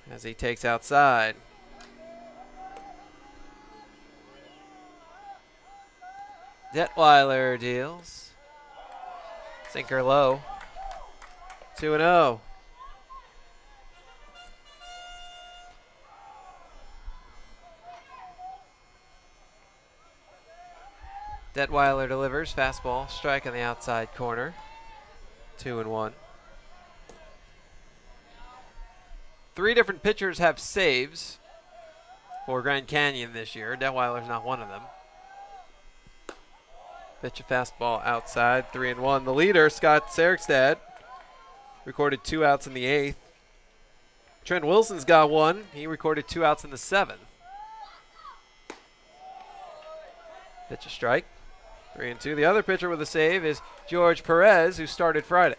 as he takes outside. Detweiler deals. Sinker low. 2-0. Detweiler delivers. Fastball. Strike on the outside corner. 2-1. 3 different pitchers have saves for Grand Canyon this year. Detweiler's not one of them. Pitch a fastball outside, 3-1. The leader, Scott Serikstad, recorded 2 outs in the 8th. Trent Wilson's got 1. He recorded 2 outs in the 7th. Pitch a strike, 3-2. The other pitcher with a save is George Perez, who started Friday.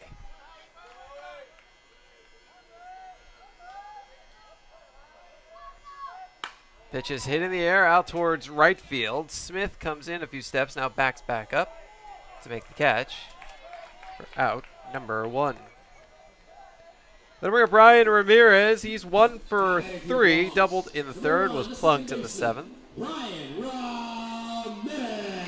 Pitch is hit in the air out towards right field. Smith comes in a few steps, now backs back up to make the catch for out number 1. Then we have Brian Ramirez. He's 1 for 3, doubled in the 3rd, was plunked in the 7th. Brian Ramirez.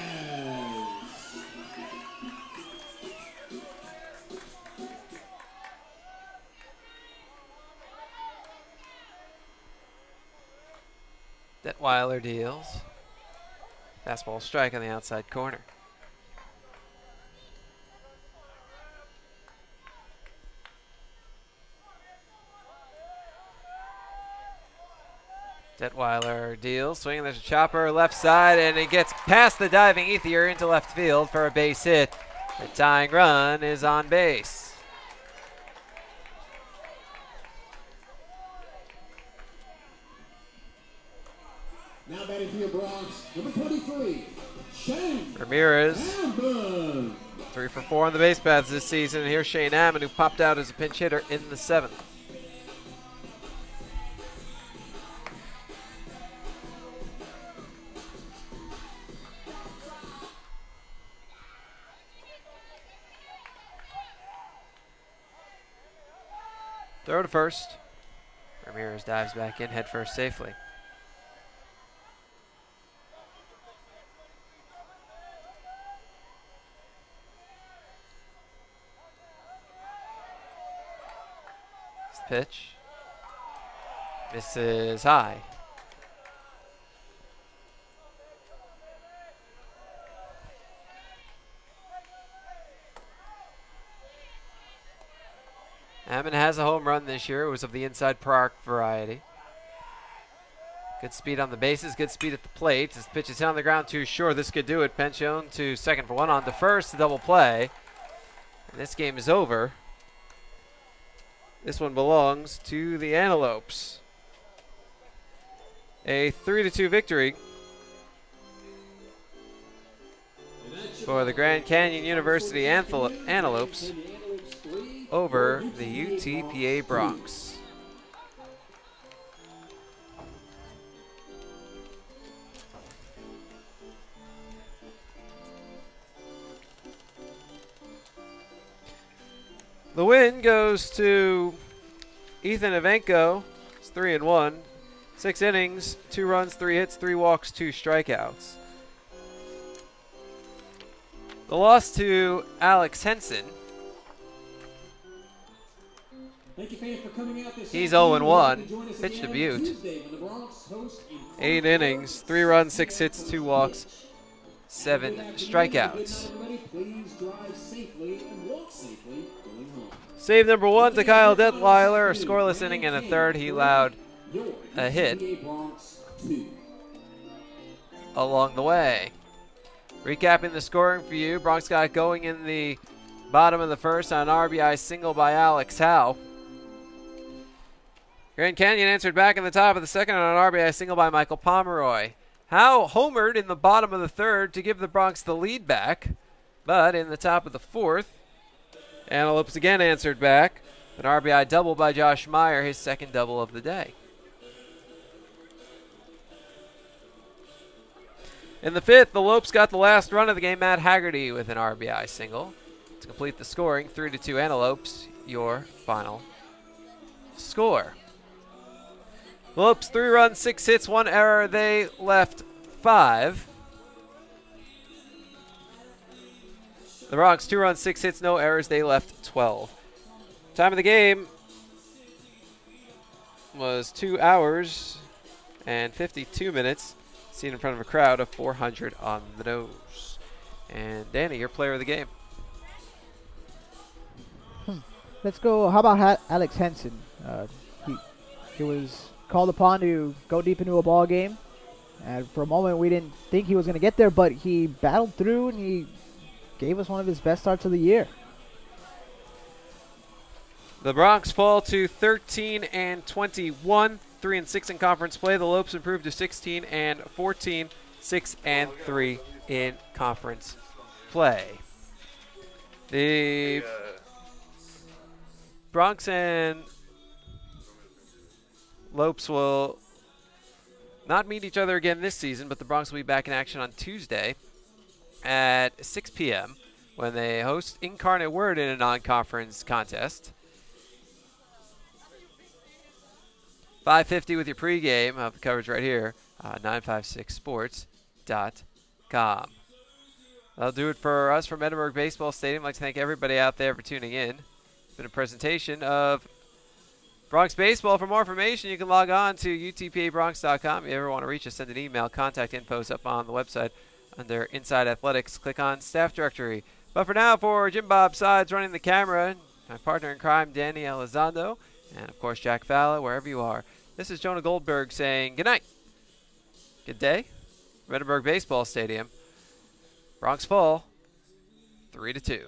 Detweiler deals. Fastball strike on the outside corner. Detweiler deals. Swinging, there's a chopper left side, and it gets past the diving Ethier into left field for a base hit. The tying run is on base. Now batting for your Bronx, number 23, Shane Ramirez, Hammond. 3 for 4 on the base paths this season. And here's Shane Hammond, who popped out as a pinch hitter in the 7th. Throw to first. Ramirez dives back in head first safely. Pitch. Misses high. Hammond has a home run this year. It was of the inside park variety. Good speed on the bases, good speed at the plate. His pitch is hit on the ground too short. This could do it. Pension to second for 1 on to first, to double play. And this game is over. This one belongs to the Antelopes. A 3-2 victory for the Grand Canyon University Antelopes over the UTPA Bronx. The win goes to Ethan Evenko. It's 3-1. 6 innings, 2 runs, 3 hits, 3 walks, 2 strikeouts. The loss to Alex Henson. Thank you, fans, for coming out this He's afternoon. 0-1. Pitched to Butte. Tuesday when the Bronx host 8 innings, 3 runs, 6 hits, 2 walks, 7 strikeouts. Please drive safely and walk safely going home. Save number 1 to Kyle Detweiler. A scoreless inning in a third. He allowed a hit along the way. Recapping the scoring for you, Bronx got going in the bottom of the first on an RBI single by Alex Howe. Grand Canyon answered back in the top of the second on an RBI single by Michael Pomeroy. Howe homered in the bottom of the third to give the Bronx the lead back, but in the top of the fourth, Antelopes again answered back. An RBI double by Josh Meyer, his second double of the day. In the fifth, the Lopes got the last run of the game. Matt Haggerty with an RBI single to complete the scoring. 3-2 Antelopes, your final score. The Lopes 3 runs, 6 hits, 1 error. They left 5. The Bronx 2 runs, 6 hits, no errors. They left 12. Time of the game was 2 hours and 52 minutes. Seen in front of a crowd of 400 on the nose. And Danny, your player of the game. Let's go. How about Alex Henson? He was called upon to go deep into a ball game. And for a moment, we didn't think he was going to get there, but he battled through and he gave us one of his best starts of the year. The Bronx fall to 13-21, 3-6 in conference play. The Lopes improved to 16-14, 6-3 in conference play. The Bronx and Lopes will not meet each other again this season, but the Bronx will be back in action on Tuesday at 6 p.m. when they host Incarnate Word in a non-conference contest. 5:50 with your pregame of the coverage right here on 956sports.com. That'll do it for us from Edinburgh Baseball Stadium. I'd like to thank everybody out there for tuning in. It's been a presentation of Bronx Baseball. For more information, you can log on to utpabronx.com. If you ever want to reach us, send an email. Contact info is up on the website under Inside Athletics. Click on Staff Directory. But for now, for Jim Bob Sides running the camera, my partner in crime, Danny Elizondo, and, of course, Jack Falla, wherever you are. This is Jonah Goldberg saying good night. Good day. From Edinburgh Baseball Stadium. Bronx fall 3-2.